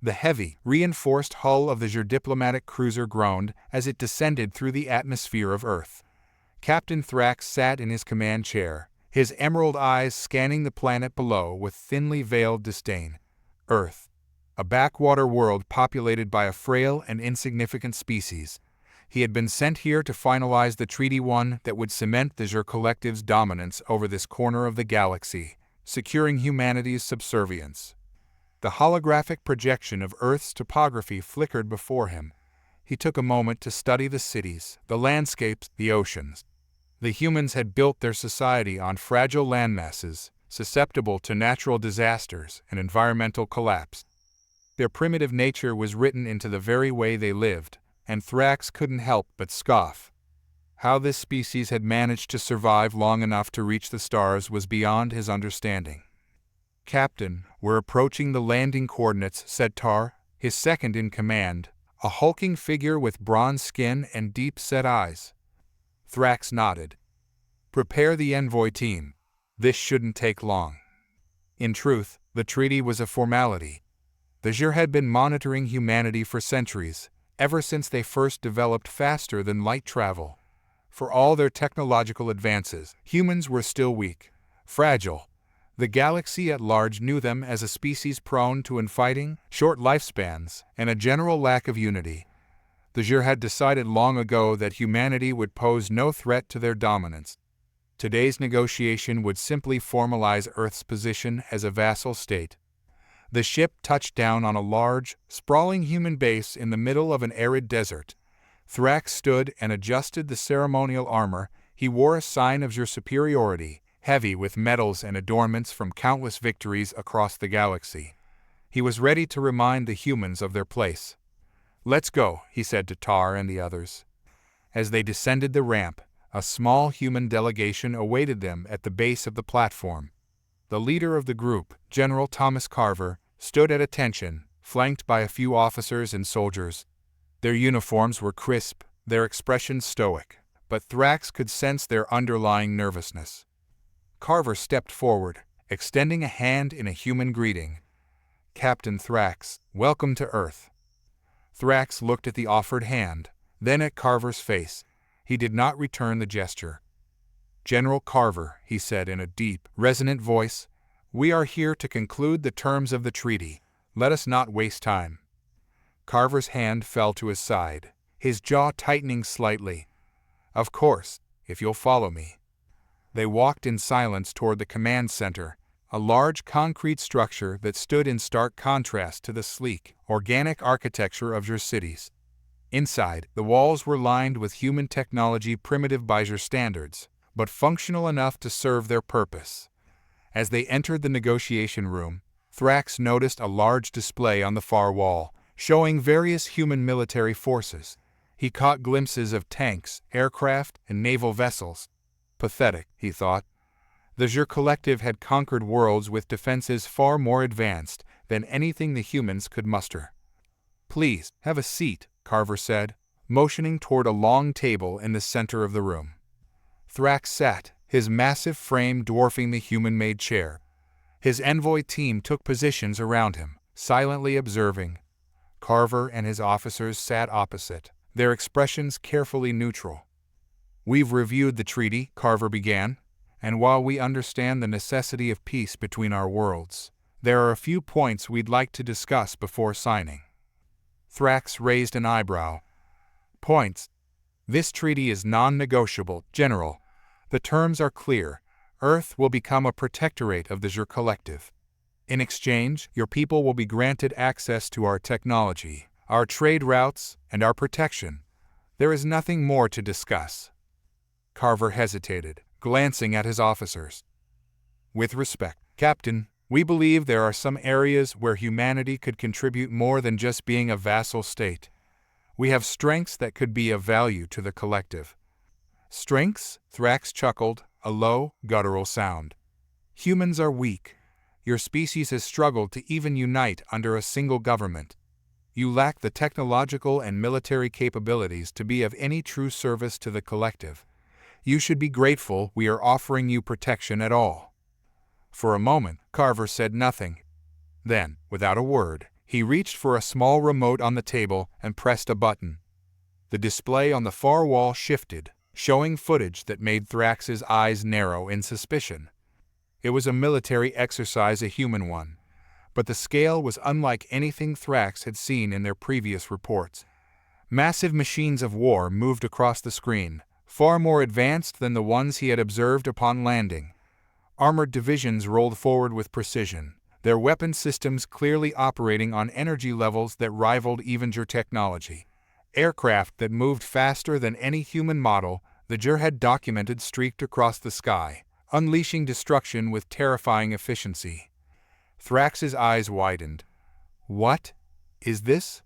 The heavy, reinforced hull of the Zhyr diplomatic cruiser groaned as it descended through the atmosphere of Earth. Captain Thrax sat in his command chair, his emerald eyes scanning the planet below with thinly veiled disdain. Earth, a backwater world populated by a frail and insignificant species. He had been sent here to finalize the treaty one that would cement the Zhyr Collective's dominance over this corner of the galaxy, securing humanity's subservience. The holographic projection of Earth's topography flickered before him. He took a moment to study the cities, the landscapes, the oceans. The humans had built their society on fragile landmasses, susceptible to natural disasters and environmental collapse. Their primitive nature was written into the very way they lived, and Thrax couldn't help but scoff. How this species had managed to survive long enough to reach the stars was beyond his understanding. "Captain, we're approaching the landing coordinates," said Tar, his second in command, a hulking figure with bronze skin and deep-set eyes. Thrax nodded. "Prepare the envoy team. This shouldn't take long." In truth, the treaty was a formality. The Zhyr had been monitoring humanity for centuries, ever since they first developed faster than light travel. For all their technological advances, humans were still weak, fragile. The galaxy at large knew them as a species prone to infighting, short lifespans, and a general lack of unity. The Zhyr had decided long ago that humanity would pose no threat to their dominance. Today's negotiation would simply formalize Earth's position as a vassal state. The ship touched down on a large, sprawling human base in the middle of an arid desert. Thrax stood and adjusted the ceremonial armor. He wore a sign of Zhyr superiority, heavy with medals and adornments from countless victories across the galaxy. He was ready to remind the humans of their place. "Let's go," he said to Tar and the others. As they descended the ramp, a small human delegation awaited them at the base of the platform. The leader of the group, General Thomas Carver, stood at attention, flanked by a few officers and soldiers. Their uniforms were crisp, their expressions stoic, but Thrax could sense their underlying nervousness. Carver stepped forward, extending a hand in a human greeting. "Captain Thrax, welcome to Earth." Thrax looked at the offered hand, then at Carver's face. He did not return the gesture. "General Carver," he said in a deep, resonant voice, "we are here to conclude the terms of the treaty. Let us not waste time." Carver's hand fell to his side, his jaw tightening slightly. "Of course, if you'll follow me." They walked in silence toward the command center, a large concrete structure that stood in stark contrast to the sleek, organic architecture of Zhyr cities. Inside, the walls were lined with human technology primitive by Zhyr standards, but functional enough to serve their purpose. As they entered the negotiation room, Thrax noticed a large display on the far wall, showing various human military forces. He caught glimpses of tanks, aircraft, and naval vessels. Pathetic, he thought. The Zhyr Collective had conquered worlds with defenses far more advanced than anything the humans could muster. "Please, have a seat," Carver said, motioning toward a long table in the center of the room. Thrax sat, his massive frame dwarfing the human-made chair. His envoy team took positions around him, silently observing. Carver and his officers sat opposite, their expressions carefully neutral. "We've reviewed the treaty," Carver began, "and while we understand the necessity of peace between our worlds, there are a few points we'd like to discuss before signing." Thrax raised an eyebrow. "Points? This treaty is non-negotiable, General. The terms are clear. Earth will become a protectorate of the Zhyr Collective. In exchange, your people will be granted access to our technology, our trade routes, and our protection. There is nothing more to discuss." Carver hesitated, glancing at his officers. "With respect, Captain, we believe there are some areas where humanity could contribute more than just being a vassal state. We have strengths that could be of value to the collective." "Strengths?" Thrax chuckled, a low, guttural sound. "Humans are weak. Your species has struggled to even unite under a single government. You lack the technological and military capabilities to be of any true service to the collective. You should be grateful we are offering you protection at all." For a moment, Carver said nothing. Then, without a word, He reached for a small remote on the table and pressed a button. The display on the far wall shifted, showing footage that made Thrax's eyes narrow in suspicion. It was a military exercise, a human one, but the scale was unlike anything Thrax had seen in their previous reports. Massive machines of war moved across the screen, far more advanced than the ones he had observed upon landing. Armored divisions rolled forward with precision, their weapon systems clearly operating on energy levels that rivaled even Zhyr technology. Aircraft that moved faster than any human model the Zhyr had documented streaked across the sky, unleashing destruction with terrifying efficiency. Thrax's eyes widened. What is this?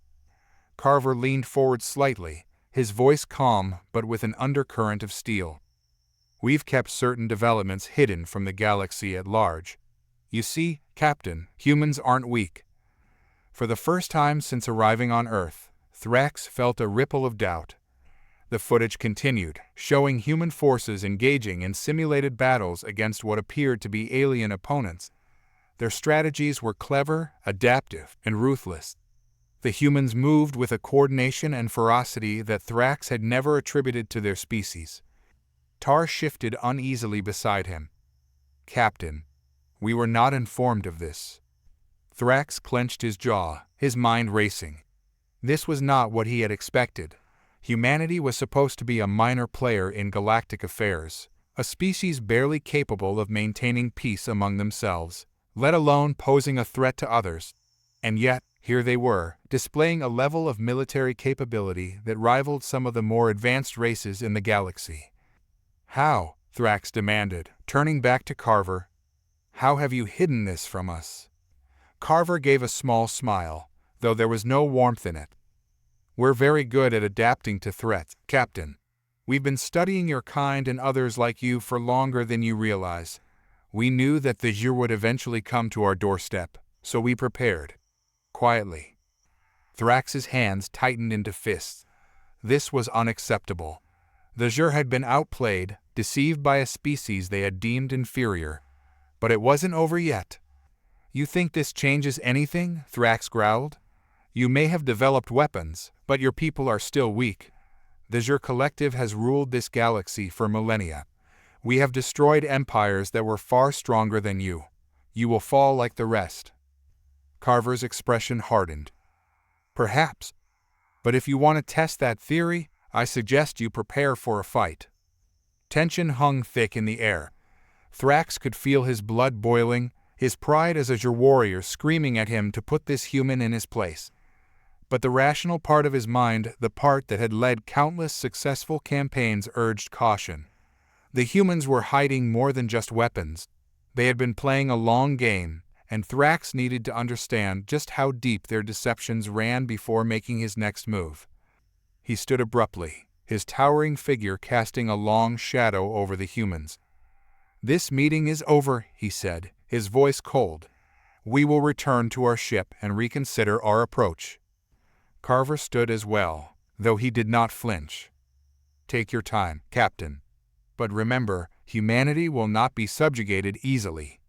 Carver leaned forward slightly, his voice calm but with an undercurrent of steel. We've kept certain developments hidden from the galaxy at large. You see, Captain, humans aren't weak. For the first time since arriving on Earth, Thrax felt a ripple of doubt. The footage continued, showing human forces engaging in simulated battles against what appeared to be alien opponents. Their strategies were clever, adaptive, and ruthless. The humans moved with a coordination and ferocity that Thrax had never attributed to their species. Tar shifted uneasily beside him. Captain, we were not informed of this. Thrax clenched his jaw, his mind racing. This was not what he had expected. Humanity was supposed to be a minor player in galactic affairs, a species barely capable of maintaining peace among themselves, let alone posing a threat to others. And yet, here they were, displaying a level of military capability that rivaled some of the more advanced races in the galaxy. How? Thrax demanded, turning back to Carver. How have you hidden this from us? Carver gave a small smile, though there was no warmth in it. We're very good at adapting to threats, Captain. We've been studying your kind and others like you for longer than you realize. We knew that the Zhyr would eventually come to our doorstep, so we prepared. Quietly. Thrax's hands tightened into fists. This was unacceptable. The Zhyr had been outplayed, deceived by a species they had deemed inferior. But it wasn't over yet. You think this changes anything? Thrax growled. You may have developed weapons, but your people are still weak. The Zhyr Collective has ruled this galaxy for millennia. We have destroyed empires that were far stronger than you. You will fall like the rest. Carver's expression hardened. Perhaps. But if you want to test that theory, I suggest you prepare for a fight. Tension hung thick in the air. Thrax could feel his blood boiling, his pride as a Zhyr warrior screaming at him to put this human in his place. But the rational part of his mind, the part that had led countless successful campaigns, urged caution. The humans were hiding more than just weapons. They had been playing a long game, and Thrax needed to understand just how deep their deceptions ran before making his next move. He stood abruptly, his towering figure casting a long shadow over the humans. This meeting is over, he said, his voice cold. We will return to our ship and reconsider our approach. Carver stood as well, though he did not flinch. Take your time, Captain. But remember, humanity will not be subjugated easily.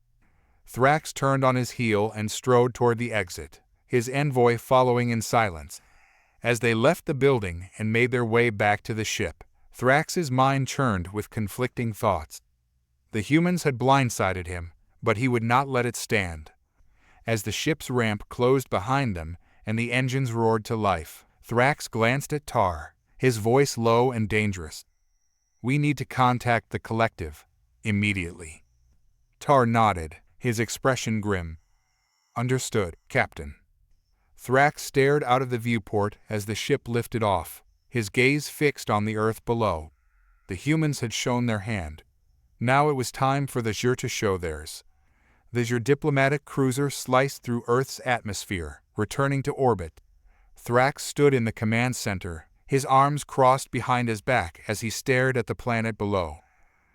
Thrax turned on his heel and strode toward the exit, his envoy following in silence. As they left the building and made their way back to the ship, Thrax's mind churned with conflicting thoughts. The humans had blindsided him, but he would not let it stand. As the ship's ramp closed behind them and the engines roared to life, Thrax glanced at Tar, his voice low and dangerous. We need to contact the Collective, immediately. Tar nodded, his expression grim. Understood, Captain. Thrax stared out of the viewport as the ship lifted off, his gaze fixed on the Earth below. The humans had shown their hand. Now it was time for the Zhyr to show theirs. The Zhyr diplomatic cruiser sliced through Earth's atmosphere, returning to orbit. Thrax stood in the command center, his arms crossed behind his back as he stared at the planet below.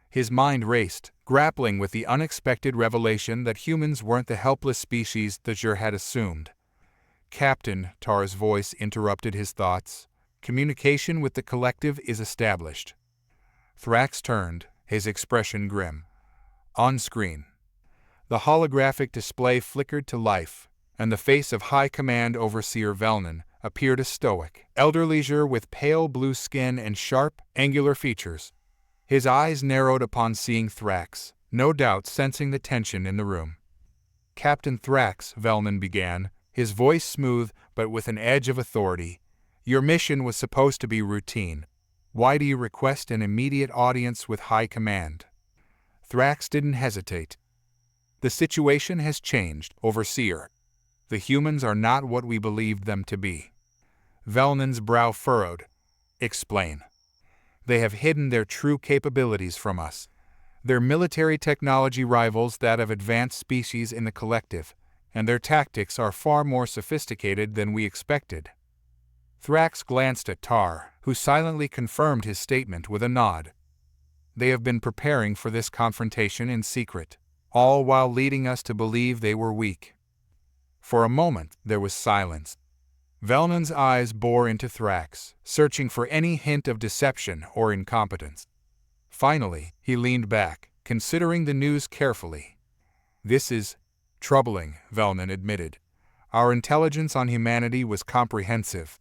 His mind raced, grappling with the unexpected revelation that humans weren't the helpless species the Zhyr had assumed. Captain, Tar's voice interrupted his thoughts. Communication with the Collective is established. Thrax turned, his expression grim. On screen. The holographic display flickered to life, and the face of High Command Overseer Velnan appeared stoic, elderly Zhyr with pale blue skin and sharp, angular features. His eyes narrowed upon seeing Thrax, no doubt sensing the tension in the room. "Captain Thrax," Velnan began, his voice smooth but with an edge of authority, "your mission was supposed to be routine. Why do you request an immediate audience with High Command?" Thrax didn't hesitate. "The situation has changed, Overseer. The humans are not what we believed them to be." Velnan's brow furrowed. "Explain." "They have hidden their true capabilities from us. Their military technology rivals that of advanced species in the Collective, and their tactics are far more sophisticated than we expected." Thrax glanced at Tar, who silently confirmed his statement with a nod. "They have been preparing for this confrontation in secret, all while leading us to believe they were weak." For a moment there was silence. Velnan's eyes bore into Thrax, searching for any hint of deception or incompetence. Finally, he leaned back, considering the news carefully. "This is troubling," Velnan admitted. "Our intelligence on humanity was comprehensive.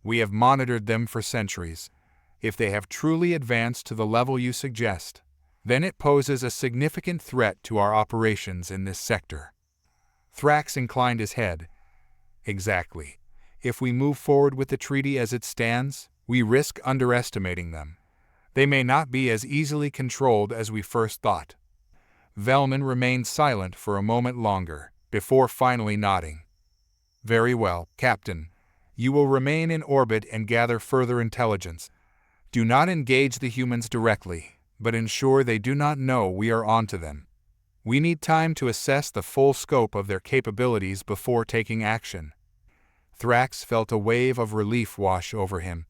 We have monitored them for centuries. If they have truly advanced to the level you suggest, then it poses a significant threat to our operations in this sector." Thrax inclined his head. "Exactly. If we move forward with the treaty as it stands, we risk underestimating them. They may not be as easily controlled as we first thought." Velnan remained silent for a moment longer, before finally nodding. "Very well, Captain. You will remain in orbit and gather further intelligence. Do not engage the humans directly, but ensure they do not know we are onto them. We need time to assess the full scope of their capabilities before taking action." Thrax felt a wave of relief wash over him.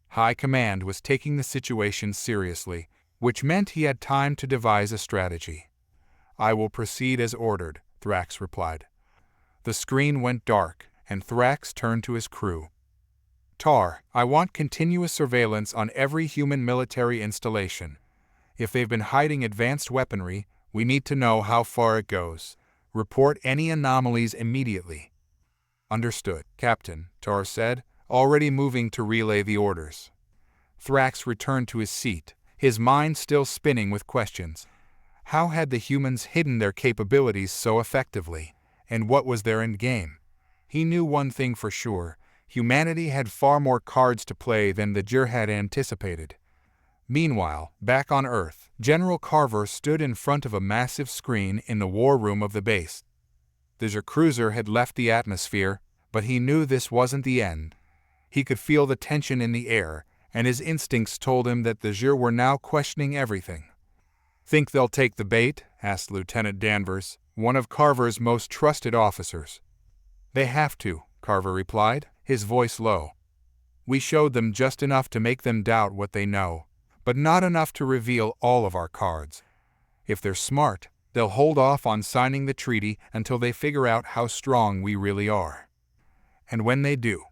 High Command was taking the situation seriously, which meant he had time to devise a strategy. "I will proceed as ordered," Thrax replied. The screen went dark, and Thrax turned to his crew. "Tar, I want continuous surveillance on every human military installation. If they've been hiding advanced weaponry, we need to know how far it goes. Report any anomalies immediately." "Understood, Captain," Tar said, already moving to relay the orders. Thrax returned to his seat, his mind still spinning with questions. How had the humans hidden their capabilities so effectively, and what was their end game? He knew one thing for sure: humanity had far more cards to play than the Zhyr had anticipated. Meanwhile, back on Earth, General Carver stood in front of a massive screen in the war room of the base. The Zhyr cruiser had left the atmosphere, but he knew this wasn't the end. He could feel the tension in the air, and his instincts told him that the Zhyr were now questioning everything. "Think they'll take the bait?" asked Lieutenant Danvers, one of Carver's most trusted officers. "They have to," Carver replied, his voice low. "We showed them just enough to make them doubt what they know, but not enough to reveal all of our cards. If they're smart, they'll hold off on signing the treaty until they figure out how strong we really are. And when they do—"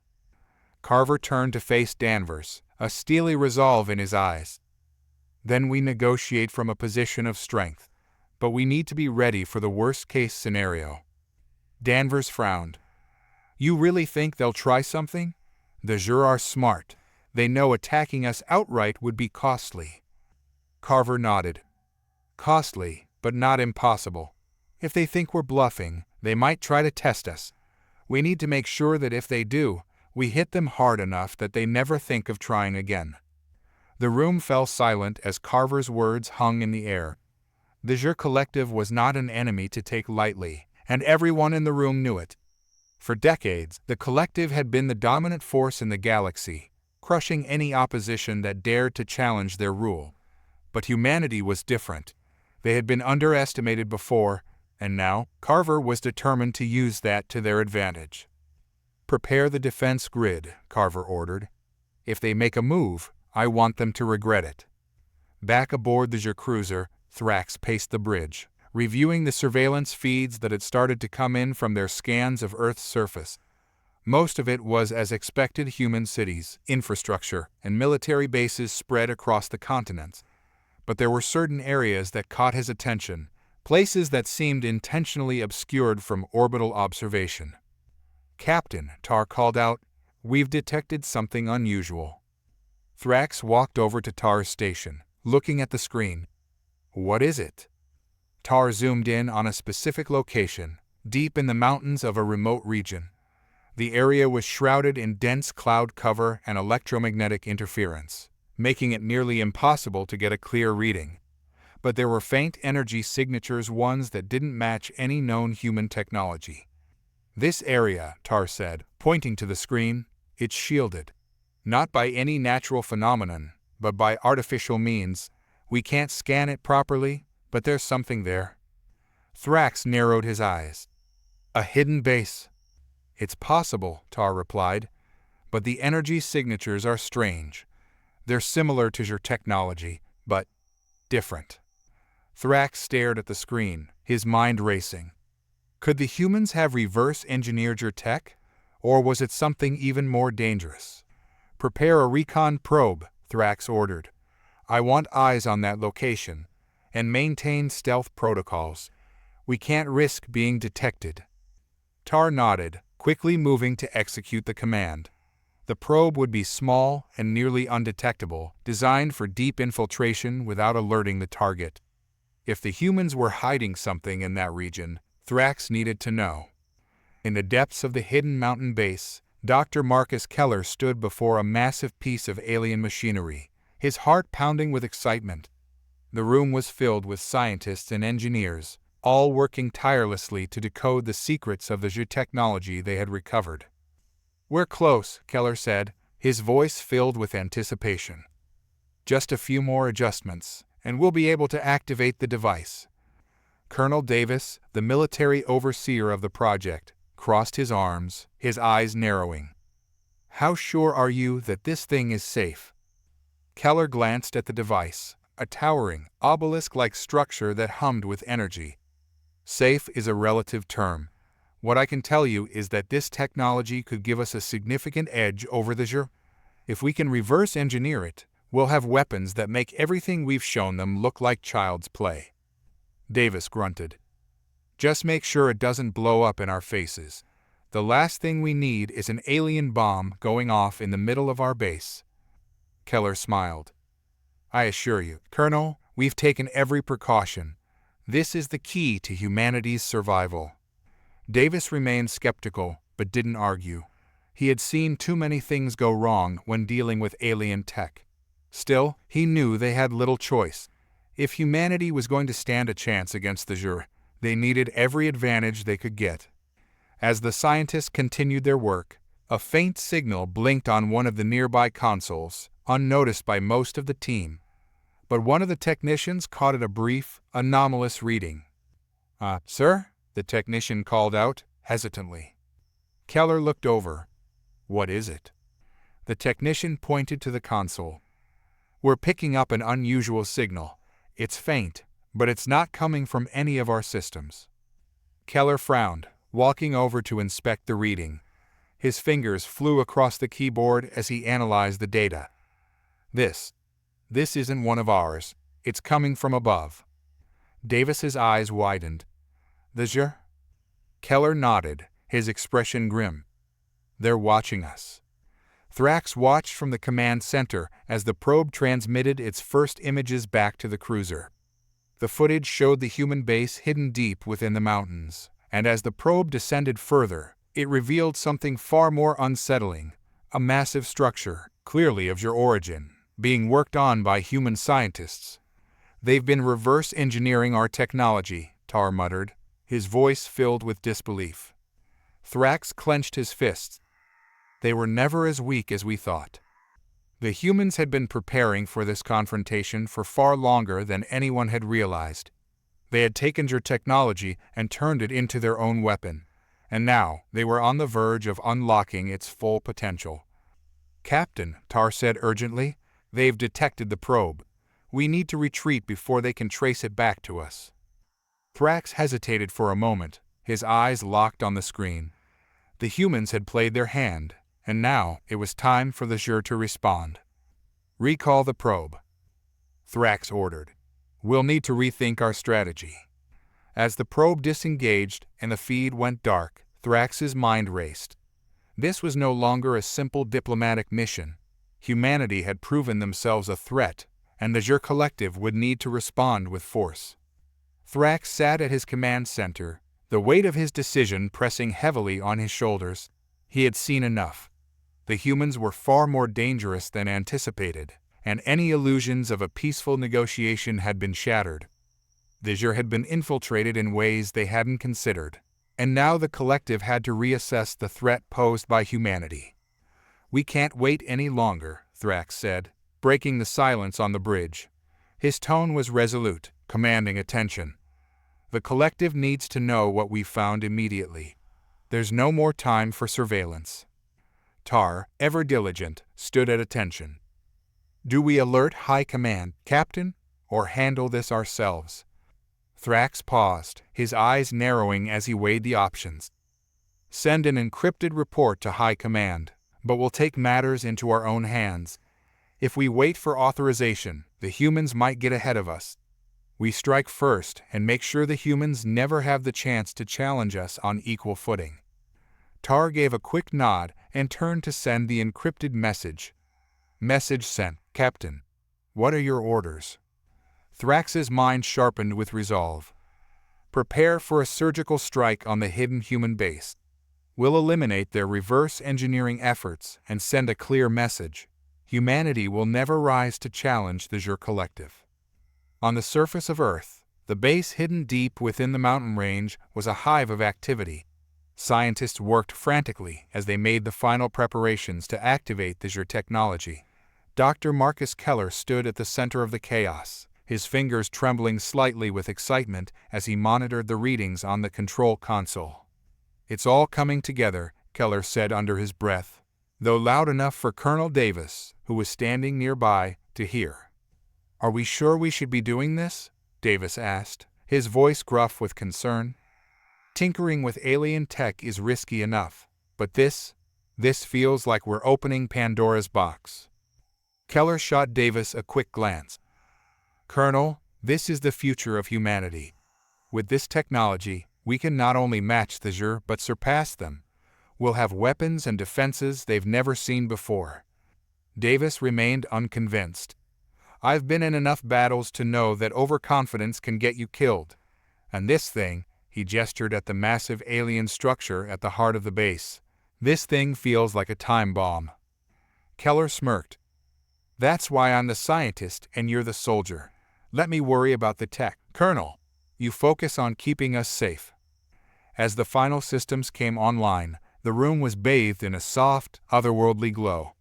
Carver turned to face Danvers, a steely resolve in his eyes. "Then we negotiate from a position of strength, but we need to be ready for the worst-case scenario." Danvers frowned. "You really think they'll try something? The Zhyr are smart. They know attacking us outright would be costly." Carver nodded. "Costly, but not impossible. If they think we're bluffing, they might try to test us. We need to make sure that if they do, we hit them hard enough that they never think of trying again." The room fell silent as Carver's words hung in the air. The Zhyr Collective was not an enemy to take lightly, and everyone in the room knew it. For decades, the Collective had been the dominant force in the galaxy, crushing any opposition that dared to challenge their rule. But humanity was different. They had been underestimated before, and now Carver was determined to use that to their advantage. "Prepare the defense grid," Carver ordered. "If they make a move, I want them to regret it." Back aboard the Zhyr cruiser, Thrax paced the bridge, reviewing the surveillance feeds that had started to come in from their scans of Earth's surface. Most of it was as expected: human cities, infrastructure, and military bases spread across the continents. But there were certain areas that caught his attention, places that seemed intentionally obscured from orbital observation. "Captain," Tar called out, "we've detected something unusual." Thrax walked over to Tar's station, looking at the screen. "What is it?" Tar zoomed in on a specific location, deep in the mountains of a remote region. The area was shrouded in dense cloud cover and electromagnetic interference, making it nearly impossible to get a clear reading. But there were faint energy signatures, ones that didn't match any known human technology. "This area," Tar said, pointing to the screen, "it's shielded. Not by any natural phenomenon, but by artificial means. We can't scan it properly, but there's something there." Thrax narrowed his eyes. "A hidden base?" "It's possible," Tar replied, "but the energy signatures are strange. They're similar to your technology, but different." Thrax stared at the screen, his mind racing. Could the humans have reverse-engineered your tech? Or was it something even more dangerous? "Prepare a recon probe," Thrax ordered. "I want eyes on that location, and maintain stealth protocols. We can't risk being detected." Tar nodded, quickly moving to execute the command. The probe would be small and nearly undetectable, designed for deep infiltration without alerting the target. If the humans were hiding something in that region, Thrax needed to know. In the depths of the hidden mountain base, Dr. Marcus Keller stood before a massive piece of alien machinery, his heart pounding with excitement. The room was filled with scientists and engineers, all working tirelessly to decode the secrets of the Zhyr technology they had recovered. "We're close," Keller said, his voice filled with anticipation. "Just a few more adjustments, and we'll be able to activate the device." Colonel Davis, the military overseer of the project, crossed his arms, his eyes narrowing. "How sure are you that this thing is safe?" Keller glanced at the device, a towering, obelisk-like structure that hummed with energy. "Safe is a relative term. What I can tell you is that this technology could give us a significant edge over the Zhyr. If we can reverse engineer it, we'll have weapons that make everything we've shown them look like child's play." Davis grunted. "Just make sure it doesn't blow up in our faces. The last thing we need is an alien bomb going off in the middle of our base." Keller smiled. "I assure you, Colonel, we've taken every precaution. This is the key to humanity's survival." Davis remained skeptical, but didn't argue. He had seen too many things go wrong when dealing with alien tech. Still, he knew they had little choice. If humanity was going to stand a chance against the Zhyr, they needed every advantage they could get. As the scientists continued their work, a faint signal blinked on one of the nearby consoles, unnoticed by most of the team. But one of the technicians caught it, a brief, anomalous reading. Sir?" the technician called out, hesitantly. Keller looked over. "What is it?" The technician pointed to the console. "We're picking up an unusual signal. It's faint, but it's not coming from any of our systems." Keller frowned, walking over to inspect the reading. His fingers flew across the keyboard as he analyzed the data. This isn't one of ours. It's coming from above." Davis's eyes widened. "The Zhyr?" Keller nodded, his expression grim. "They're watching us." Thrax watched from the command center as the probe transmitted its first images back to the cruiser. The footage showed the human base hidden deep within the mountains, and as the probe descended further, it revealed something far more unsettling: a massive structure, clearly of Zhyr origin, being worked on by human scientists. "They've been reverse engineering our technology," Tar muttered, his voice filled with disbelief. Thrax clenched his fists. "They were never as weak as we thought." The humans had been preparing for this confrontation for far longer than anyone had realized. They had taken Zhyr technology and turned it into their own weapon, and now they were on the verge of unlocking its full potential. "Captain," Tar said urgently, "they've detected the probe. We need to retreat before they can trace it back to us." Thrax hesitated for a moment, his eyes locked on the screen. The humans had played their hand, and now it was time for the Zhyr to respond. "Recall the probe," Thrax ordered. "We'll need to rethink our strategy." As the probe disengaged and the feed went dark, Thrax's mind raced. This was no longer a simple diplomatic mission. Humanity had proven themselves a threat, and the Zhyr Collective would need to respond with force. Thrax sat at his command center, the weight of his decision pressing heavily on his shoulders. He had seen enough. The humans were far more dangerous than anticipated, and any illusions of a peaceful negotiation had been shattered. The Zhyr had been infiltrated in ways they hadn't considered, and now the Collective had to reassess the threat posed by humanity. "We can't wait any longer," Thrax said, breaking the silence on the bridge. His tone was resolute, commanding attention. "The Collective needs to know what we found immediately. There's no more time for surveillance." Tar, ever diligent, stood at attention. "Do we alert High Command, Captain, or handle this ourselves?" Thrax paused, his eyes narrowing as he weighed the options. "Send an encrypted report to High Command, but we'll take matters into our own hands. If we wait for authorization, the humans might get ahead of us. We strike first and make sure the humans never have the chance to challenge us on equal footing." Tar gave a quick nod and turned to send the encrypted message. "Message sent, Captain. What are your orders?" Thrax's mind sharpened with resolve. "Prepare for a surgical strike on the hidden human base. We'll eliminate their reverse engineering efforts and send a clear message. Humanity will never rise to challenge the Zhyr Collective." On the surface of Earth, the base hidden deep within the mountain range was a hive of activity. Scientists worked frantically as they made the final preparations to activate the Zhyr technology. Dr. Marcus Keller stood at the center of the chaos, his fingers trembling slightly with excitement as he monitored the readings on the control console. "It's all coming together," Keller said under his breath, though loud enough for Colonel Davis, who was standing nearby, to hear. "Are we sure we should be doing this?" Davis asked, his voice gruff with concern. "Tinkering with alien tech is risky enough, but this feels like we're opening Pandora's box." Keller shot Davis a quick glance. "Colonel, this is the future of humanity. With this technology, we can not only match the Zhyr but surpass them. We'll have weapons and defenses they've never seen before." Davis remained unconvinced. "I've been in enough battles to know that overconfidence can get you killed. And this thing," he gestured at the massive alien structure at the heart of the base, "this thing feels like a time bomb." Keller smirked. "That's why I'm the scientist and you're the soldier. Let me worry about the tech. Colonel, you focus on keeping us safe." As the final systems came online, the room was bathed in a soft, otherworldly glow.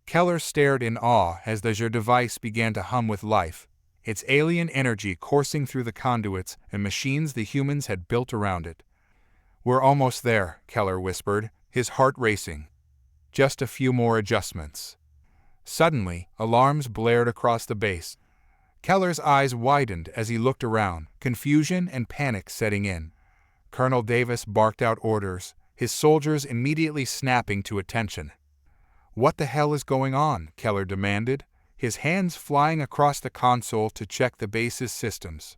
Keller stared in awe as the Zhyr device began to hum with life, its alien energy coursing through the conduits and machines the humans had built around it. "We're almost there," Keller whispered, his heart racing. "Just a few more adjustments." Suddenly, alarms blared across the base. Keller's eyes widened as he looked around, confusion and panic setting in. Colonel Davis barked out orders, his soldiers immediately snapping to attention. "What the hell is going on?" Keller demanded, his hands flying across the console to check the base's systems.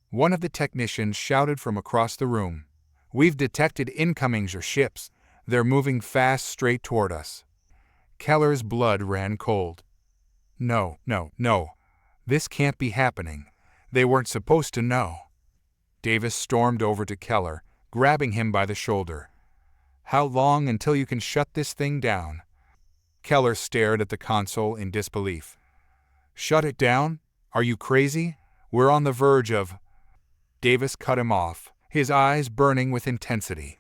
One of the technicians shouted from across the room, "We've detected incoming Zhyr ships. They're moving fast straight toward us." Keller's blood ran cold. No. This can't be happening. They weren't supposed to know." Davis stormed over to Keller, grabbing him by the shoulder. "How long until you can shut this thing down?" Keller stared at the console in disbelief. "Shut it down? Are you crazy? We're on the verge of—" Davis cut him off, his eyes burning with intensity.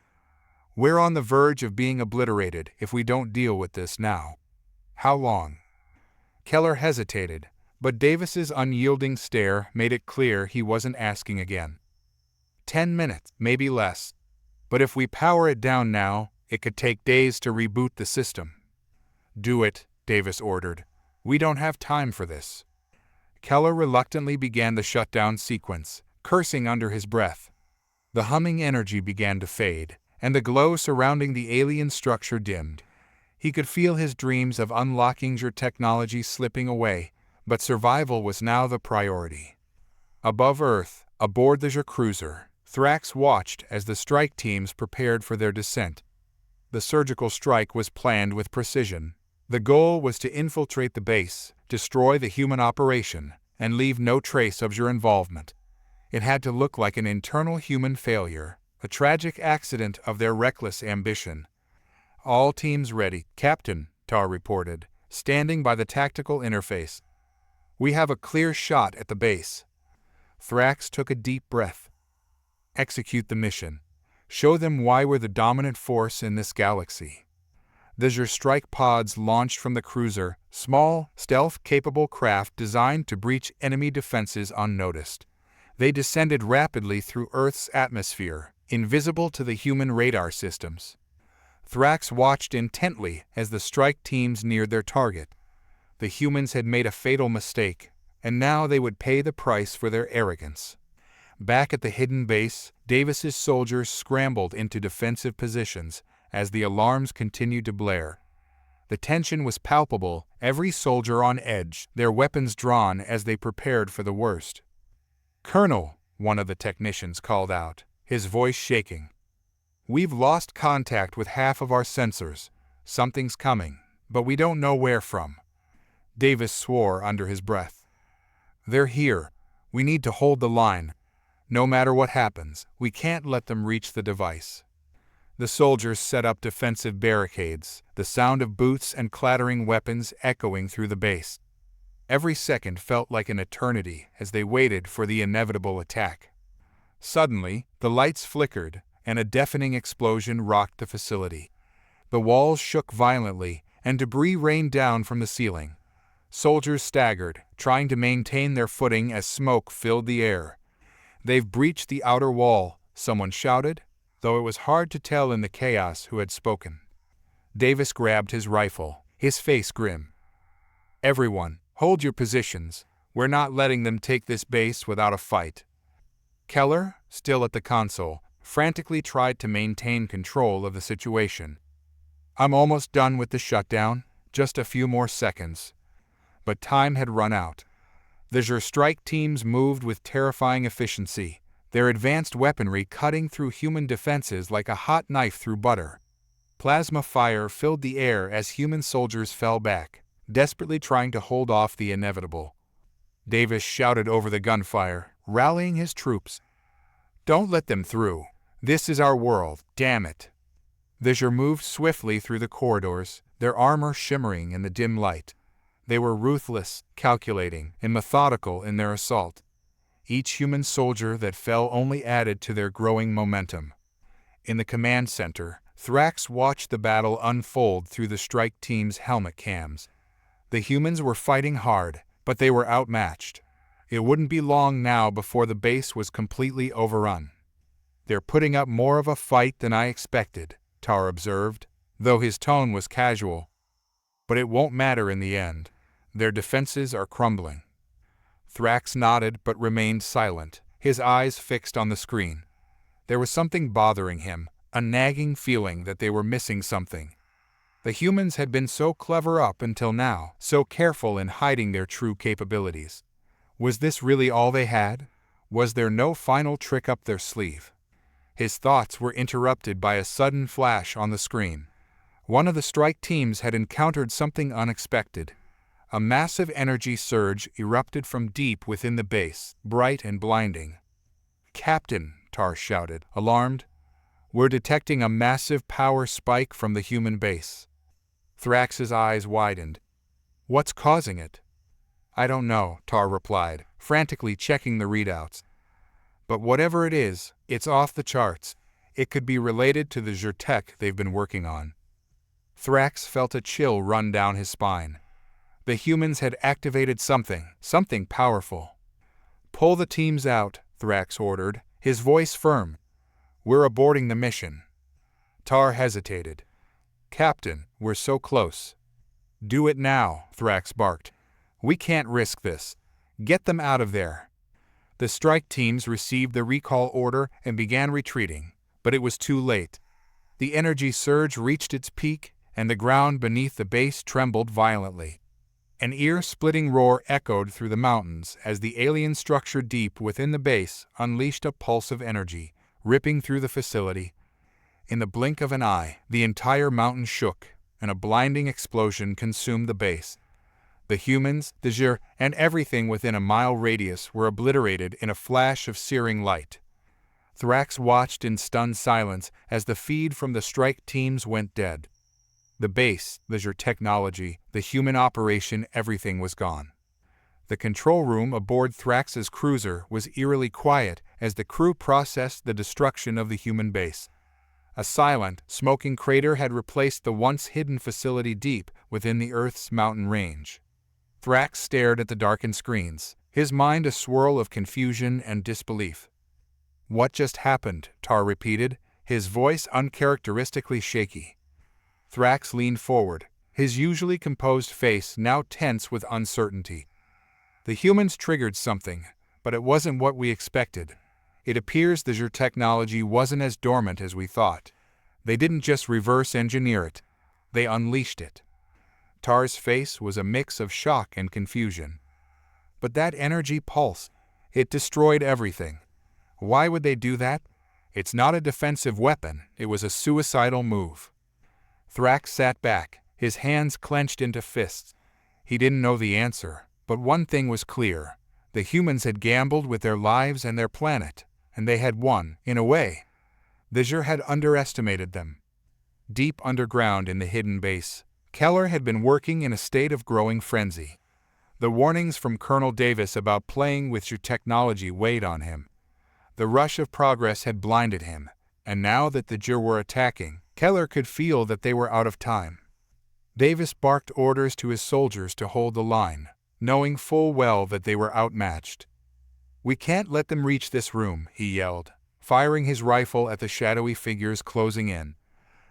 "We're on the verge of being obliterated if we don't deal with this now." "How long?" Keller hesitated, but Davis's unyielding stare made it clear he wasn't asking again. 10 minutes, maybe less. But if we power it down now, it could take days to reboot the system." "Do it," Davis ordered. "We don't have time for this." Keller reluctantly began the shutdown sequence, cursing under his breath. The humming energy began to fade, and the glow surrounding the alien structure dimmed. He could feel his dreams of unlocking Zhyr technology slipping away, but survival was now the priority. Above Earth, aboard the Zhyr cruiser, Thrax watched as the strike teams prepared for their descent. the surgical strike was planned with precision. The goal was to infiltrate the base, destroy the human operation, and leave no trace of your involvement. It had to look like an internal human failure, a tragic accident of their reckless ambition. All teams ready, Captain, Tar reported, standing by the tactical interface. We have a clear shot at the base. Thrax took a deep breath. Execute the mission. Show them why we're the dominant force in this galaxy. The Zhyr strike pods launched from the cruiser, small, stealth-capable craft designed to breach enemy defenses unnoticed. They descended rapidly through Earth's atmosphere, invisible to the human radar systems. Thrax watched intently as the strike teams neared their target. The humans had made a fatal mistake, and now they would pay the price for their arrogance. Back at the hidden base, Davis's soldiers scrambled into defensive positions as the alarms continued to blare. The tension was palpable, every soldier on edge, their weapons drawn as they prepared for the worst. "Colonel," one of the technicians called out, his voice shaking. "We've lost contact with half of our sensors. Something's coming, but we don't know where from." Davis swore under his breath. "They're here. We need to hold the line. No matter what happens, we can't let them reach the device." The soldiers set up defensive barricades, the sound of boots and clattering weapons echoing through the base. Every second felt like an eternity as they waited for the inevitable attack. Suddenly, the lights flickered, and a deafening explosion rocked the facility. The walls shook violently, and debris rained down from the ceiling. Soldiers staggered, trying to maintain their footing as smoke filled the air. "They've breached the outer wall," someone shouted, though it was hard to tell in the chaos who had spoken. Davis grabbed his rifle, his face grim. "Everyone, hold your positions. We're not letting them take this base without a fight." Keller, still at the console, frantically tried to maintain control of the situation. "I'm almost done with the shutdown, just a few more seconds." But time had run out. The Zhyr strike teams moved with terrifying efficiency, their advanced weaponry cutting through human defenses like a hot knife through butter. Plasma fire filled the air as human soldiers fell back, desperately trying to hold off the inevitable. Davis shouted over the gunfire, rallying his troops. "Don't let them through. This is our world, damn it." The Zhyr moved swiftly through the corridors, their armor shimmering in the dim light. They were ruthless, calculating, and methodical in their assault. Each human soldier that fell only added to their growing momentum. In the command center, Thrax watched the battle unfold through the strike team's helmet cams. The humans were fighting hard, but they were outmatched. It wouldn't be long now before the base was completely overrun. "They're putting up more of a fight than I expected," Tar observed, though his tone was casual. "But it won't matter in the end. Their defenses are crumbling." Thrax nodded but remained silent, his eyes fixed on the screen. There was something bothering him, a nagging feeling that they were missing something. The humans had been so clever up until now, so careful in hiding their true capabilities. Was this really all they had? Was there no final trick up their sleeve? His thoughts were interrupted by a sudden flash on the screen. One of the strike teams had encountered something unexpected. A massive energy surge erupted from deep within the base, bright and blinding. "Captain," Tar shouted, alarmed, "we're detecting a massive power spike from the human base." Thrax's eyes widened. "What's causing it?" "I don't know," Tar replied, frantically checking the readouts. "But whatever it is, it's off the charts. It could be related to the Zhyr tech they've been working on." Thrax felt a chill run down his spine. The humans had activated something powerful. "Pull the teams out," Thrax ordered, his voice firm. "We're aborting the mission." Tar hesitated. "Captain, we're so close." "Do it now," Thrax barked. "We can't risk this. Get them out of there." The strike teams received the recall order and began retreating, but it was too late. The energy surge reached its peak, and the ground beneath the base trembled violently. An ear-splitting roar echoed through the mountains as the alien structure deep within the base unleashed a pulse of energy, ripping through the facility. In the blink of an eye, the entire mountain shook, and a blinding explosion consumed the base. The humans, the Zhyr, and everything within a mile radius were obliterated in a flash of searing light. Thrax watched in stunned silence as the feed from the strike teams went dead. The base, the Zhyr technology, the human operation, everything was gone. The control room aboard Thrax's cruiser was eerily quiet as the crew processed the destruction of the human base. A silent, smoking crater had replaced the once hidden facility deep within the Earth's mountain range. Thrax stared at the darkened screens, his mind a swirl of confusion and disbelief. "What just happened?" Tar repeated, his voice uncharacteristically shaky. Thrax leaned forward, his usually composed face now tense with uncertainty. "The humans triggered something, but it wasn't what we expected. It appears the Zhyr technology wasn't as dormant as we thought. They didn't just reverse engineer it, they unleashed it." Tar's face was a mix of shock and confusion. "But that energy pulse, it destroyed everything. Why would they do that? It's not a defensive weapon, it was a suicidal move." Thrax sat back, his hands clenched into fists. He didn't know the answer, but one thing was clear. The humans had gambled with their lives and their planet, and they had won, in a way. The Zhyr had underestimated them. Deep underground in the hidden base, Keller had been working in a state of growing frenzy. The warnings from Colonel Davis about playing with Zhyr technology weighed on him. The rush of progress had blinded him, and now that the Zhyr were attacking, Keller could feel that they were out of time. Davis barked orders to his soldiers to hold the line, knowing full well that they were outmatched. "We can't let them reach this room," he yelled, firing his rifle at the shadowy figures closing in.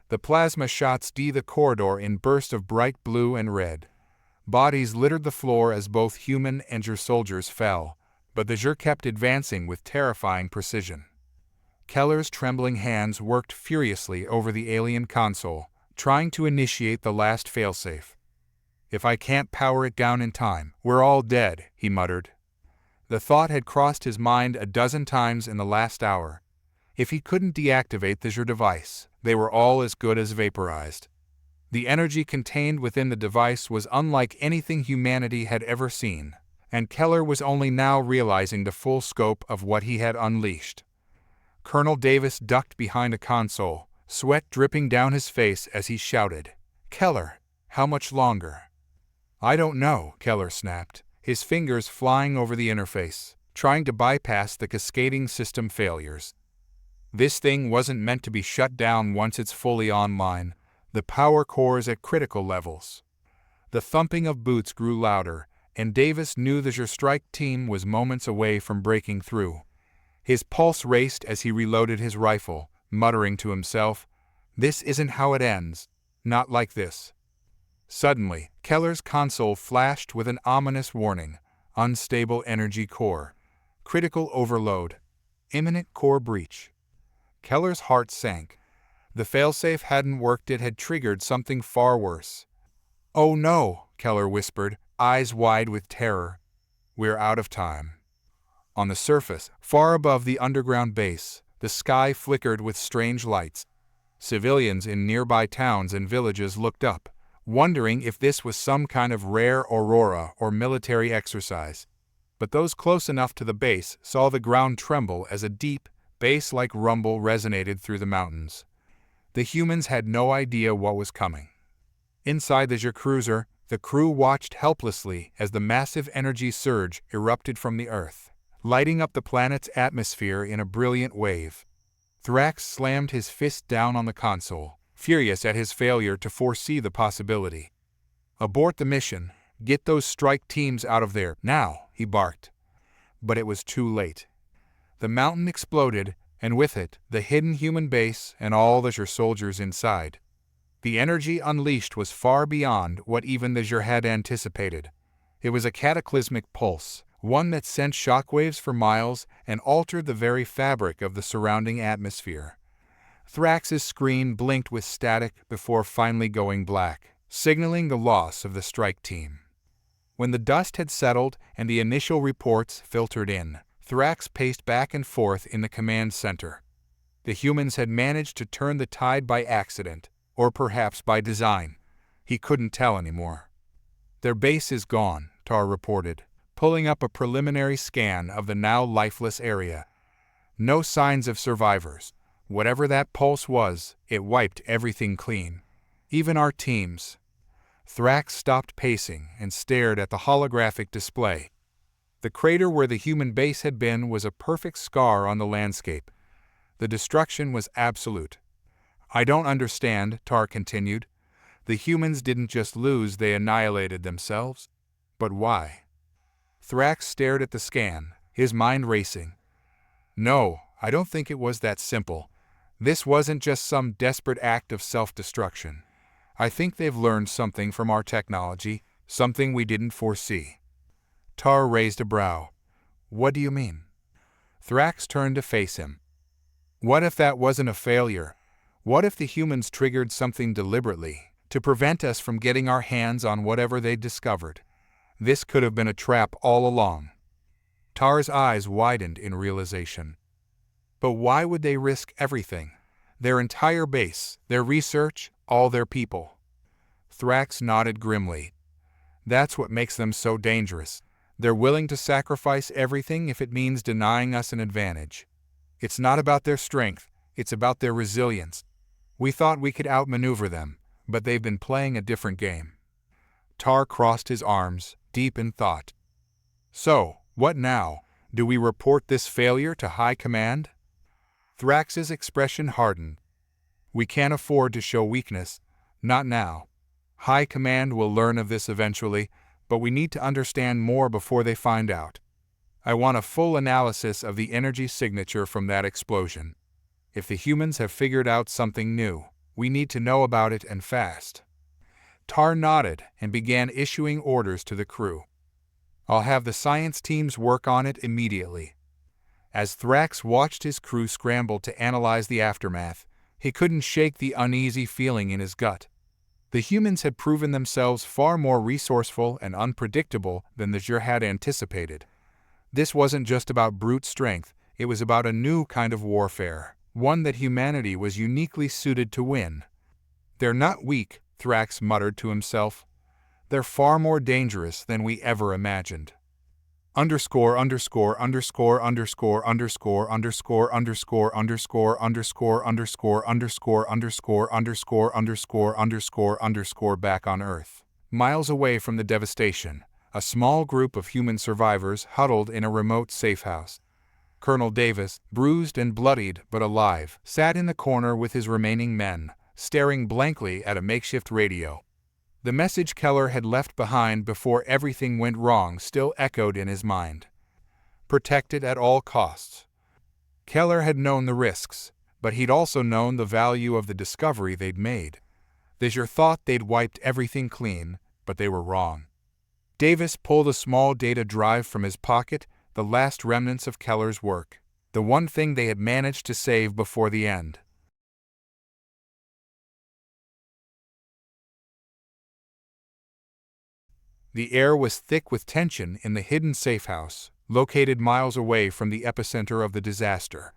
The plasma shots the corridor in bursts of bright blue and red. Bodies littered the floor as both human and Zhyr soldiers fell, but the Zhyr kept advancing with terrifying precision. Keller's trembling hands worked furiously over the alien console, trying to initiate the last failsafe. "If I can't power it down in time, we're all dead," he muttered. The thought had crossed his mind a dozen times in the last hour. If he couldn't deactivate the Zhyr device, they were all as good as vaporized. The energy contained within the device was unlike anything humanity had ever seen, and Keller was only now realizing the full scope of what he had unleashed. Colonel Davis ducked behind a console, sweat dripping down his face as he shouted, "Keller, how much longer?" "I don't know," Keller snapped, his fingers flying over the interface, trying to bypass the cascading system failures. This thing wasn't meant to be shut down once it's fully online, the power cores at critical levels. The thumping of boots grew louder, and Davis knew the Zhyr strike team was moments away from breaking through. His pulse raced as he reloaded his rifle, muttering to himself, "This isn't how it ends. Not like this." Suddenly, Keller's console flashed with an ominous warning: unstable energy core, critical overload, imminent core breach. Keller's heart sank. The failsafe hadn't worked, it had triggered something far worse. "Oh no," Keller whispered, eyes wide with terror. "We're out of time." On the surface, far above the underground base, the sky flickered with strange lights. Civilians in nearby towns and villages looked up, wondering if this was some kind of rare aurora or military exercise. But those close enough to the base saw the ground tremble as a deep, bass-like rumble resonated through the mountains. The humans had no idea what was coming. Inside the Zhyr cruiser, the crew watched helplessly as the massive energy surge erupted from the Earth, lighting up the planet's atmosphere in a brilliant wave. Thrax slammed his fist down on the console, furious at his failure to foresee the possibility. "Abort the mission. Get those strike teams out of there, now," he barked. But it was too late. The mountain exploded, and with it, the hidden human base and all the Zhyr soldiers inside. The energy unleashed was far beyond what even the Zhyr had anticipated. It was a cataclysmic pulse, one that sent shockwaves for miles and altered the very fabric of the surrounding atmosphere. Thrax's screen blinked with static before finally going black, signaling the loss of the strike team. When the dust had settled and the initial reports filtered in, Thrax paced back and forth in the command center. The humans had managed to turn the tide by accident, or perhaps by design. He couldn't tell anymore. Their base is gone, Tar reported, pulling up a preliminary scan of the now lifeless area. No signs of survivors. Whatever that pulse was, it wiped everything clean. Even our teams. Thrax stopped pacing and stared at the holographic display. The crater where the human base had been was a perfect scar on the landscape. The destruction was absolute. I don't understand, Tar continued. The humans didn't just lose, they annihilated themselves. But why? Thrax stared at the scan, his mind racing. No, I don't think it was that simple. This wasn't just some desperate act of self-destruction. I think they've learned something from our technology, something we didn't foresee. Tar raised a brow. What do you mean? Thrax turned to face him. What if that wasn't a failure? What if the humans triggered something deliberately, to prevent us from getting our hands on whatever they'd discovered? This could have been a trap all along. Tar's eyes widened in realization. But why would they risk everything? Their entire base, their research, all their people. Thrax nodded grimly. That's what makes them so dangerous. They're willing to sacrifice everything if it means denying us an advantage. It's not about their strength, it's about their resilience. We thought we could outmaneuver them, but they've been playing a different game. Tar crossed his arms, deep in thought. So, what now? Do we report this failure to High Command? Thrax's expression hardened. We can't afford to show weakness. Not now. High Command will learn of this eventually, but we need to understand more before they find out. I want a full analysis of the energy signature from that explosion. If the humans have figured out something new, we need to know about it and fast. Tar nodded and began issuing orders to the crew. I'll have the science teams work on it immediately. As Thrax watched his crew scramble to analyze the aftermath, he couldn't shake the uneasy feeling in his gut. The humans had proven themselves far more resourceful and unpredictable than the Zhyr had anticipated. This wasn't just about brute strength, it was about a new kind of warfare, one that humanity was uniquely suited to win. They're not weak, Thrax muttered to himself. They're far more dangerous than we ever imagined. Underscore underscore underscore underscore underscore underscore underscore underscore underscore underscore underscore underscore underscore underscore underscore underscore back on Earth. Miles away from the devastation, a small group of human survivors huddled in a remote safe house. Colonel Davis, bruised and bloodied but alive, sat in the corner with his remaining men, staring blankly at a makeshift radio. The message Keller had left behind before everything went wrong still echoed in his mind. Protected at all costs. Keller had known the risks, but he'd also known the value of the discovery they'd made. The Zhyr thought they'd wiped everything clean, but they were wrong. Davis pulled a small data drive from his pocket, the last remnants of Keller's work, the one thing they had managed to save before the end. The air was thick with tension in the hidden safe house, located miles away from the epicenter of the disaster.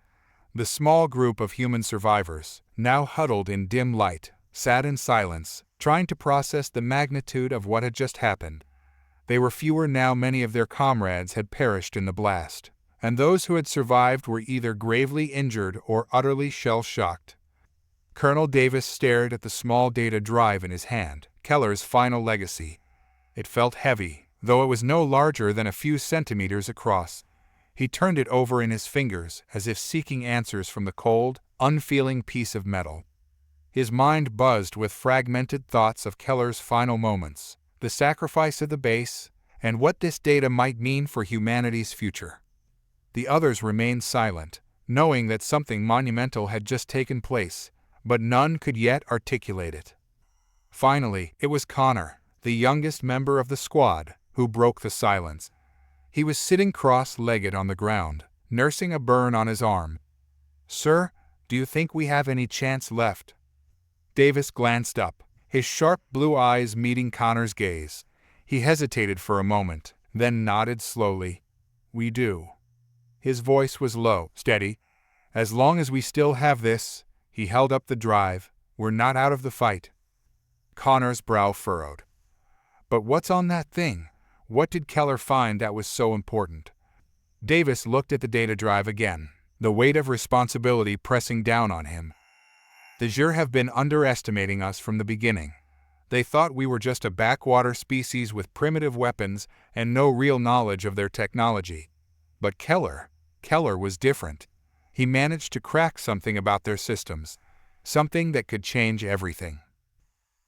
The small group of human survivors, now huddled in dim light, sat in silence, trying to process the magnitude of what had just happened. They were fewer now. Many of their comrades had perished in the blast, and those who had survived were either gravely injured or utterly shell-shocked. Colonel Davis stared at the small data drive in his hand, Keller's final legacy. It felt heavy, though it was no larger than a few centimeters across. He turned it over in his fingers as if seeking answers from the cold, unfeeling piece of metal. His mind buzzed with fragmented thoughts of Keller's final moments, the sacrifice of the base, and what this data might mean for humanity's future. The others remained silent, knowing that something monumental had just taken place, but none could yet articulate it. Finally, it was Connor, the youngest member of the squad, who broke the silence. He was sitting cross-legged on the ground, nursing a burn on his arm. "Sir, do you think we have any chance left?" Davis glanced up, his sharp blue eyes meeting Connor's gaze. He hesitated for a moment, then nodded slowly. "We do." His voice was low, steady, As long as we still have this, he held up the drive, we're not out of the fight. Connor's brow furrowed. But what's on that thing? What did Keller find that was so important? Davis looked at the data drive again, the weight of responsibility pressing down on him. The Zhyr have been underestimating us from the beginning. They thought we were just a backwater species with primitive weapons and no real knowledge of their technology. But Keller was different. He managed to crack something about their systems, something that could change everything.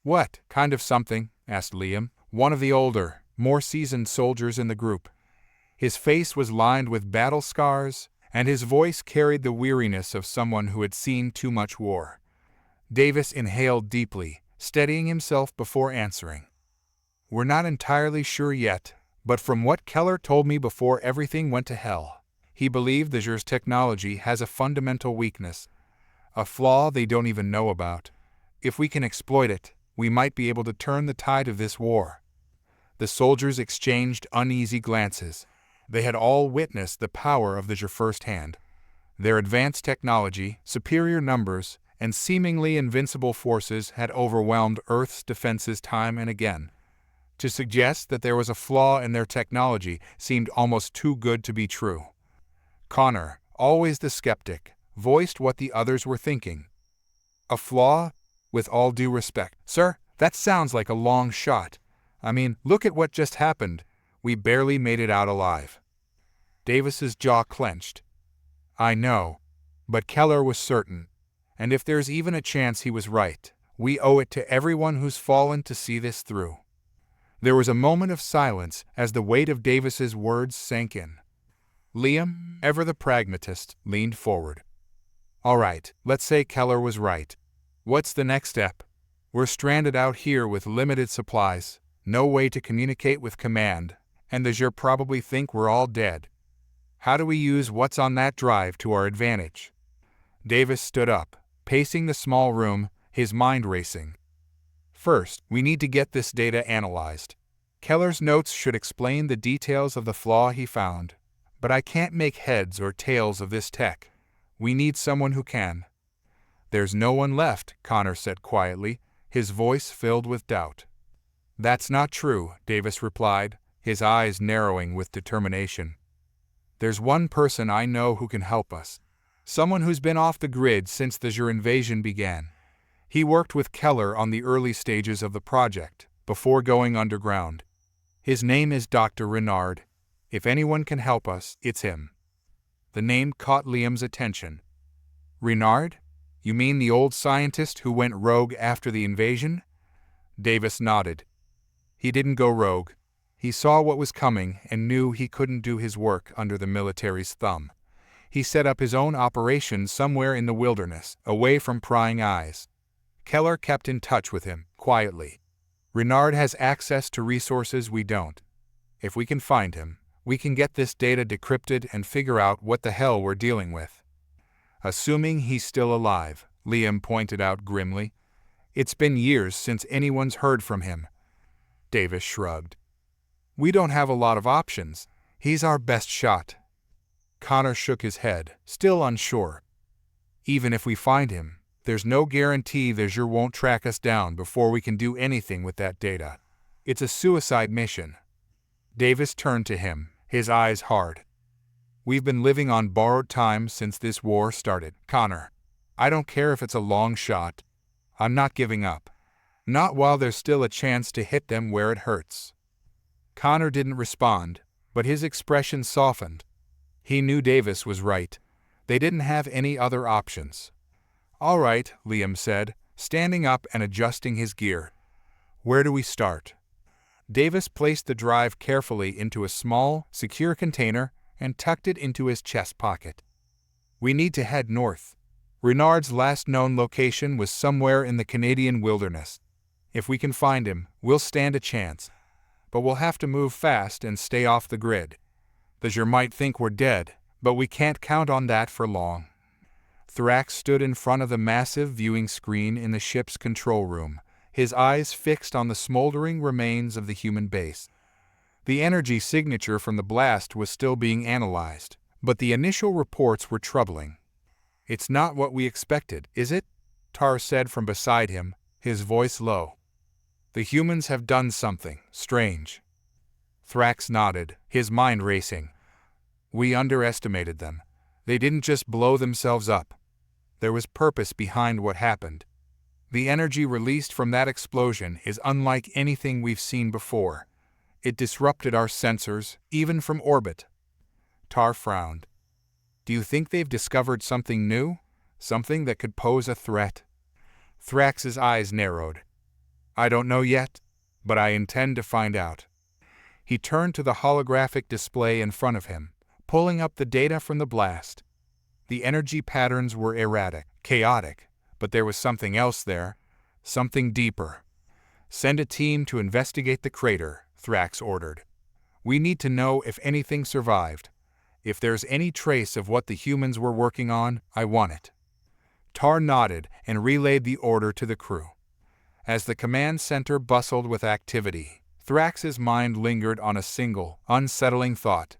What kind of something? Asked Liam, one of the older, more seasoned soldiers in the group. His face was lined with battle scars, and his voice carried the weariness of someone who had seen too much war. Davis inhaled deeply, steadying himself before answering. We're not entirely sure yet, but from what Keller told me before everything went to hell, he believed the Zhyr's technology has a fundamental weakness, a flaw they don't even know about. If we can exploit it, we might be able to turn the tide of this war. The soldiers exchanged uneasy glances. They had all witnessed the power of the Zhyr firsthand. Their advanced technology, superior numbers, and seemingly invincible forces had overwhelmed Earth's defenses time and again. To suggest that there was a flaw in their technology seemed almost too good to be true. Connor, always the skeptic, voiced what the others were thinking. A flaw? With all due respect, sir, that sounds like a long shot. I mean, look at what just happened. We barely made it out alive. Davis's jaw clenched. I know, but Keller was certain. And if there's even a chance he was right, we owe it to everyone who's fallen to see this through. There was a moment of silence as the weight of Davis's words sank in. Liam, ever the pragmatist, leaned forward. All right, let's say Keller was right. What's the next step? We're stranded out here with limited supplies, no way to communicate with command, and the Zhyr probably think we're all dead. How do we use what's on that drive to our advantage? Davis stood up, pacing the small room, his mind racing. First, we need to get this data analyzed. Keller's notes should explain the details of the flaw he found, but I can't make heads or tails of this tech. We need someone who can. There's no one left, Connor said quietly, his voice filled with doubt. That's not true, Davis replied, his eyes narrowing with determination. There's one person I know who can help us. Someone who's been off the grid since the Zhyr invasion began. He worked with Keller on the early stages of the project, before going underground. His name is Dr. Renard. If anyone can help us, it's him. The name caught Liam's attention. Renard? You mean the old scientist who went rogue after the invasion? Davis nodded. He didn't go rogue. He saw what was coming and knew he couldn't do his work under the military's thumb. He set up his own operation somewhere in the wilderness, away from prying eyes. Keller kept in touch with him, quietly. Renard has access to resources we don't. If we can find him, we can get this data decrypted and figure out what the hell we're dealing with. Assuming he's still alive, Liam pointed out grimly. It's been years since anyone's heard from him. Davis shrugged. We don't have a lot of options. He's our best shot. Connor shook his head, still unsure. Even if we find him, there's no guarantee the Zhyr won't track us down before we can do anything with that data. It's a suicide mission. Davis turned to him, his eyes hard. We've been living on borrowed time since this war started, Connor. I don't care if it's a long shot. I'm not giving up. Not while there's still a chance to hit them where it hurts. Connor didn't respond, but his expression softened. He knew Davis was right. They didn't have any other options. All right, Liam said, standing up and adjusting his gear. Where do we start? Davis placed the drive carefully into a small, secure container and tucked it into his chest pocket. We need to head north. Renard's last known location was somewhere in the Canadian wilderness. If we can find him, we'll stand a chance. But we'll have to move fast and stay off the grid. The Zhyr might think we're dead, but we can't count on that for long. Thrax stood in front of the massive viewing screen in the ship's control room, his eyes fixed on the smoldering remains of the human base. The energy signature from the blast was still being analyzed, but the initial reports were troubling. "It's not what we expected, is it?" Tar said from beside him, his voice low. "The humans have done something strange." Thrax nodded, his mind racing. "We underestimated them. They didn't just blow themselves up. There was purpose behind what happened. The energy released from that explosion is unlike anything we've seen before. It disrupted our sensors, even from orbit." Tar frowned. "Do you think they've discovered something new? Something that could pose a threat?" Thrax's eyes narrowed. "I don't know yet, but I intend to find out." He turned to the holographic display in front of him, pulling up the data from the blast. The energy patterns were erratic, chaotic, but there was something else there, something deeper. "Send a team to investigate the crater," Thrax ordered. "We need to know if anything survived. If there's any trace of what the humans were working on, I want it." Tar nodded and relayed the order to the crew. As the command center bustled with activity, Thrax's mind lingered on a single, unsettling thought.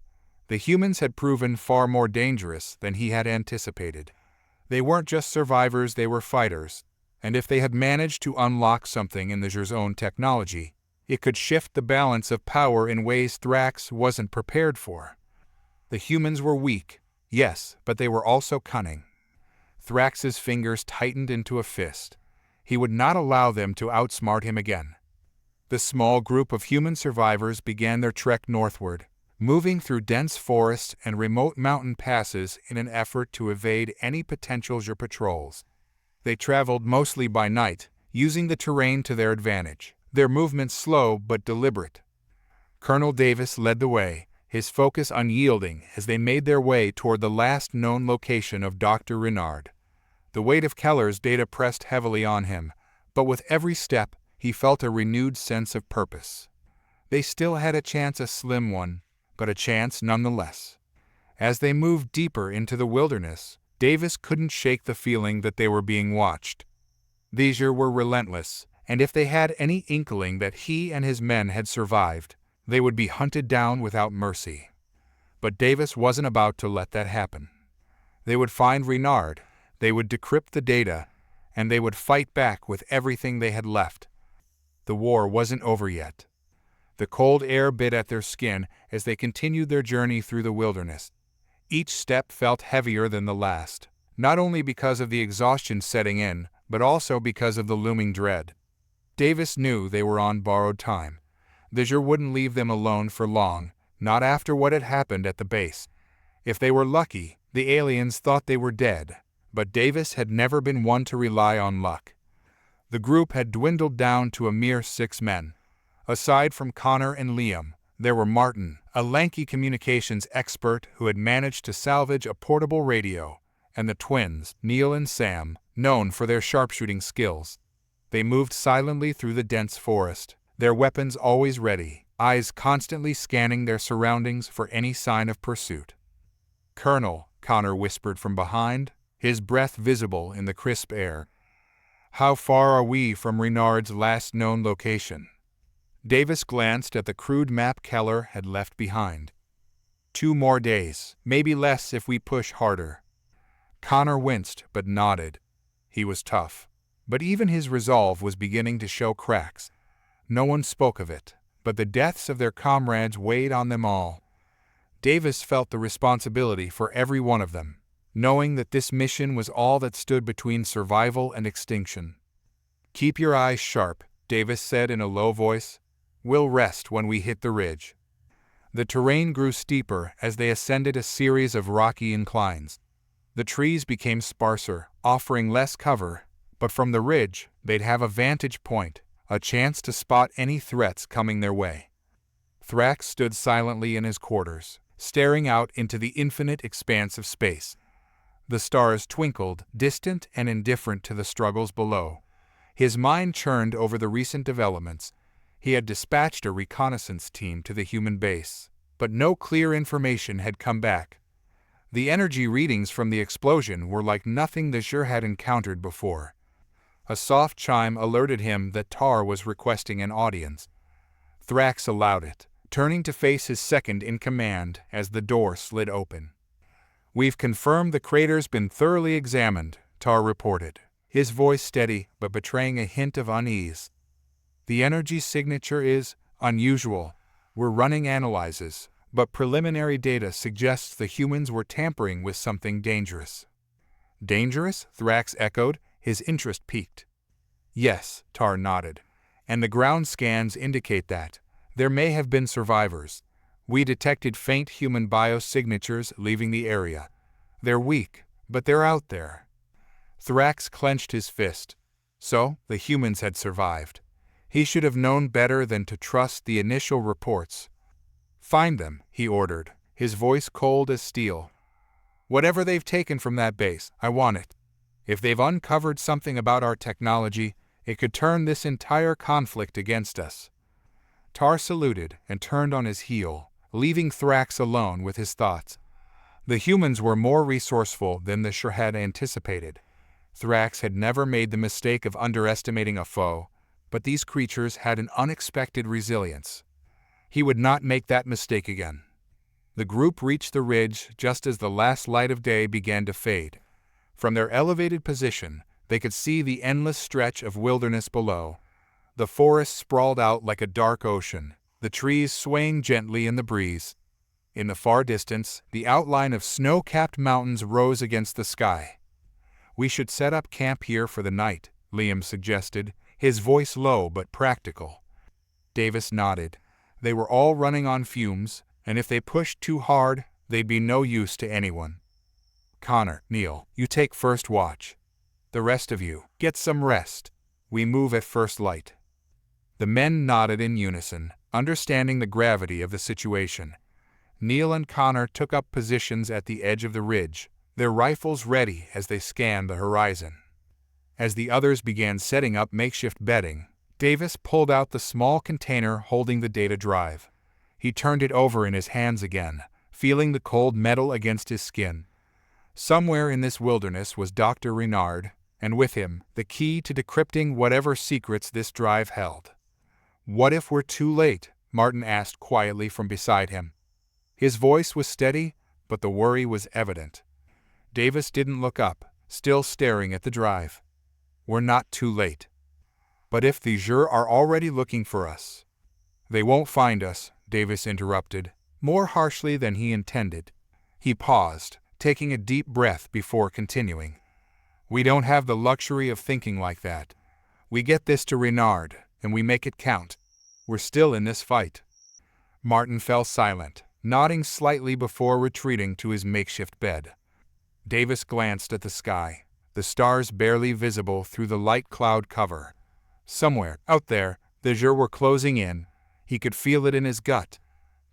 The humans had proven far more dangerous than he had anticipated. They weren't just survivors, they were fighters, and if they had managed to unlock something in the Zhyr's own technology, it could shift the balance of power in ways Thrax wasn't prepared for. The humans were weak, yes, but they were also cunning. Thrax's fingers tightened into a fist. He would not allow them to outsmart him again. The small group of human survivors began their trek northward, moving through dense forests and remote mountain passes in an effort to evade any potential Zhyr patrols. They traveled mostly by night, using the terrain to their advantage, their movements slow but deliberate. Colonel Davis led the way, his focus unyielding as they made their way toward the last known location of Dr. Renard. The weight of Keller's data pressed heavily on him, but with every step he felt a renewed sense of purpose. They still had a chance, a slim one, but a chance nonetheless. As they moved deeper into the wilderness, Davis couldn't shake the feeling that they were being watched. The Zhyr were relentless, and if they had any inkling that he and his men had survived, they would be hunted down without mercy. But Davis wasn't about to let that happen. They would find Renard, they would decrypt the data, and they would fight back with everything they had left. The war wasn't over yet. The cold air bit at their skin as they continued their journey through the wilderness. Each step felt heavier than the last, not only because of the exhaustion setting in, but also because of the looming dread. Davis knew they were on borrowed time. The Zhyr wouldn't leave them alone for long, not after what had happened at the base. If they were lucky, the aliens thought they were dead, but Davis had never been one to rely on luck. The group had dwindled down to a mere 6 men. Aside from Connor and Liam, there were Martin, a lanky communications expert who had managed to salvage a portable radio, and the twins, Neil and Sam, known for their sharpshooting skills. They moved silently through the dense forest, their weapons always ready, eyes constantly scanning their surroundings for any sign of pursuit. "Colonel," Connor whispered from behind, his breath visible in the crisp air. "How far are we from Renard's last known location?" Davis glanced at the crude map Keller had left behind. 2 more days, maybe less if we push harder." Connor winced but nodded. He was tough, but even his resolve was beginning to show cracks. No one spoke of it, but the deaths of their comrades weighed on them all. Davis felt the responsibility for every one of them, knowing that this mission was all that stood between survival and extinction. "Keep your eyes sharp," Davis said in a low voice. "We'll rest when we hit the ridge." The terrain grew steeper as they ascended a series of rocky inclines. The trees became sparser, offering less cover, but from the ridge, they'd have a vantage point, a chance to spot any threats coming their way. Thrax stood silently in his quarters, staring out into the infinite expanse of space. The stars twinkled, distant and indifferent to the struggles below. His mind churned over the recent developments. He had dispatched a reconnaissance team to the human base, but no clear information had come back. The energy readings from the explosion were like nothing the Zhyr had encountered before. A soft chime alerted him that Tar was requesting an audience. Thrax allowed it, turning to face his second-in-command as the door slid open. "We've confirmed the crater's been thoroughly examined," Tar reported, his voice steady but betraying a hint of unease. "The energy signature is unusual. We're running analyses, but preliminary data suggests the humans were tampering with something dangerous." "Dangerous?" Thrax echoed, his interest piqued. "Yes," Tar nodded, "and the ground scans indicate that. There may have been survivors. We detected faint human biosignatures leaving the area. They're weak, but they're out there." Thrax clenched his fist. So, the humans had survived. He should have known better than to trust the initial reports. "Find them," he ordered, his voice cold as steel. "Whatever they've taken from that base, I want it. If they've uncovered something about our technology, it could turn this entire conflict against us." Tar saluted and turned on his heel, leaving Thrax alone with his thoughts. The humans were more resourceful than the Zhyr had anticipated. Thrax had never made the mistake of underestimating a foe, but these creatures had an unexpected resilience. He would not make that mistake again. The group reached the ridge just as the last light of day began to fade. From their elevated position, they could see the endless stretch of wilderness below. The forest sprawled out like a dark ocean, the trees swaying gently in the breeze. In the far distance, the outline of snow-capped mountains rose against the sky. "We should set up camp here for the night," Liam suggested, his voice low but practical. Davis nodded. They were all running on fumes, and if they pushed too hard, they'd be no use to anyone. "Connor, Neil, you take first watch. The rest of you, get some rest. We move at first light." The men nodded in unison, understanding the gravity of the situation. Neil and Connor took up positions at the edge of the ridge, their rifles ready as they scanned the horizon. As the others began setting up makeshift bedding, Davis pulled out the small container holding the data drive. He turned it over in his hands again, feeling the cold metal against his skin. Somewhere in this wilderness was Dr. Renard, and with him, the key to decrypting whatever secrets this drive held. "What if we're too late?" Martin asked quietly from beside him. His voice was steady, but the worry was evident. Davis didn't look up, still staring at the drive. "We're not too late." "But if the Zhyr are already looking for us?" "They won't find us," Davis interrupted, more harshly than he intended. He paused, taking a deep breath before continuing. "We don't have the luxury of thinking like that. We get this to Renard, and we make it count. We're still in this fight." Martin fell silent, nodding slightly before retreating to his makeshift bed. Davis glanced at the sky, the stars barely visible through the light cloud cover. Somewhere, out there, the Zhyr were closing in. He could feel it in his gut.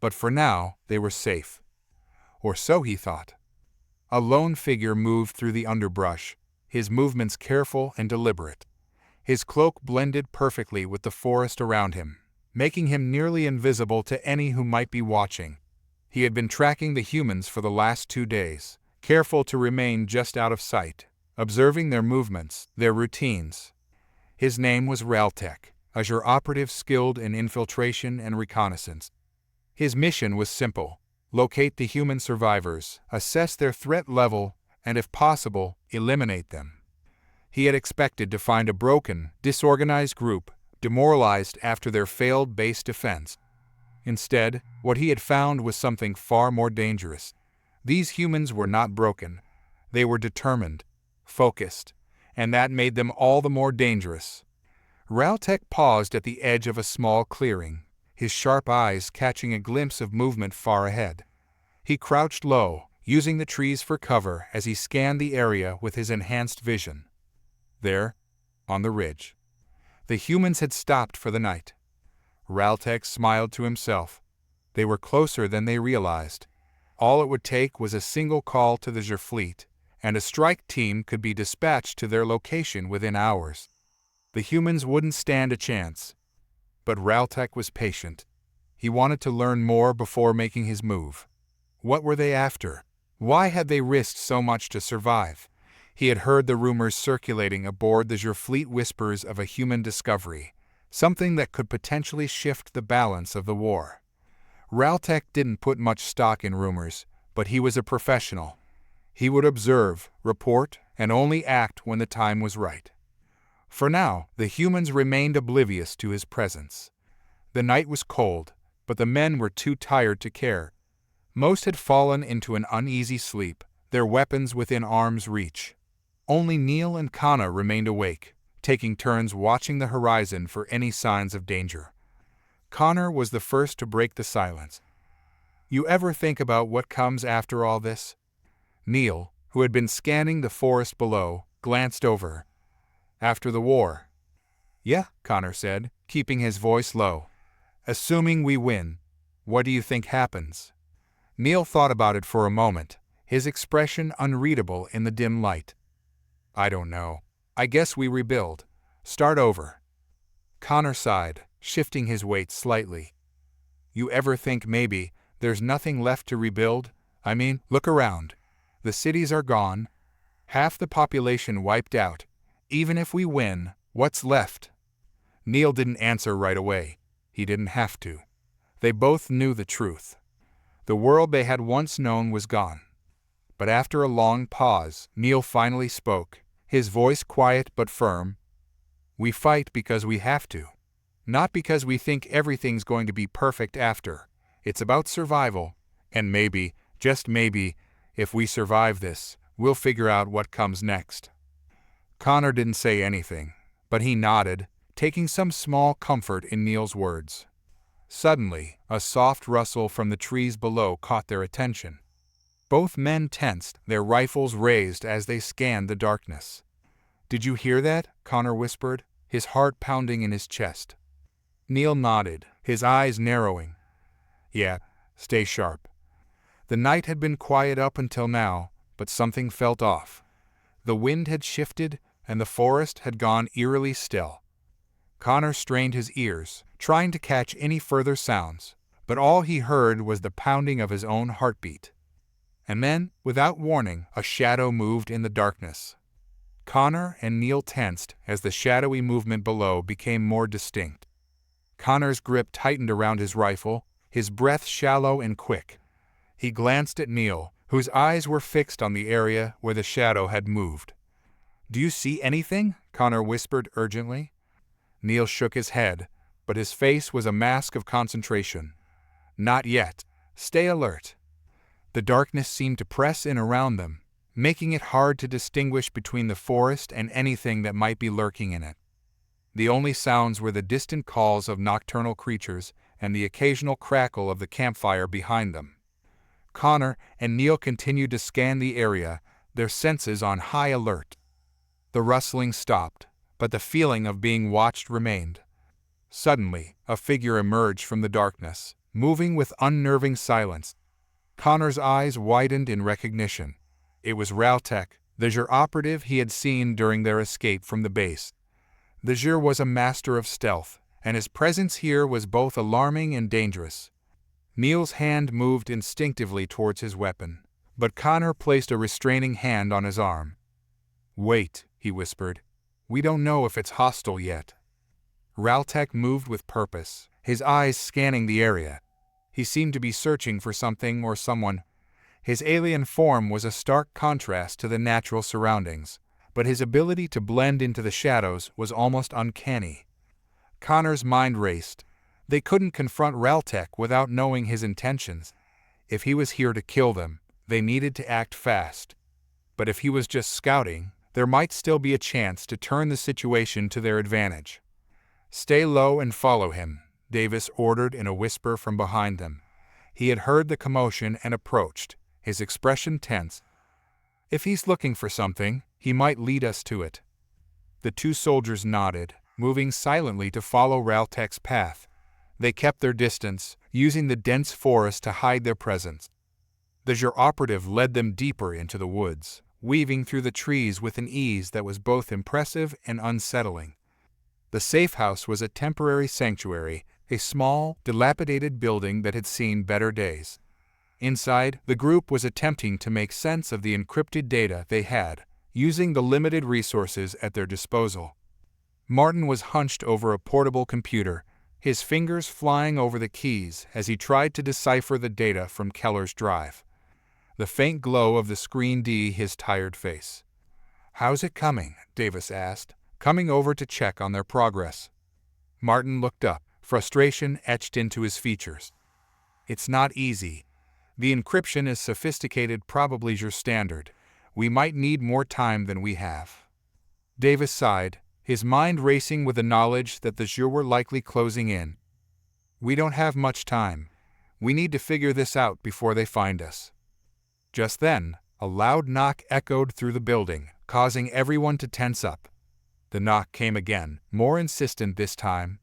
But for now, they were safe. Or so he thought. A lone figure moved through the underbrush, his movements careful and deliberate. His cloak blended perfectly with the forest around him, making him nearly invisible to any who might be watching. He had been tracking the humans for the last 2 days, careful to remain just out of sight, observing their movements, their routines. His name was Rethink, a Zhyr operative skilled in infiltration and reconnaissance. His mission was simple: locate the human survivors, assess their threat level, and if possible, eliminate them. He had expected to find a broken, disorganized group, demoralized after their failed base defense. Instead, what he had found was something far more dangerous. These humans were not broken. They were determined, focused, and that made them all the more dangerous. Rethink paused at the edge of a small clearing, his sharp eyes catching a glimpse of movement far ahead. He crouched low, using the trees for cover as he scanned the area with his enhanced vision. There, on the ridge, the humans had stopped for the night. Rethink smiled to himself. They were closer than they realized. All it would take was a single call to the Zhyr fleet, and a strike team could be dispatched to their location within hours. The humans wouldn't stand a chance. But Rethink was patient. He wanted to learn more before making his move. What were they after? Why had they risked so much to survive? He had heard the rumors circulating aboard the Zhyr fleet, whispers of a human discovery, something that could potentially shift the balance of the war. Rethink didn't put much stock in rumors, but he was a professional. He would observe, report, and only act when the time was right. For now, the humans remained oblivious to his presence. The night was cold, but the men were too tired to care. Most had fallen into an uneasy sleep, their weapons within arm's reach. Only Neil and Kana remained awake, taking turns watching the horizon for any signs of danger. Connor was the first to break the silence. "You ever think about what comes after all this?" Neil, who had been scanning the forest below, glanced over. "After the war." "Yeah," Connor said, keeping his voice low. "Assuming we win, what do you think happens?" Neil thought about it for a moment, his expression unreadable in the dim light. "I don't know. I guess we rebuild. Start over." Connor sighed, shifting his weight slightly. "You ever think maybe there's nothing left to rebuild? I mean, look around. The cities are gone. Half the population wiped out. Even if we win, what's left?" Neil didn't answer right away. He didn't have to. They both knew the truth. The world they had once known was gone. But after a long pause, Neil finally spoke, his voice quiet but firm. "We fight because we have to. Not because we think everything's going to be perfect after. It's about survival. And maybe, just maybe, if we survive this, we'll figure out what comes next." Connor didn't say anything, but he nodded, taking some small comfort in Neil's words. Suddenly, a soft rustle from the trees below caught their attention. Both men tensed, their rifles raised as they scanned the darkness. "Did you hear that?" Connor whispered, his heart pounding in his chest. Neil nodded, his eyes narrowing. "Yeah, stay sharp." The night had been quiet up until now, but something felt off. The wind had shifted, and the forest had gone eerily still. Connor strained his ears, trying to catch any further sounds, but all he heard was the pounding of his own heartbeat. And then, without warning, a shadow moved in the darkness. Connor and Neil tensed as the shadowy movement below became more distinct. Connor's grip tightened around his rifle, his breath shallow and quick. He glanced at Neil, whose eyes were fixed on the area where the shadow had moved. "Do you see anything?" Connor whispered urgently. Neil shook his head, but his face was a mask of concentration. "Not yet. Stay alert." The darkness seemed to press in around them, making it hard to distinguish between the forest and anything that might be lurking in it. The only sounds were the distant calls of nocturnal creatures and the occasional crackle of the campfire behind them. Connor and Neil continued to scan the area, their senses on high alert. The rustling stopped, but the feeling of being watched remained. Suddenly, a figure emerged from the darkness, moving with unnerving silence. Connor's eyes widened in recognition. It was Raltek, the Zhyr operative he had seen during their escape from the base. The Zhyr was a master of stealth, and his presence here was both alarming and dangerous. Neil's hand moved instinctively towards his weapon, but Connor placed a restraining hand on his arm. "Wait," he whispered. "We don't know if it's hostile yet." Raltek moved with purpose, his eyes scanning the area. He seemed to be searching for something or someone. His alien form was a stark contrast to the natural surroundings, but his ability to blend into the shadows was almost uncanny. Connor's mind raced. They couldn't confront Raltek without knowing his intentions. If he was here to kill them, they needed to act fast. But if he was just scouting, there might still be a chance to turn the situation to their advantage. "Stay low and follow him," Davis ordered in a whisper from behind them. He had heard the commotion and approached, his expression tense. "If he's looking for something, he might lead us to it." The two soldiers nodded, moving silently to follow Raltek's path. They kept their distance, using the dense forest to hide their presence. The Zhyr operative led them deeper into the woods, weaving through the trees with an ease that was both impressive and unsettling. The safe house was a temporary sanctuary, a small, dilapidated building that had seen better days. Inside, the group was attempting to make sense of the encrypted data they had, using the limited resources at their disposal. Martin was hunched over a portable computer, his fingers flying over the keys as he tried to decipher the data from Keller's drive. the faint glow of the screen his tired face. "How's it coming?" Davis asked, coming over to check on their progress. Martin looked up, frustration etched into his features. "It's not easy. The encryption is sophisticated, probably your standard. We might need more time than we have." Davis sighed, his mind racing with the knowledge that the Zhyr were likely closing in. "We don't have much time. We need to figure this out before they find us." Just then, a loud knock echoed through the building, causing everyone to tense up. The knock came again, more insistent this time.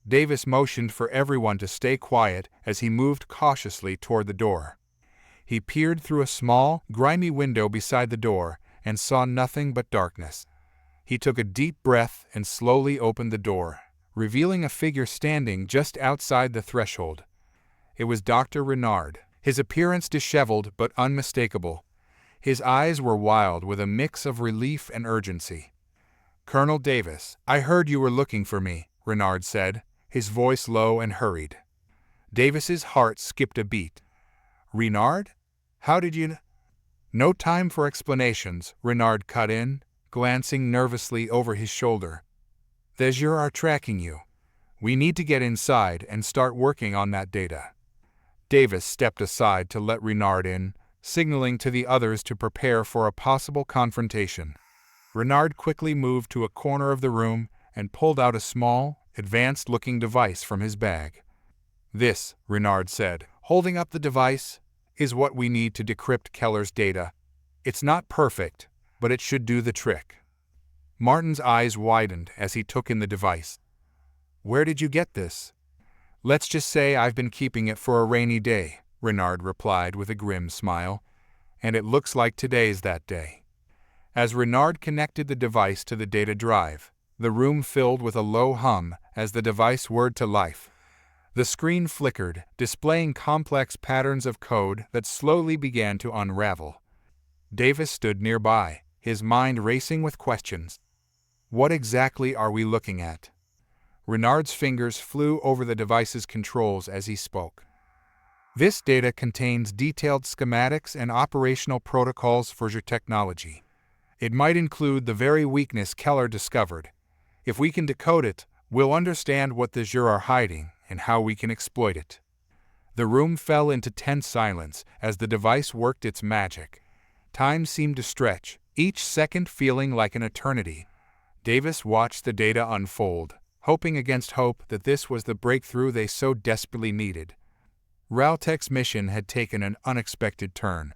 Davis motioned for everyone to stay quiet as he moved cautiously toward the door. He peered through a small, grimy window beside the door and saw nothing but darkness. He took a deep breath and slowly opened the door, revealing a figure standing just outside the threshold. It was Dr. Renard, his appearance disheveled but unmistakable. His eyes were wild with a mix of relief and urgency. "Colonel Davis, I heard you were looking for me," Renard said, his voice low and hurried. Davis's heart skipped a beat. "Renard? How did you—" "No time for explanations," Renard cut in, glancing nervously over his shoulder. "The Zhyr are tracking you. We need to get inside and start working on that data." Davis stepped aside to let Renard in, signaling to the others to prepare for a possible confrontation. Renard quickly moved to a corner of the room and pulled out a small, advanced-looking device from his bag. "This," Renard said, holding up the device, "is what we need to decrypt Keller's data. It's not perfect, but it should do the trick." Martin's eyes widened as he took in the device. "Where did you get this?" "Let's just say I've been keeping it for a rainy day," Renard replied with a grim smile. "And it looks like today's that day." As Renard connected the device to the data drive, the room filled with a low hum as the device whirred to life. The screen flickered, displaying complex patterns of code that slowly began to unravel. Davis stood nearby, his mind racing with questions. "What exactly are we looking at?" Renard's fingers flew over the device's controls as he spoke. "This data contains detailed schematics and operational protocols for your technology. It might include the very weakness Keller discovered. If we can decode it, we'll understand what the Zhyr are hiding and how we can exploit it." The room fell into tense silence as the device worked its magic. Time seemed to stretch, each second feeling like an eternity. Davis watched the data unfold, hoping against hope that this was the breakthrough they so desperately needed. Raltek's mission had taken an unexpected turn.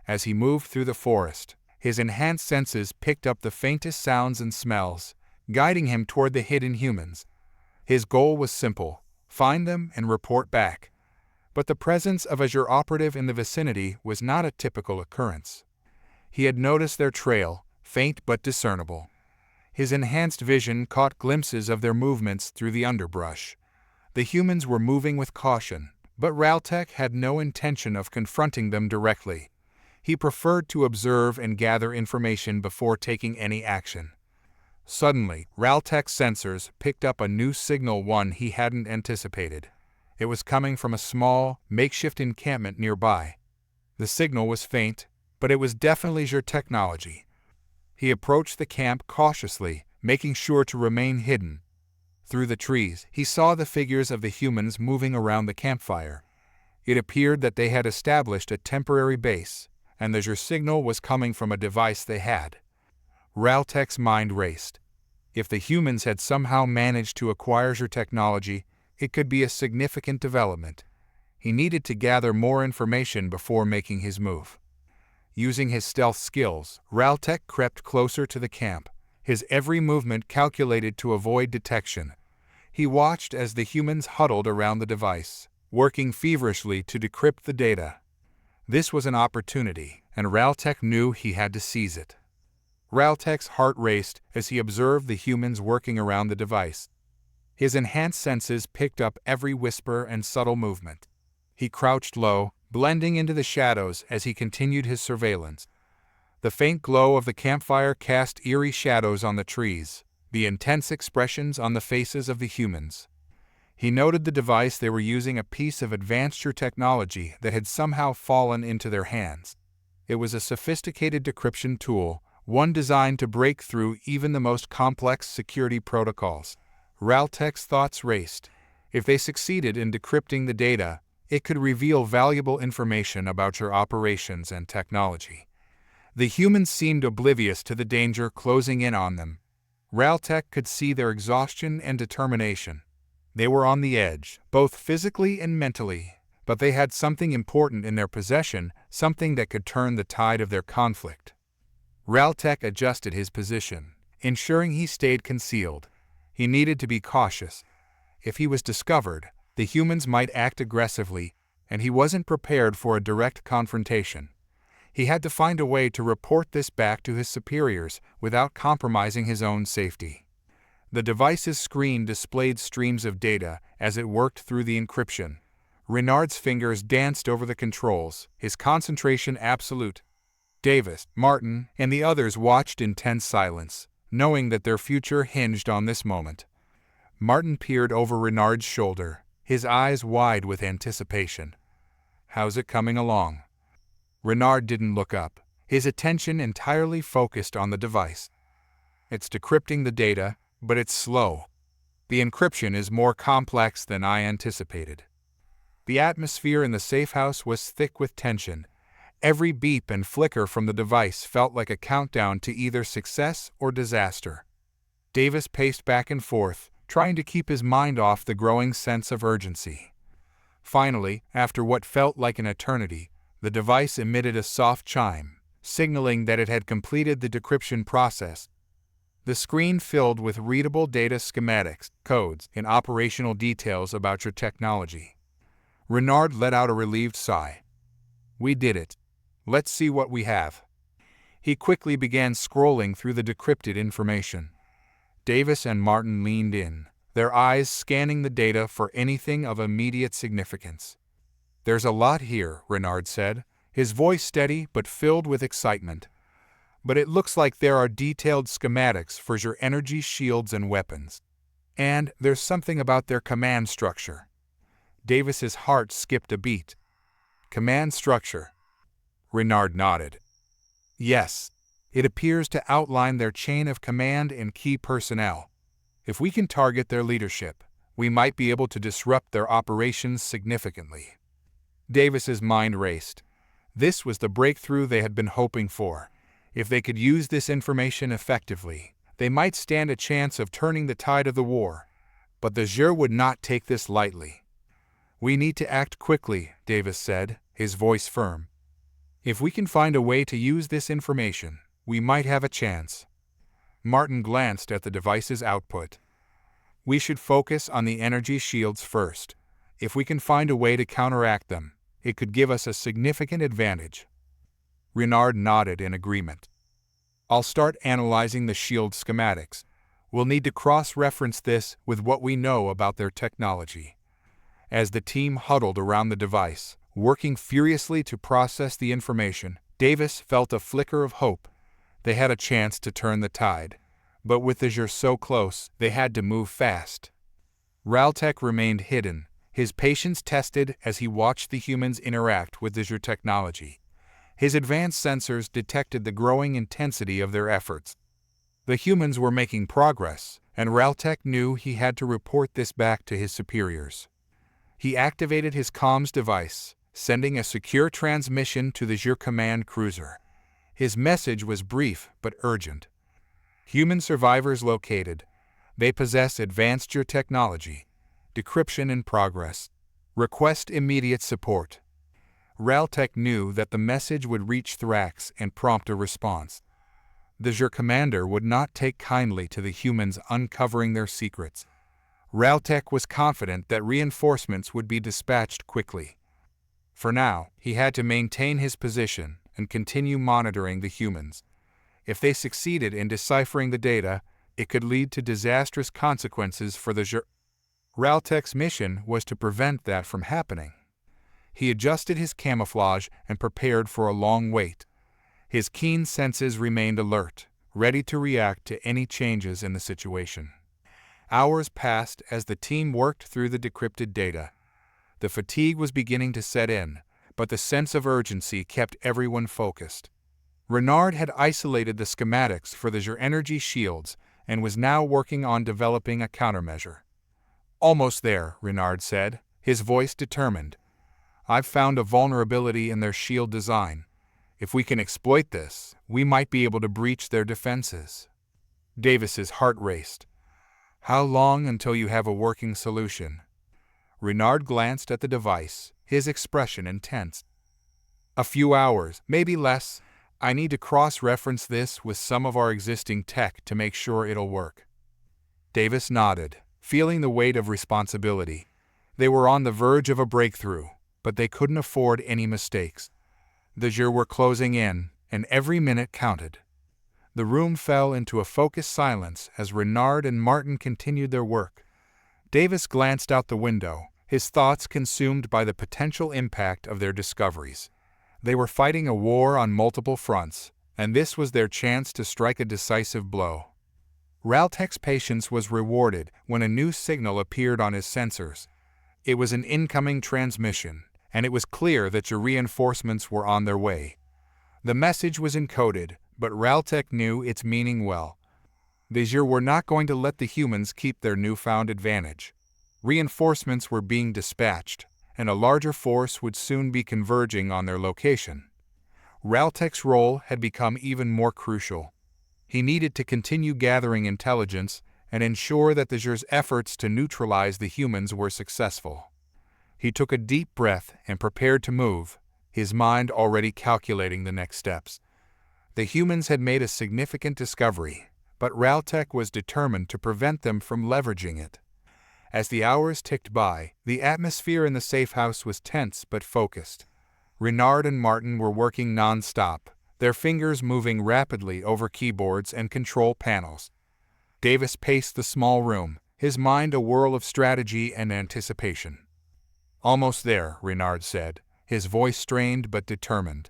As he moved through the forest, his enhanced senses picked up the faintest sounds and smells, guiding him toward the hidden humans. His goal was simple: find them and report back. But the presence of a Zhyr operative in the vicinity was not a typical occurrence. He had noticed their trail, faint but discernible. His enhanced vision caught glimpses of their movements through the underbrush. The humans were moving with caution, but Raltek had no intention of confronting them directly. He preferred to observe and gather information before taking any action. Suddenly, Raltek's sensors picked up a new signal, one he hadn't anticipated. It was coming from a small, makeshift encampment nearby. The signal was faint, but it was definitely Zhyr technology. He approached the camp cautiously, making sure to remain hidden. Through the trees, he saw the figures of the humans moving around the campfire. It appeared that they had established a temporary base, and the Zhyr signal was coming from a device they had. Raltek's mind raced. If the humans had somehow managed to acquire Zhyr technology, it could be a significant development. He needed to gather more information before making his move. Using his stealth skills, Raltek crept closer to the camp, his every movement calculated to avoid detection. He watched as the humans huddled around the device, working feverishly to decrypt the data. This was an opportunity, and Raltek knew he had to seize it. Raltek's heart raced as he observed the humans working around the device. His enhanced senses picked up every whisper and subtle movement. He crouched low, blending into the shadows as he continued his surveillance. The faint glow of the campfire cast eerie shadows on the trees, the intense expressions on the faces of the humans. He noted the device they were using, a piece of advanced Zhyr technology that had somehow fallen into their hands. It was a sophisticated decryption tool, one designed to break through even the most complex security protocols. Realtek's thoughts raced. If they succeeded in decrypting the data, it could reveal valuable information about your operations and technology. The humans seemed oblivious to the danger closing in on them. Realtek could see their exhaustion and determination. They were on the edge, both physically and mentally, but they had something important in their possession, something that could turn the tide of their conflict. Realtek adjusted his position, ensuring he stayed concealed. He needed to be cautious. If he was discovered, the humans might act aggressively, and he wasn't prepared for a direct confrontation. He had to find a way to report this back to his superiors without compromising his own safety. The device's screen displayed streams of data as it worked through the encryption. Renard's fingers danced over the controls, his concentration absolute. Davis, Martin, and the others watched in tense silence, knowing that their future hinged on this moment. Martin peered over Renard's shoulder, his eyes wide with anticipation. "How's it coming along?" Renard didn't look up, his attention entirely focused on the device. "It's decrypting the data, but it's slow. The encryption is more complex than I anticipated." The atmosphere in the safe house was thick with tension. Every beep and flicker from the device felt like a countdown to either success or disaster. Davis paced back and forth, trying to keep his mind off the growing sense of urgency. Finally, after what felt like an eternity, the device emitted a soft chime, signaling that it had completed the decryption process. The screen filled with readable data schematics, codes, and operational details about your technology. Renard let out a relieved sigh. "We did it. Let's see what we have." He quickly began scrolling through the decrypted information. Davis and Martin leaned in, their eyes scanning the data for anything of immediate significance. "There's a lot here," Renard said, his voice steady but filled with excitement. "But it looks like there are detailed schematics for your energy shields and weapons. And there's something about their command structure." Davis's heart skipped a beat. "Command structure?" Renard nodded. "Yes, it appears to outline their chain of command and key personnel. If we can target their leadership, we might be able to disrupt their operations significantly." Davis's mind raced. This was the breakthrough they had been hoping for. If they could use this information effectively, they might stand a chance of turning the tide of the war. But the Zhyr would not take this lightly. "We need to act quickly," Davis said, his voice firm. "If we can find a way to use this information, we might have a chance." Martin glanced at the device's output. "We should focus on the energy shields first. If we can find a way to counteract them, it could give us a significant advantage." Renard nodded in agreement. "I'll start analyzing the shield schematics. We'll need to cross-reference this with what we know about their technology." As the team huddled around the device, working furiously to process the information, Davis felt a flicker of hope. They had a chance to turn the tide. But with the Zhyr so close, they had to move fast. Realtek remained hidden, his patience tested as he watched the humans interact with the Zhyr technology. His advanced sensors detected the growing intensity of their efforts. The humans were making progress, and Realtek knew he had to report this back to his superiors. He activated his comms device, sending a secure transmission to the Zhyr command cruiser. His message was brief but urgent. "Human survivors located. They possess advanced Zhyr technology. Decryption in progress. Request immediate support." Realtek knew that the message would reach Thrax and prompt a response. The Zhyr commander would not take kindly to the humans uncovering their secrets. Realtek was confident that reinforcements would be dispatched quickly. For now, he had to maintain his position and continue monitoring the humans. If they succeeded in deciphering the data, it could lead to disastrous consequences for the Zhyr. Realtek's mission was to prevent that from happening. He adjusted his camouflage and prepared for a long wait. His keen senses remained alert, ready to react to any changes in the situation. Hours passed as the team worked through the decrypted data. The fatigue was beginning to set in, but the sense of urgency kept everyone focused. Renard had isolated the schematics for the Zhyr energy shields and was now working on developing a countermeasure. "Almost there," Renard said, his voice determined. "I've found a vulnerability in their shield design. If we can exploit this, we might be able to breach their defenses." Davis's heart raced. "How long until you have a working solution?" Renard glanced at the device, his expression intense. "A few hours, maybe less. I need to cross-reference this with some of our existing tech to make sure it'll work." Davis nodded, feeling the weight of responsibility. They were on the verge of a breakthrough, but they couldn't afford any mistakes. The Zhyr were closing in, and every minute counted. The room fell into a focused silence as Renard and Martin continued their work. Davis glanced out the window, his thoughts consumed by the potential impact of their discoveries. They were fighting a war on multiple fronts, and this was their chance to strike a decisive blow. Raltek's patience was rewarded when a new signal appeared on his sensors. It was an incoming transmission, and it was clear that your reinforcements were on their way. The message was encoded, but Raltek knew its meaning well. The Zhyr were not going to let the humans keep their newfound advantage. Reinforcements were being dispatched, and a larger force would soon be converging on their location. Raltek's role had become even more crucial. He needed to continue gathering intelligence and ensure that the Zhyr's efforts to neutralize the humans were successful. He took a deep breath and prepared to move, his mind already calculating the next steps. The humans had made a significant discovery, but Raltek was determined to prevent them from leveraging it. As the hours ticked by, the atmosphere in the safe house was tense but focused. Renard and Martin were working non-stop, their fingers moving rapidly over keyboards and control panels. Davis paced the small room, his mind a whirl of strategy and anticipation. "Almost there," Renard said, his voice strained but determined.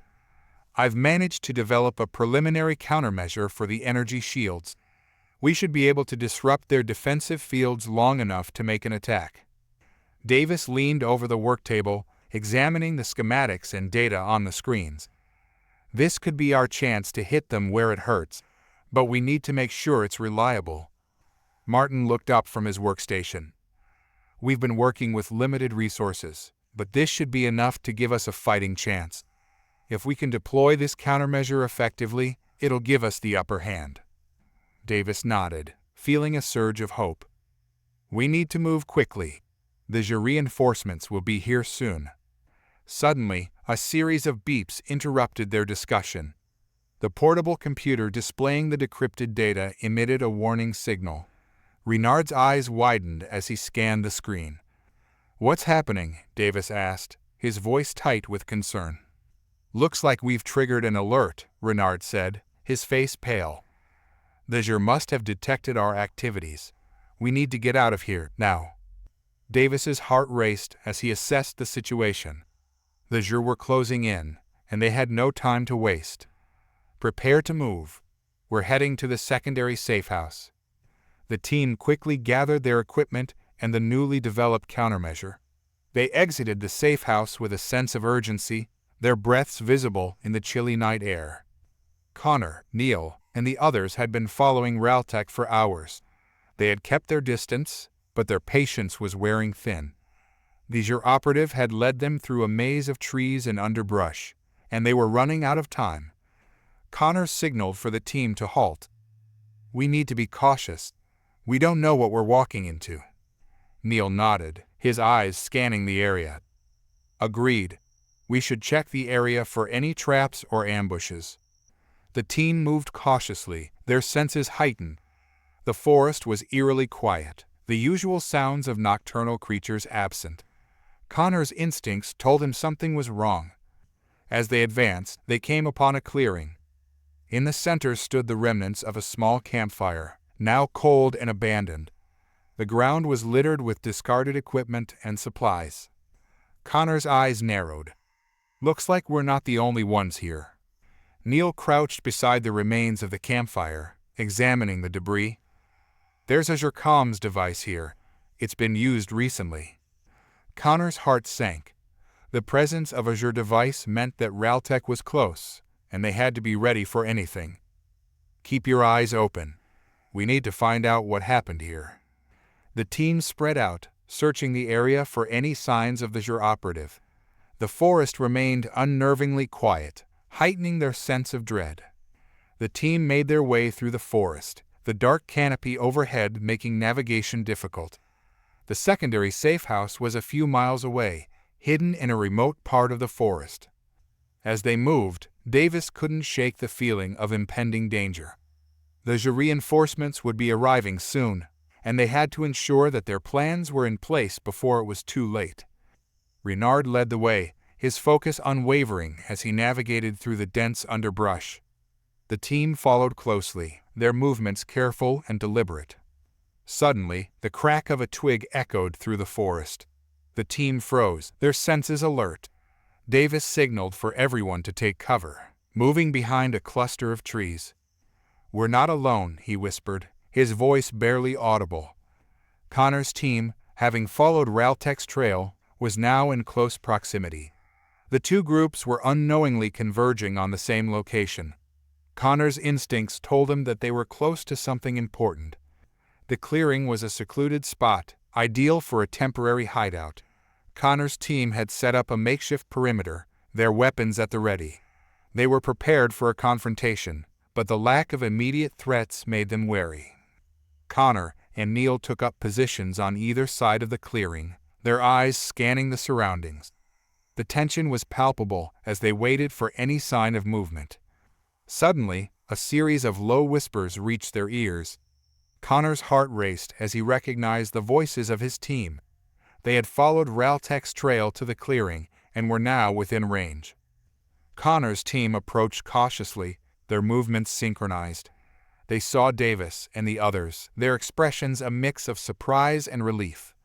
"I've managed to develop a preliminary countermeasure for the energy shields. We should be able to disrupt their defensive fields long enough to make an attack." Davis leaned over the work table, examining the schematics and data on the screens. "This could be our chance to hit them where it hurts, but we need to make sure it's reliable." Martin looked up from his workstation. "We've been working with limited resources, but this should be enough to give us a fighting chance. If we can deploy this countermeasure effectively, it'll give us the upper hand." Davis nodded, feeling a surge of hope. "We need to move quickly. The Zhyr reinforcements will be here soon." Suddenly, a series of beeps interrupted their discussion. The portable computer displaying the decrypted data emitted a warning signal. Renard's eyes widened as he scanned the screen. "What's happening?" Davis asked, his voice tight with concern. "Looks like we've triggered an alert," Renard said, his face pale. "The Zhyr must have detected our activities. We need to get out of here, now." Davis's heart raced as he assessed the situation. The Zhyr were closing in, and they had no time to waste. "Prepare to move. We're heading to the secondary safe house." The team quickly gathered their equipment and the newly developed countermeasure. They exited the safe house with a sense of urgency, their breaths visible in the chilly night air. Connor, Neil, and the others had been following Raltek for hours. They had kept their distance, but their patience was wearing thin. The Zhyr operative had led them through a maze of trees and underbrush, and they were running out of time. Connor signaled for the team to halt. "We need to be cautious. We don't know what we're walking into." Neil nodded, his eyes scanning the area. "Agreed. We should check the area for any traps or ambushes." The team moved cautiously, their senses heightened. The forest was eerily quiet, the usual sounds of nocturnal creatures absent. Connor's instincts told him something was wrong. As they advanced, they came upon a clearing. In the center stood the remnants of a small campfire, now cold and abandoned. The ground was littered with discarded equipment and supplies. Connor's eyes narrowed. "Looks like we're not the only ones here." Neil crouched beside the remains of the campfire, examining the debris. "There's a Zhyr comms device here. It's been used recently." Connor's heart sank. The presence of a Zhyr device meant that Realtek was close, and they had to be ready for anything. Keep your eyes open. We need to find out what happened here. The team spread out, searching the area for any signs of the Zhyr operative. The forest remained unnervingly quiet, heightening their sense of dread. The team made their way through the forest, the dark canopy overhead making navigation difficult. The secondary safe house was a few miles away, hidden in a remote part of the forest. As they moved, Davis couldn't shake the feeling of impending danger. The Zhyr reinforcements would be arriving soon, and they had to ensure that their plans were in place before it was too late. Renard led the way, his focus unwavering as he navigated through the dense underbrush. The team followed closely, their movements careful and deliberate. Suddenly, the crack of a twig echoed through the forest. The team froze, their senses alert. Davis signaled for everyone to take cover, moving behind a cluster of trees. "We're not alone," he whispered, his voice barely audible. Connor's team, having followed Realtek's trail, was now in close proximity. The two groups were unknowingly converging on the same location. Connor's instincts told him that they were close to something important. The clearing was a secluded spot, ideal for a temporary hideout. Connor's team had set up a makeshift perimeter, their weapons at the ready. They were prepared for a confrontation, but the lack of immediate threats made them wary. Connor and Neil took up positions on either side of the clearing, their eyes scanning the surroundings. The tension was palpable as they waited for any sign of movement. Suddenly, a series of low whispers reached their ears. Connor's heart raced as he recognized the voices of his team. They had followed Realtek's trail to the clearing and were now within range. Connor's team approached cautiously, their movements synchronized. They saw Davis and the others, their expressions a mix of surprise and relief.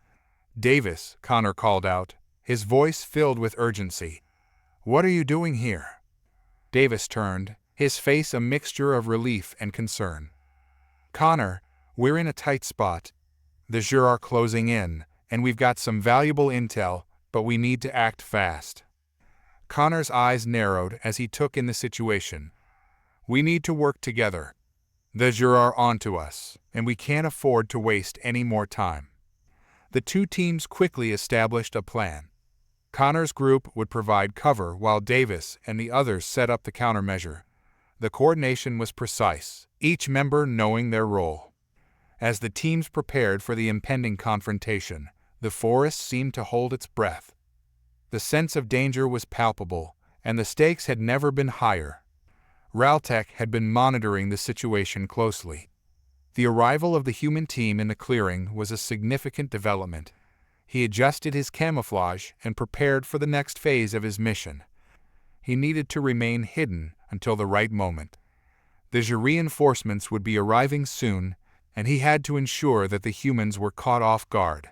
"Davis," Connor called out, his voice filled with urgency. "What are you doing here?" Davis turned, his face a mixture of relief and concern. "Connor, we're in a tight spot. The Zhyr are closing in, and we've got some valuable intel, but we need to act fast." Connor's eyes narrowed as he took in the situation. "We need to work together. The Zhyr are onto us, and we can't afford to waste any more time." The two teams quickly established a plan. Connor's group would provide cover while Davis and the others set up the countermeasure. The coordination was precise, each member knowing their role. As the teams prepared for the impending confrontation, the forest seemed to hold its breath. The sense of danger was palpable, and the stakes had never been higher. Realtek had been monitoring the situation closely. The arrival of the human team in the clearing was a significant development. He adjusted his camouflage and prepared for the next phase of his mission. He needed to remain hidden until the right moment. The Zhyr reinforcements would be arriving soon, and he had to ensure that the humans were caught off guard.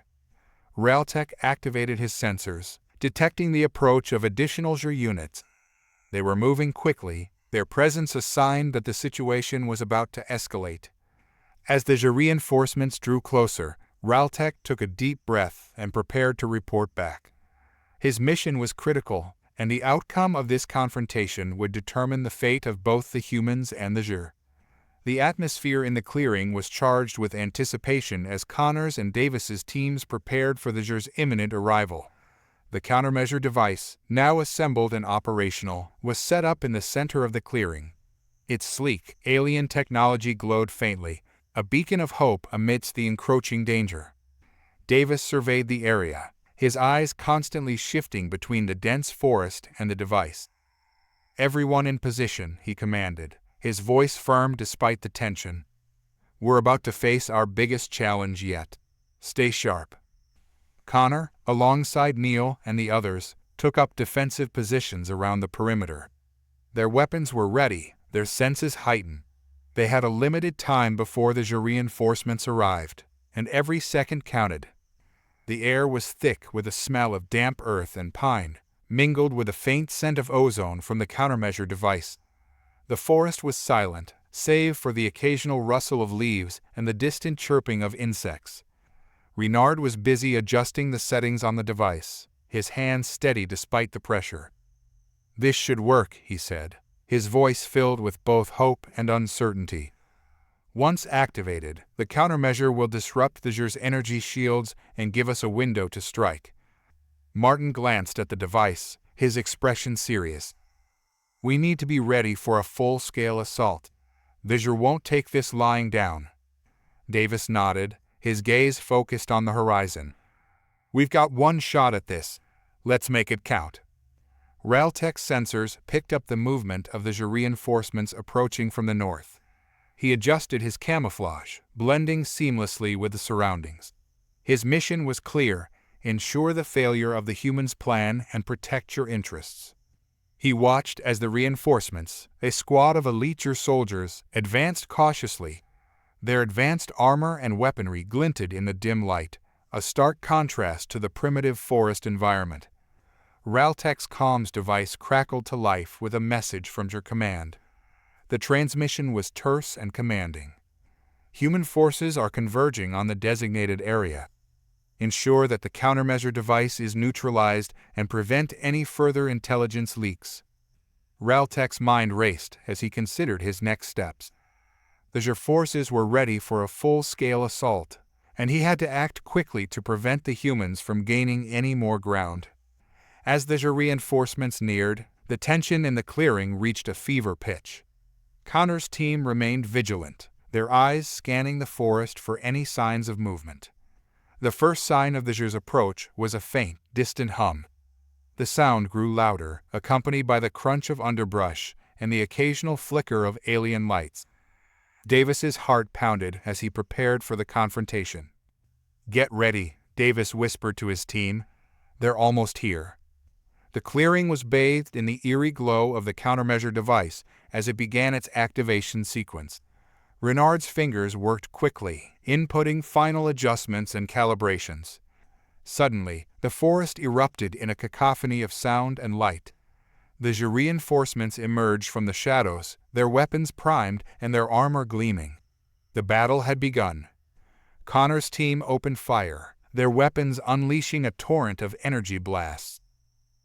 Realtek activated his sensors, detecting the approach of additional Zhyr units. They were moving quickly, their presence a sign that the situation was about to escalate. As the Zhyr reinforcements drew closer, Realtek took a deep breath and prepared to report back. His mission was critical, and the outcome of this confrontation would determine the fate of both the humans and the Zhyr. The atmosphere in the clearing was charged with anticipation as Connor's and Davis's teams prepared for the Zhyr's imminent arrival. The countermeasure device, now assembled and operational, was set up in the center of the clearing. Its sleek, alien technology glowed faintly, a beacon of hope amidst the encroaching danger. Davis surveyed the area, his eyes constantly shifting between the dense forest and the device. "Everyone in position," he commanded, his voice firm despite the tension. "We're about to face our biggest challenge yet. Stay sharp." Connor, alongside Neil and the others, took up defensive positions around the perimeter. Their weapons were ready, their senses heightened. They had a limited time before the Zhyr reinforcements arrived, and every second counted. The air was thick with a smell of damp earth and pine, mingled with a faint scent of ozone from the countermeasure device. The forest was silent, save for the occasional rustle of leaves and the distant chirping of insects. Renard was busy adjusting the settings on the device, his hands steady despite the pressure. "This should work," he said, his voice filled with both hope and uncertainty. "Once activated, the countermeasure will disrupt the Zhyr's energy shields and give us a window to strike." Martin glanced at the device, his expression serious. "We need to be ready for a full-scale assault. The Zhyr won't take this lying down." Davis nodded, his gaze focused on the horizon. "We've got one shot at this. Let's make it count." Raltek's sensors picked up the movement of the Zhyr reinforcements approaching from the north. He adjusted his camouflage, blending seamlessly with the surroundings. His mission was clear: ensure the failure of the humans' plan and protect your interests. He watched as the reinforcements, a squad of elite Zhyr soldiers, advanced cautiously. Their advanced armor and weaponry glinted in the dim light, a stark contrast to the primitive forest environment. Raltek's comms device crackled to life with a message from Zhyr Command. The transmission was terse and commanding. "Human forces are converging on the designated area. Ensure that the countermeasure device is neutralized and prevent any further intelligence leaks." Raltek's mind raced as he considered his next steps. The Zhyr forces were ready for a full-scale assault, and he had to act quickly to prevent the humans from gaining any more ground. As the Zhyr reinforcements neared, the tension in the clearing reached a fever pitch. Connor's team remained vigilant, their eyes scanning the forest for any signs of movement. The first sign of the Zhyr's approach was a faint, distant hum. The sound grew louder, accompanied by the crunch of underbrush and the occasional flicker of alien lights. Davis's heart pounded as he prepared for the confrontation. "Get ready," Davis whispered to his team. "They're almost here." The clearing was bathed in the eerie glow of the countermeasure device as it began its activation sequence. Renard's fingers worked quickly, inputting final adjustments and calibrations. Suddenly, the forest erupted in a cacophony of sound and light. The Zhyr reinforcements emerged from the shadows, their weapons primed and their armor gleaming. The battle had begun. Connor's team opened fire, their weapons unleashing a torrent of energy blasts.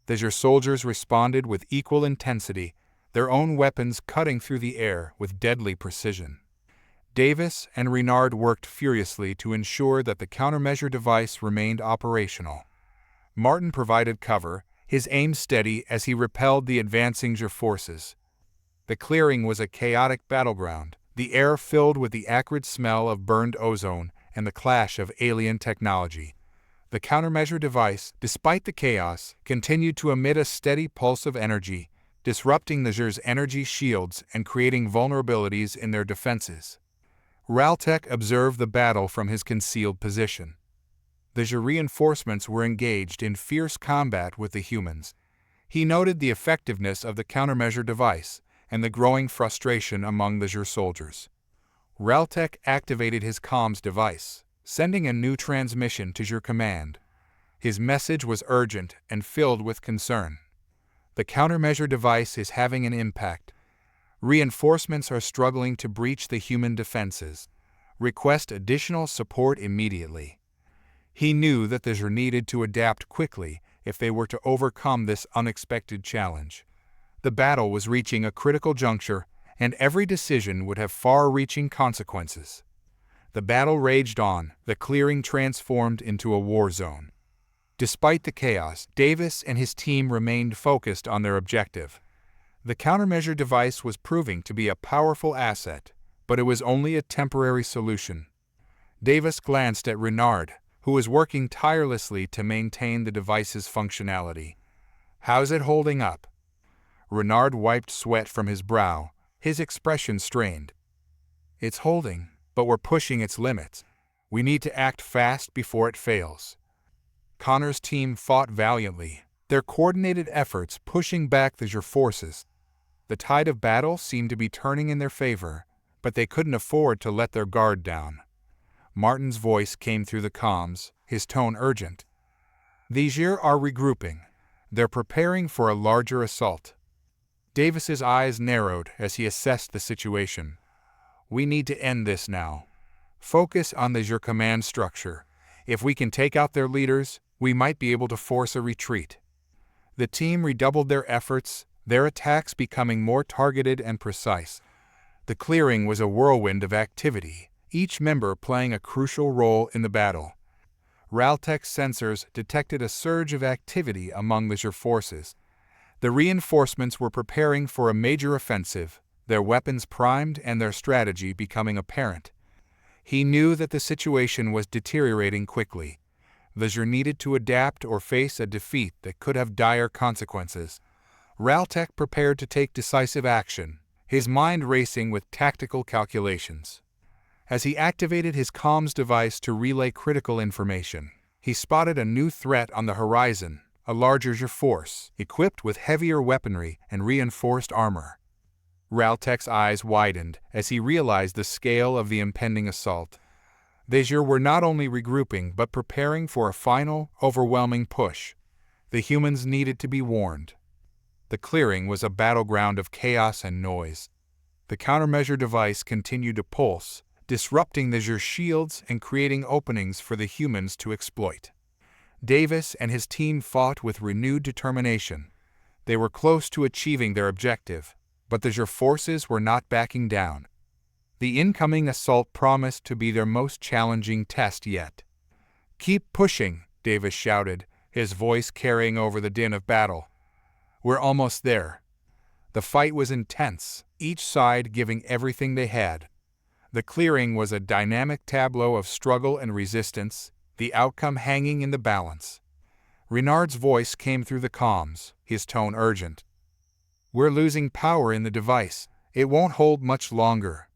The Zhyr soldiers responded with equal intensity, their own weapons cutting through the air with deadly precision. Davis and Renard worked furiously to ensure that the countermeasure device remained operational. Martin provided cover, his aim steady as he repelled the advancing Zhyr forces. The clearing was a chaotic battleground, the air filled with the acrid smell of burned ozone and the clash of alien technology. The countermeasure device, despite the chaos, continued to emit a steady pulse of energy, disrupting the Zhyr's energy shields and creating vulnerabilities in their defenses. Raltek observed the battle from his concealed position. The Zhyr reinforcements were engaged in fierce combat with the humans. He noted the effectiveness of the countermeasure device and the growing frustration among the Zhyr soldiers. Raltek activated his comms device, sending a new transmission to Zhyr Command. His message was urgent and filled with concern. "The countermeasure device is having an impact. Reinforcements are struggling to breach the human defenses. Request additional support immediately." He knew that the Zhyr needed to adapt quickly if they were to overcome this unexpected challenge. The battle was reaching a critical juncture, and every decision would have far-reaching consequences. The battle raged on, the clearing transformed into a war zone. Despite the chaos, Davis and his team remained focused on their objective. The countermeasure device was proving to be a powerful asset, but it was only a temporary solution. Davis glanced at Renard, who was working tirelessly to maintain the device's functionality. "How's it holding up?" Renard wiped sweat from his brow, his expression strained. "It's holding, but we're pushing its limits. We need to act fast before it fails." Connor's team fought valiantly, their coordinated efforts pushing back the Zhyr forces. The tide of battle seemed to be turning in their favor, but they couldn't afford to let their guard down. Martin's voice came through the comms, his tone urgent. "The Zhyr are regrouping. They're preparing for a larger assault." Davis's eyes narrowed as he assessed the situation. "We need to end this now. Focus on the Zhyr command structure. If we can take out their leaders, we might be able to force a retreat. The team redoubled their efforts, their attacks becoming more targeted and precise. The clearing was a whirlwind of activity, each member playing a crucial role in the battle. Raltek's sensors detected a surge of activity among the Zhyr forces. The reinforcements were preparing for a major offensive, their weapons primed and their strategy becoming apparent. He knew that the situation was deteriorating quickly. The Zhyr needed to adapt or face a defeat that could have dire consequences. Raltek prepared to take decisive action, his mind racing with tactical calculations. As he activated his comms device to relay critical information, he spotted a new threat on the horizon, a larger Zhyr force, equipped with heavier weaponry and reinforced armor. Raltek's eyes widened as he realized the scale of the impending assault. The Zhyr were not only regrouping but preparing for a final, overwhelming push. The humans needed to be warned. The clearing was a battleground of chaos and noise. The countermeasure device continued to pulse, disrupting the Zhyr shields and creating openings for the humans to exploit. Davis and his team fought with renewed determination. They were close to achieving their objective, but the Zhyr forces were not backing down. The incoming assault promised to be their most challenging test yet. "Keep pushing," Davis shouted, his voice carrying over the din of battle. "We're almost there." The fight was intense, each side giving everything they had. The clearing was a dynamic tableau of struggle and resistance, the outcome hanging in the balance. Renard's voice came through the comms, his tone urgent. "We're losing power in the device. It won't hold much longer."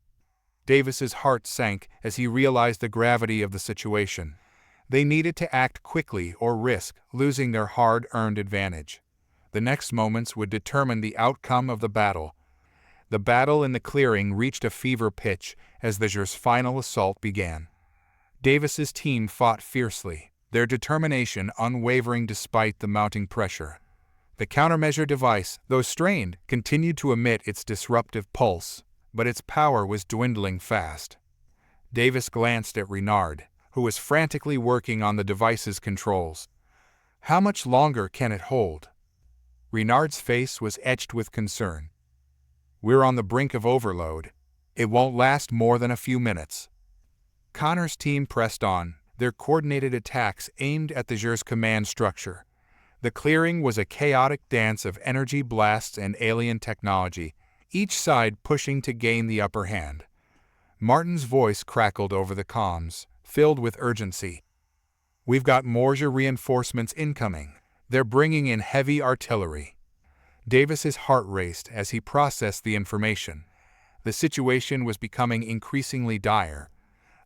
Davis's heart sank as he realized the gravity of the situation. They needed to act quickly or risk losing their hard-earned advantage. The next moments would determine the outcome of the battle. The battle in the clearing reached a fever pitch as the Zhyr's final assault began. Davis's team fought fiercely, their determination unwavering despite the mounting pressure. The countermeasure device, though strained, continued to emit its disruptive pulse, but its power was dwindling fast. Davis glanced at Renard, who was frantically working on the device's controls. "How much longer can it hold?" Renard's face was etched with concern. "We're on the brink of overload. It won't last more than a few minutes." Connor's team pressed on, their coordinated attacks aimed at the Zhyr's command structure. The clearing was a chaotic dance of energy blasts and alien technology, each side pushing to gain the upper hand. Martin's voice crackled over the comms, filled with urgency. "We've got more Zhyr reinforcements incoming. They're bringing in heavy artillery." Davis's heart raced as he processed the information. The situation was becoming increasingly dire.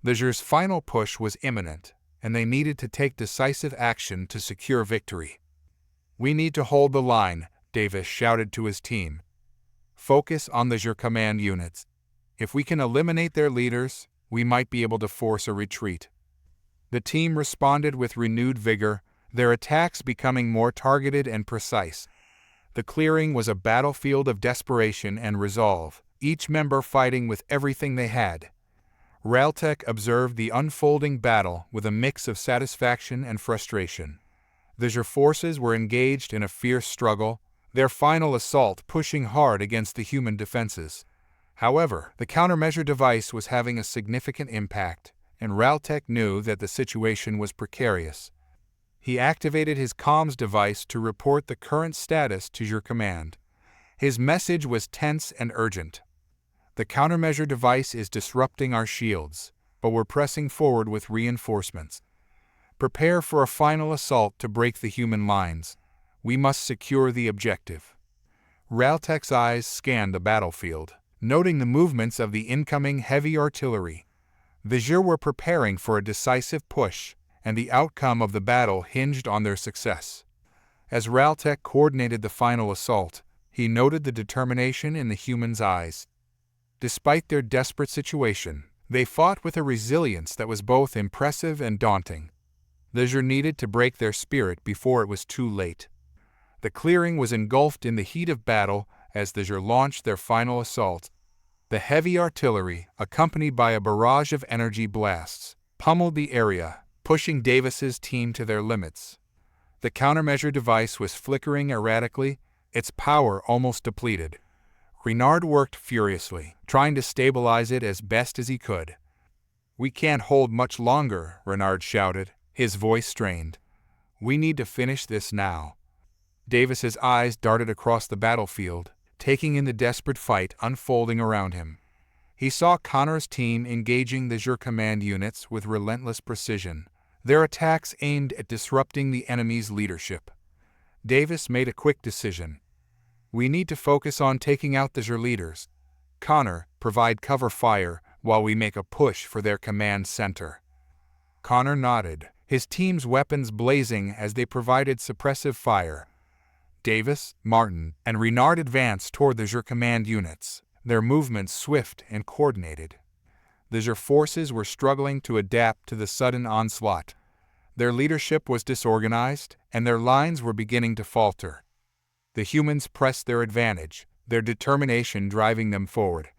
The Zhyr's final push was imminent, and they needed to take decisive action to secure victory. "We need to hold the line," Davis shouted to his team. "Focus on the Zhyr command units. If we can eliminate their leaders, we might be able to force a retreat." The team responded with renewed vigor, their attacks becoming more targeted and precise. The clearing was a battlefield of desperation and resolve, each member fighting with everything they had. Raltek observed the unfolding battle with a mix of satisfaction and frustration. The Zhyr forces were engaged in a fierce struggle, their final assault pushing hard against the human defenses. However, the countermeasure device was having a significant impact, and Raltek knew that the situation was precarious. He activated his comms device to report the current status to Zhyr command. His message was tense and urgent. "The countermeasure device is disrupting our shields, but we're pressing forward with reinforcements. Prepare for a final assault to break the human lines. We must secure the objective." Raltek's eyes scanned the battlefield, noting the movements of the incoming heavy artillery. The Zhyr were preparing for a decisive push, and the outcome of the battle hinged on their success. As Raltek coordinated the final assault, he noted the determination in the humans' eyes. Despite their desperate situation, they fought with a resilience that was both impressive and daunting. The Zhyr needed to break their spirit before it was too late. The clearing was engulfed in the heat of battle as the Zhyr launched their final assault. The heavy artillery, accompanied by a barrage of energy blasts, pummeled the area, pushing Davis's team to their limits. The countermeasure device was flickering erratically, its power almost depleted. Renard worked furiously, trying to stabilize it as best as he could. "We can't hold much longer," Renard shouted, his voice strained. "We need to finish this now." Davis's eyes darted across the battlefield, taking in the desperate fight unfolding around him. He saw Connor's team engaging the Zhyr command units with relentless precision, their attacks aimed at disrupting the enemy's leadership. Davis made a quick decision. "We need to focus on taking out the Zhyr leaders. Connor, provide cover fire while we make a push for their command center." Connor nodded, his team's weapons blazing as they provided suppressive fire. Davis, Martin, and Renard advanced toward the Zhyr command units, their movements swift and coordinated. The Zhyr forces were struggling to adapt to the sudden onslaught. Their leadership was disorganized, and their lines were beginning to falter. The humans pressed their advantage, their determination driving them forward.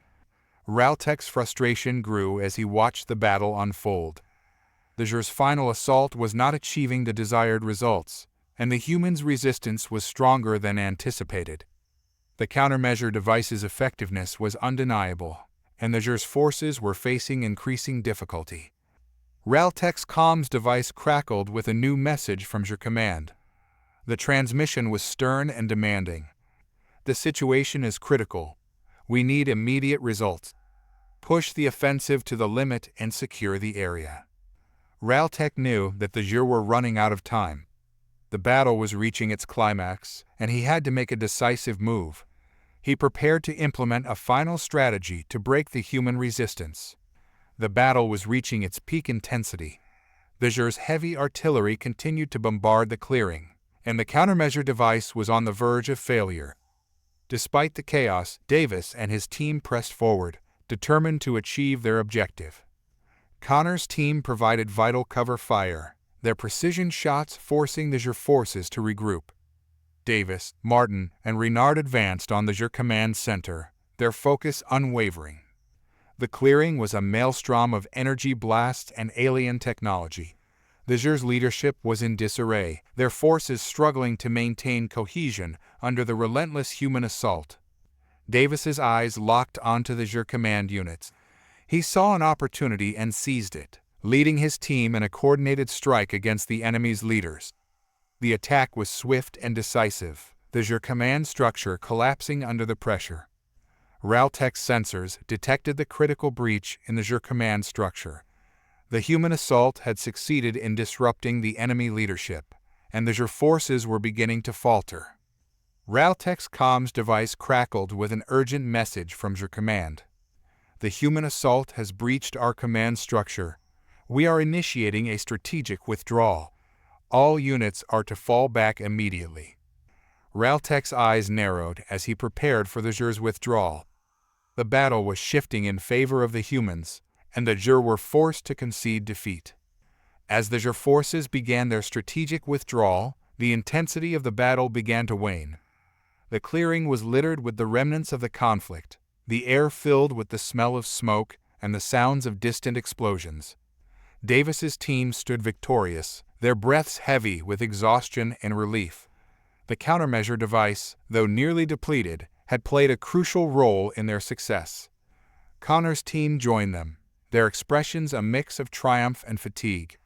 Raltek's frustration grew as he watched the battle unfold. The Zhyr's final assault was not achieving the desired results, and the humans' resistance was stronger than anticipated. The countermeasure device's effectiveness was undeniable, and the Zhyr's forces were facing increasing difficulty. Raltek's comms device crackled with a new message from Zhyr Command. The transmission was stern and demanding. "The situation is critical. We need immediate results. Push the offensive to the limit and secure the area." Raltek knew that the Zhyr were running out of time. The battle was reaching its climax, and he had to make a decisive move. He prepared to implement a final strategy to break the human resistance. The battle was reaching its peak intensity. The Zhyr's heavy artillery continued to bombard the clearing, and the countermeasure device was on the verge of failure. Despite the chaos, Davis and his team pressed forward, determined to achieve their objective. Connor's team provided vital cover fire, their precision shots forcing the Zhyr forces to regroup. Davis, Martin, and Renard advanced on the Zhyr command center, their focus unwavering. The clearing was a maelstrom of energy blasts and alien technology. The Zhyr's leadership was in disarray, their forces struggling to maintain cohesion under the relentless human assault. Davis's eyes locked onto the Zhyr command units. He saw an opportunity and seized it, leading his team in a coordinated strike against the enemy's leaders. The attack was swift and decisive, the Zhyr command structure collapsing under the pressure. Raltek's sensors detected the critical breach in the Zhyr command structure. The human assault had succeeded in disrupting the enemy leadership, and the Zhyr forces were beginning to falter. Raltek's comms device crackled with an urgent message from Zhyr command. "The human assault has breached our command structure. We are initiating a strategic withdrawal. All units are to fall back immediately." Raltek's eyes narrowed as he prepared for the Zhyr's withdrawal. The battle was shifting in favor of the humans, and the Zhyr were forced to concede defeat. As the Zhyr forces began their strategic withdrawal, the intensity of the battle began to wane. The clearing was littered with the remnants of the conflict, the air filled with the smell of smoke and the sounds of distant explosions. Davis's team stood victorious, their breaths heavy with exhaustion and relief. The countermeasure device, though nearly depleted, had played a crucial role in their success. Connor's team joined them, their expressions a mix of triumph and fatigue.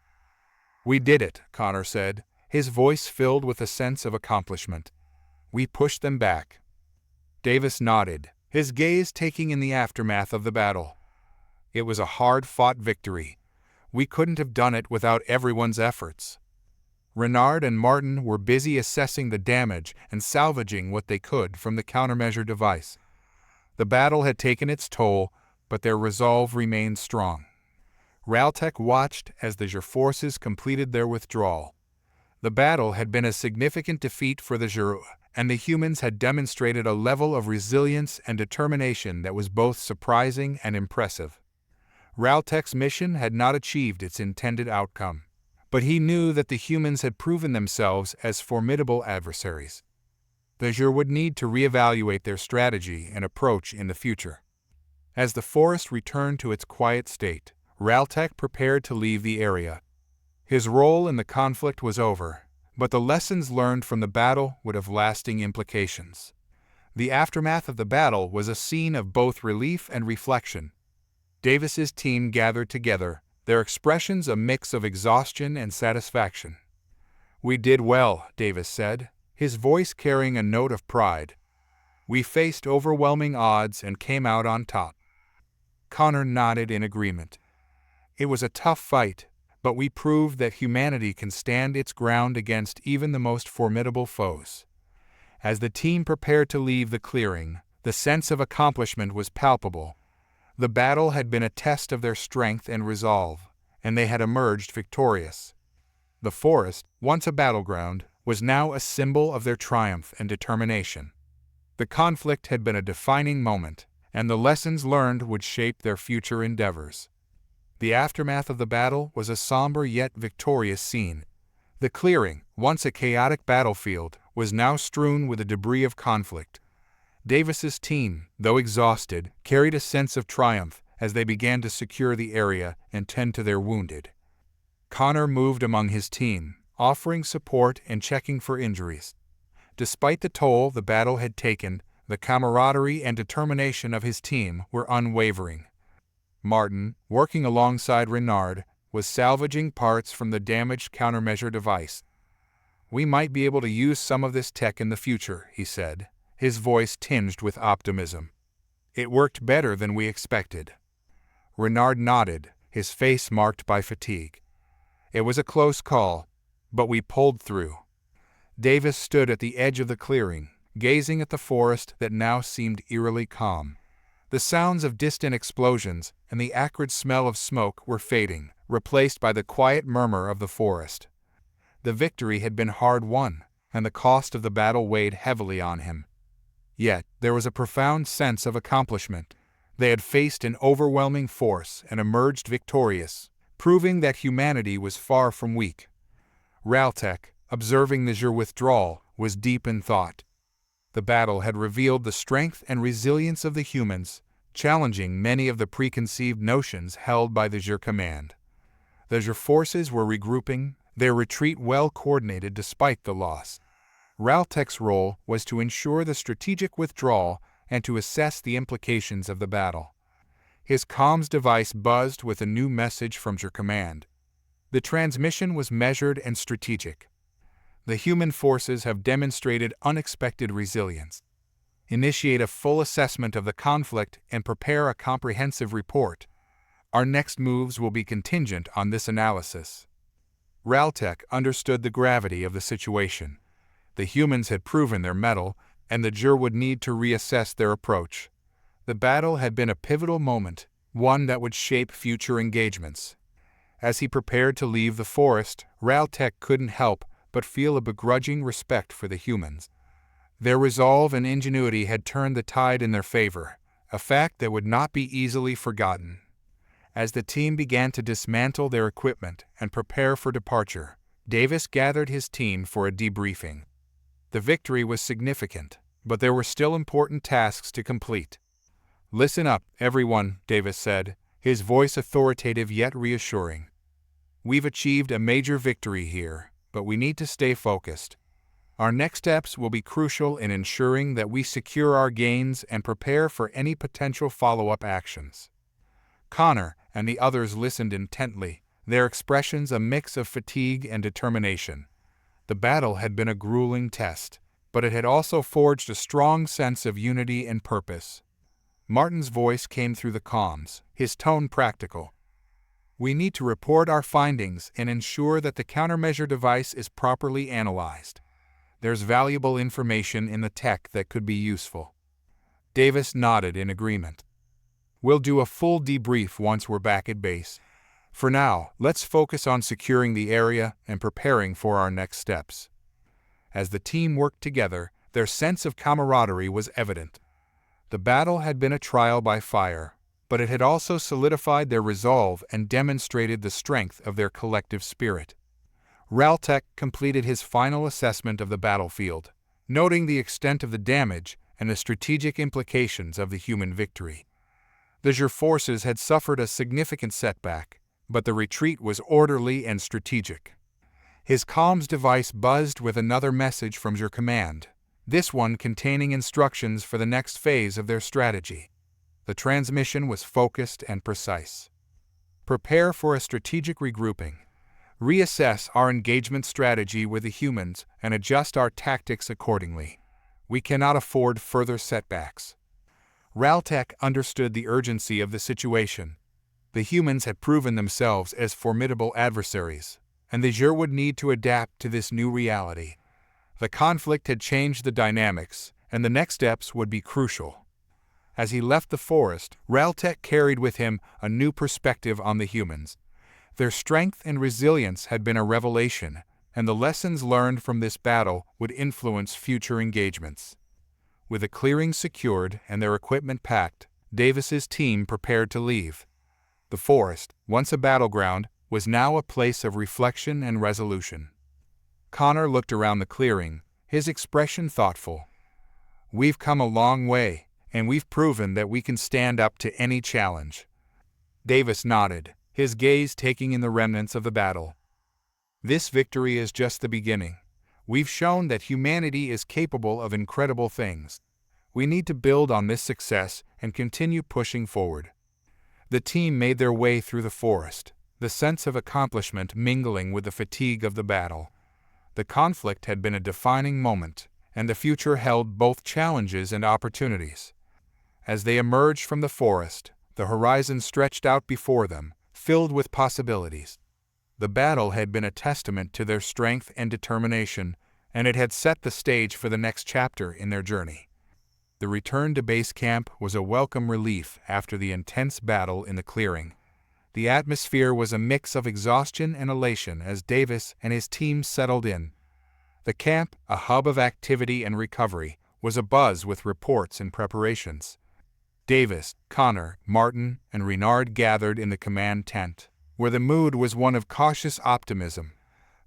"We did it," Connor said, his voice filled with a sense of accomplishment. "We pushed them back." Davis nodded, his gaze taking in the aftermath of the battle. "It was a hard-fought victory. We couldn't have done it without everyone's efforts." Renard and Martin were busy assessing the damage and salvaging what they could from the countermeasure device. The battle had taken its toll, but their resolve remained strong. Raltek watched as the Zhyr forces completed their withdrawal. The battle had been a significant defeat for the Zhyr, and the humans had demonstrated a level of resilience and determination that was both surprising and impressive. Raltek's mission had not achieved its intended outcome, but he knew that the humans had proven themselves as formidable adversaries. The Zhyr would need to reevaluate their strategy and approach in the future. As the forest returned to its quiet state, Raltek prepared to leave the area. His role in the conflict was over. but the lessons learned from the battle would have lasting implications. The aftermath of the battle was a scene of both relief and reflection. Davis's team gathered together, their expressions a mix of exhaustion and satisfaction. "We did well," Davis said, his voice carrying a note of pride. "We faced overwhelming odds and came out on top." Connor nodded in agreement. "It was a tough fight, but we proved that humanity can stand its ground against even the most formidable foes." As the team prepared to leave the clearing, the sense of accomplishment was palpable. The battle had been a test of their strength and resolve, and they had emerged victorious. The forest, once a battleground, was now a symbol of their triumph and determination. The conflict had been a defining moment, and the lessons learned would shape their future endeavors. The aftermath of the battle was a somber yet victorious scene. The clearing, once a chaotic battlefield, was now strewn with the debris of conflict. Davis's team, though exhausted, carried a sense of triumph as they began to secure the area and tend to their wounded. Connor moved among his team, offering support and checking for injuries. Despite the toll the battle had taken, the camaraderie and determination of his team were unwavering. Martin, working alongside Renard, was salvaging parts from the damaged countermeasure device. "We might be able to use some of this tech in the future," he said, his voice tinged with optimism. "It worked better than we expected." Renard nodded, his face marked by fatigue. "It was a close call, but we pulled through." Davis stood at the edge of the clearing, gazing at the forest that now seemed eerily calm. The sounds of distant explosions and the acrid smell of smoke were fading, replaced by the quiet murmur of the forest. The victory had been hard won, and the cost of the battle weighed heavily on him. Yet there was a profound sense of accomplishment. They had faced an overwhelming force and emerged victorious, proving that humanity was far from weak. Raltek, observing the Zhyr withdrawal, was deep in thought. The battle had revealed the strength and resilience of the humans, challenging many of the preconceived notions held by the Zhyr command. The Zhyr forces were regrouping, their retreat well coordinated despite the loss. Raltek's role was to ensure the strategic withdrawal and to assess the implications of the battle. His comms device buzzed with a new message from Zhyr command. The transmission was measured and strategic. "The human forces have demonstrated unexpected resilience. Initiate a full assessment of the conflict and prepare a comprehensive report. Our next moves will be contingent on this analysis." Raltek understood the gravity of the situation. The humans had proven their mettle, and the Zhyr would need to reassess their approach. The battle had been a pivotal moment, one that would shape future engagements. As he prepared to leave the forest, Raltek couldn't help but feel a begrudging respect for the humans. Their resolve and ingenuity had turned the tide in their favor, a fact that would not be easily forgotten. As the team began to dismantle their equipment and prepare for departure, Davis gathered his team for a debriefing. The victory was significant, but there were still important tasks to complete. "Listen up, everyone," Davis said, his voice authoritative yet reassuring. "We've achieved a major victory here, but we need to stay focused. Our next steps will be crucial in ensuring that we secure our gains and prepare for any potential follow-up actions." Connor and the others listened intently, their expressions a mix of fatigue and determination. The battle had been a grueling test, but it had also forged a strong sense of unity and purpose. Martin's voice came through the comms, his tone practical. "We need to report our findings and ensure that the countermeasure device is properly analyzed. There's valuable information in the tech that could be useful." Davis nodded in agreement. "We'll do a full debrief once we're back at base. For now, let's focus on securing the area and preparing for our next steps." As the team worked together, their sense of camaraderie was evident. The battle had been a trial by fire, but it had also solidified their resolve and demonstrated the strength of their collective spirit. Raltek completed his final assessment of the battlefield, noting the extent of the damage and the strategic implications of the human victory. The Zhyr forces had suffered a significant setback, but the retreat was orderly and strategic. His comms device buzzed with another message from Zhyr Command, this one containing instructions for the next phase of their strategy. The transmission was focused and precise. Prepare for a strategic regrouping. Reassess our engagement strategy with the humans and adjust our tactics accordingly. We cannot afford further setbacks. Raltek understood the urgency of the situation. The humans had proven themselves as formidable adversaries, and the Zhyr would need to adapt to this new reality. The conflict had changed the dynamics, and the next steps would be crucial. As he left the forest, Raltek carried with him a new perspective on the humans. Their strength and resilience had been a revelation, and the lessons learned from this battle would influence future engagements. With the clearing secured and their equipment packed, Davis's team prepared to leave. The forest, once a battleground, was now a place of reflection and resolution. Connor looked around the clearing, his expression thoughtful. "We've come a long way, and we've proven that we can stand up to any challenge." Davis nodded, his gaze taking in the remnants of the battle. "This victory is just the beginning. We've shown that humanity is capable of incredible things. We need to build on this success and continue pushing forward." The team made their way through the forest, the sense of accomplishment mingling with the fatigue of the battle. The conflict had been a defining moment, and the future held both challenges and opportunities. As they emerged from the forest, the horizon stretched out before them, filled with possibilities. The battle had been a testament to their strength and determination, and it had set the stage for the next chapter in their journey. The return to base camp was a welcome relief after the intense battle in the clearing. The atmosphere was a mix of exhaustion and elation as Davis and his team settled in. The camp, a hub of activity and recovery, was abuzz with reports and preparations. Davis, Connor, Martin, and Renard gathered in the command tent, where the mood was one of cautious optimism.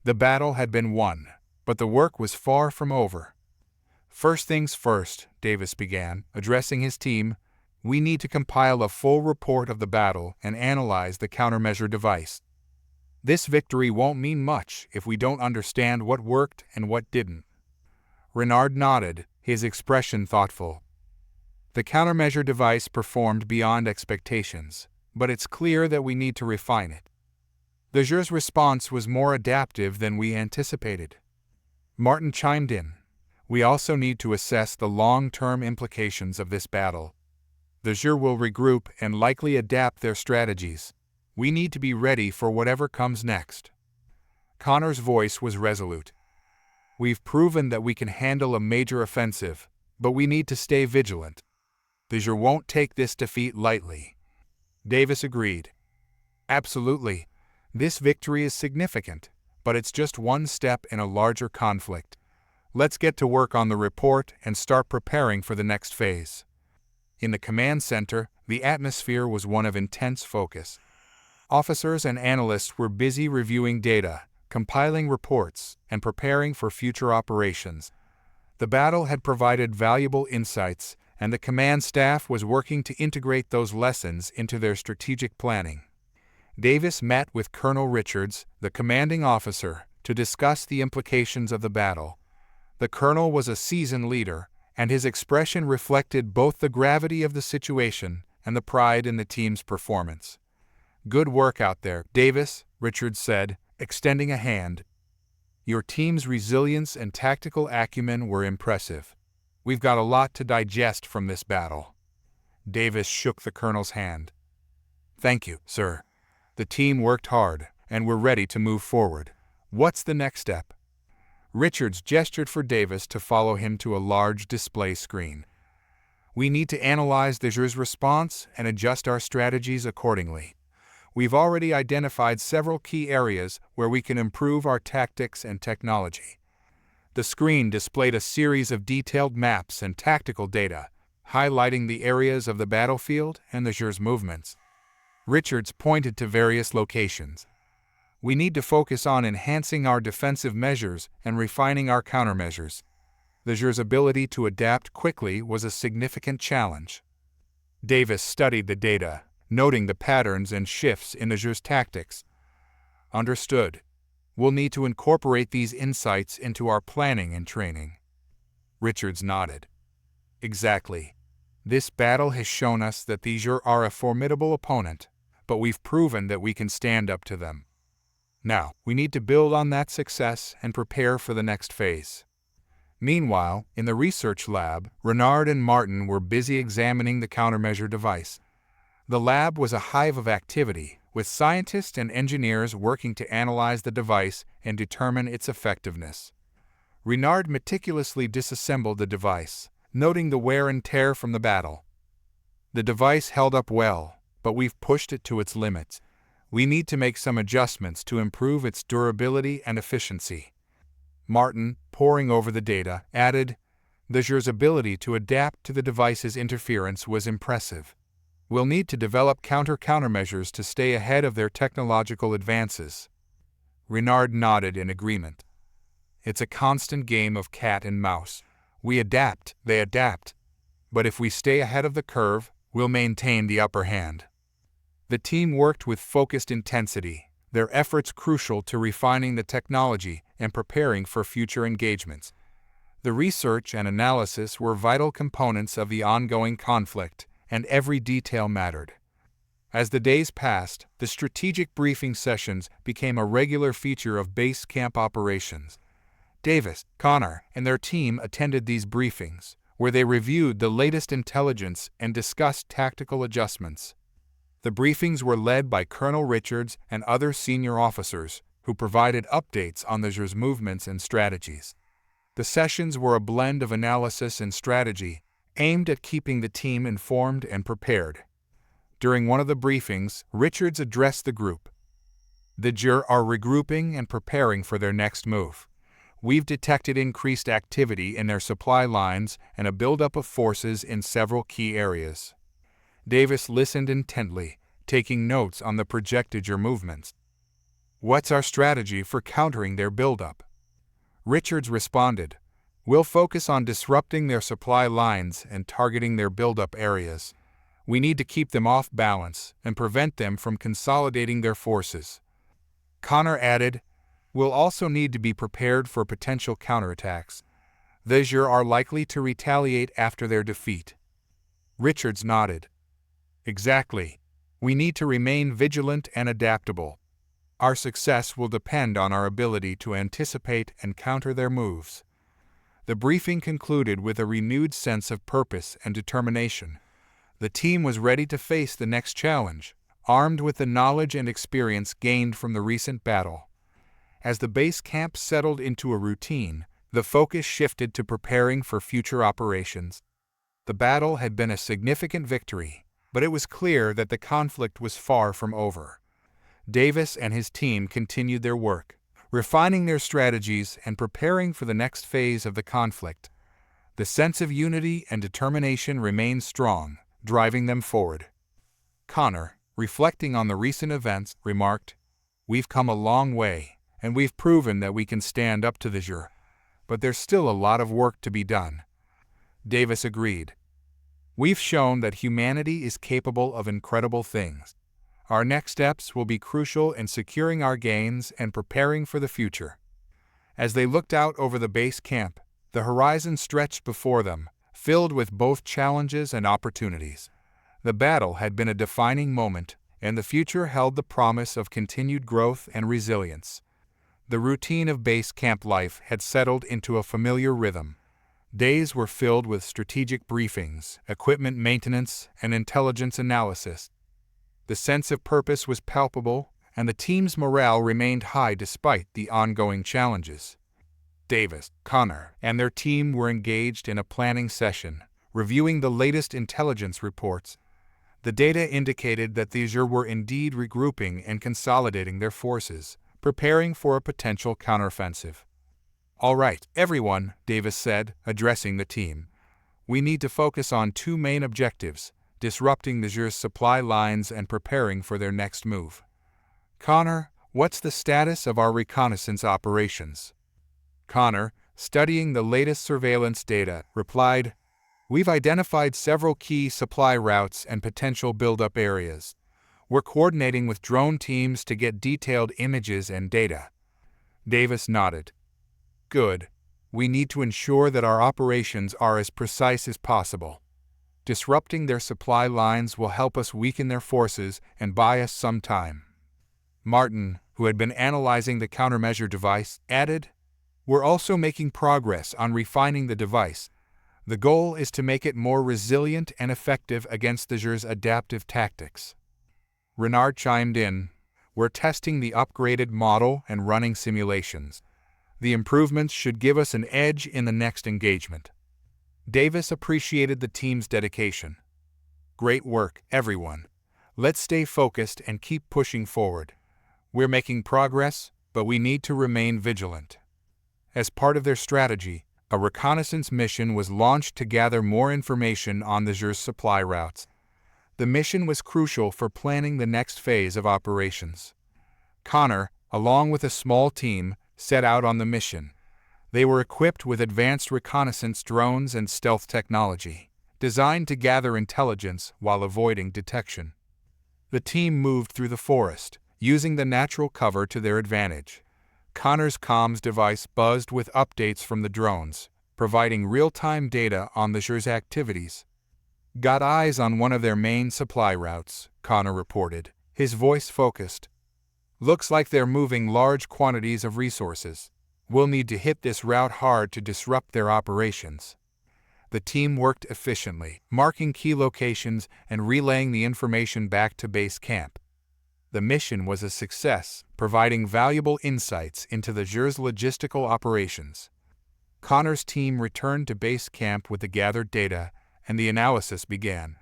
The battle had been won, but the work was far from over. "First things first," Davis began, addressing his team. "We need to compile a full report of the battle and analyze the countermeasure device. This victory won't mean much if we don't understand what worked and what didn't." Renard nodded, his expression thoughtful. "The countermeasure device performed beyond expectations, but it's clear that we need to refine it. The Zhyr's response was more adaptive than we anticipated." Martin chimed in. "We also need to assess the long-term implications of this battle. The Zhyr will regroup and likely adapt their strategies. We need to be ready for whatever comes next." Connor's voice was resolute. "We've proven that we can handle a major offensive, but we need to stay vigilant. The Zhyr won't take this defeat lightly." Davis agreed. "Absolutely. This victory is significant, but it's just one step in a larger conflict. Let's get to work on the report and start preparing for the next phase." In the command center, the atmosphere was one of intense focus. Officers and analysts were busy reviewing data, compiling reports, and preparing for future operations. The battle had provided valuable insights, and the command staff was working to integrate those lessons into their strategic planning. Davis met with Colonel Richards, the commanding officer, to discuss the implications of the battle. The colonel was a seasoned leader, and his expression reflected both the gravity of the situation and the pride in the team's performance. "Good work out there, Davis," Richards said, extending a hand. "Your team's resilience and tactical acumen were impressive. We've got a lot to digest from this battle." Davis shook the colonel's hand. "Thank you, sir. The team worked hard, and we're ready to move forward. What's the next step?" Richards gestured for Davis to follow him to a large display screen. "We need to analyze the Zhyr's response and adjust our strategies accordingly. We've already identified several key areas where we can improve our tactics and technology." The screen displayed a series of detailed maps and tactical data, highlighting the areas of the battlefield and the Zhyr's movements. Richards pointed to various locations. "We need to focus on enhancing our defensive measures and refining our countermeasures." The Zhyr's ability to adapt quickly was a significant challenge. Davis studied the data, noting the patterns and shifts in the Zhyr's tactics. "Understood. We'll need to incorporate these insights into our planning and training. Richards nodded. Exactly. This battle has shown us that these are a formidable opponent, but we've proven that we can stand up to them. Now, we need to build on that success and prepare for the next phase. Meanwhile, in the research lab, Renard and Martin were busy examining the countermeasure device. The lab was a hive of activity, with scientists and engineers working to analyze the device and determine its effectiveness. Renard meticulously disassembled the device, noting the wear and tear from the battle. The device held up well, but we've pushed it to its limits. We need to make some adjustments to improve its durability and efficiency. Martin, poring over the data, added, "The Zhyr's ability to adapt to the device's interference was impressive. We'll need to develop countermeasures to stay ahead of their technological advances." Renard nodded in agreement. It's a constant game of cat and mouse. We adapt, they adapt. But if we stay ahead of the curve, we'll maintain the upper hand. The team worked with focused intensity, their efforts crucial to refining the technology and preparing for future engagements. The research and analysis were vital components of the ongoing conflict, and every detail mattered. As the days passed, the strategic briefing sessions became a regular feature of base camp operations. Davis, Connor, and their team attended these briefings, where they reviewed the latest intelligence and discussed tactical adjustments. The briefings were led by Colonel Richards and other senior officers, who provided updates on the Zhyr's movements and strategies. The sessions were a blend of analysis and strategy, aimed at keeping the team informed and prepared. During one of the briefings, Richards addressed the group. "The Zhyr are regrouping and preparing for their next move. We've detected increased activity in their supply lines and a buildup of forces in several key areas." Davis listened intently, taking notes on the projected Zhyr movements. "What's our strategy for countering their buildup?" Richards responded, "We'll focus on disrupting their supply lines and targeting their buildup areas. We need to keep them off balance and prevent them from consolidating their forces." Connor added, "We'll also need to be prepared for potential counterattacks. The Zhyr are likely to retaliate after their defeat." Richards nodded. "Exactly. We need to remain vigilant and adaptable. Our success will depend on our ability to anticipate and counter their moves." The briefing concluded with a renewed sense of purpose and determination. The team was ready to face the next challenge, armed with the knowledge and experience gained from the recent battle. As the base camp settled into a routine, the focus shifted to preparing for future operations. The battle had been a significant victory, but it was clear that the conflict was far from over. Davis and his team continued their work, refining their strategies and preparing for the next phase of the conflict. The sense of unity and determination remained strong, driving them forward. Connor, reflecting on the recent events, remarked, "We've come a long way, and we've proven that we can stand up to the Zhyr. But there's still a lot of work to be done." Davis agreed. "We've shown that humanity is capable of incredible things. Our next steps will be crucial in securing our gains and preparing for the future." As they looked out over the base camp, the horizon stretched before them, filled with both challenges and opportunities. The battle had been a defining moment, and the future held the promise of continued growth and resilience. The routine of base camp life had settled into a familiar rhythm. Days were filled with strategic briefings, equipment maintenance, and intelligence analysis. The sense of purpose was palpable, and the team's morale remained high despite the ongoing challenges. Davis, Connor, and their team were engaged in a planning session, reviewing the latest intelligence reports. The data indicated that the Zhyr were indeed regrouping and consolidating their forces, preparing for a potential counteroffensive. "All right, everyone," Davis said, addressing the team. "We need to focus on two main objectives: disrupting the Zhyr's supply lines and preparing for their next move." "Connor, what's the status of our reconnaissance operations?" Connor, studying the latest surveillance data, replied, "We've identified several key supply routes and potential buildup areas. We're coordinating with drone teams to get detailed images and data." Davis nodded. Good. We need to ensure that our operations are as precise as possible. Disrupting their supply lines will help us weaken their forces and buy us some time. Martin, who had been analyzing the countermeasure device, added, We're also making progress on refining the device. The goal is to make it more resilient and effective against the Zhyr's adaptive tactics. Renard chimed in, We're testing the upgraded model and running simulations. The improvements should give us an edge in the next engagement. Davis appreciated the team's dedication. Great work, everyone. Let's stay focused and keep pushing forward. We're making progress, but we need to remain vigilant. As part of their strategy, a reconnaissance mission was launched to gather more information on the Zhyr's supply routes. The mission was crucial for planning the next phase of operations. Connor, along with a small team, set out on the mission. They were equipped with advanced reconnaissance drones and stealth technology, designed to gather intelligence while avoiding detection. The team moved through the forest, using the natural cover to their advantage. Connor's comms device buzzed with updates from the drones, providing real-time data on the Zhyr's activities. Got eyes on one of their main supply routes, Connor reported, his voice focused. Looks like they're moving large quantities of resources. We'll need to hit this route hard to disrupt their operations. The team worked efficiently, marking key locations and relaying the information back to base camp. The mission was a success, providing valuable insights into the Zhyr's logistical operations. Connor's team returned to base camp with the gathered data, and the analysis began.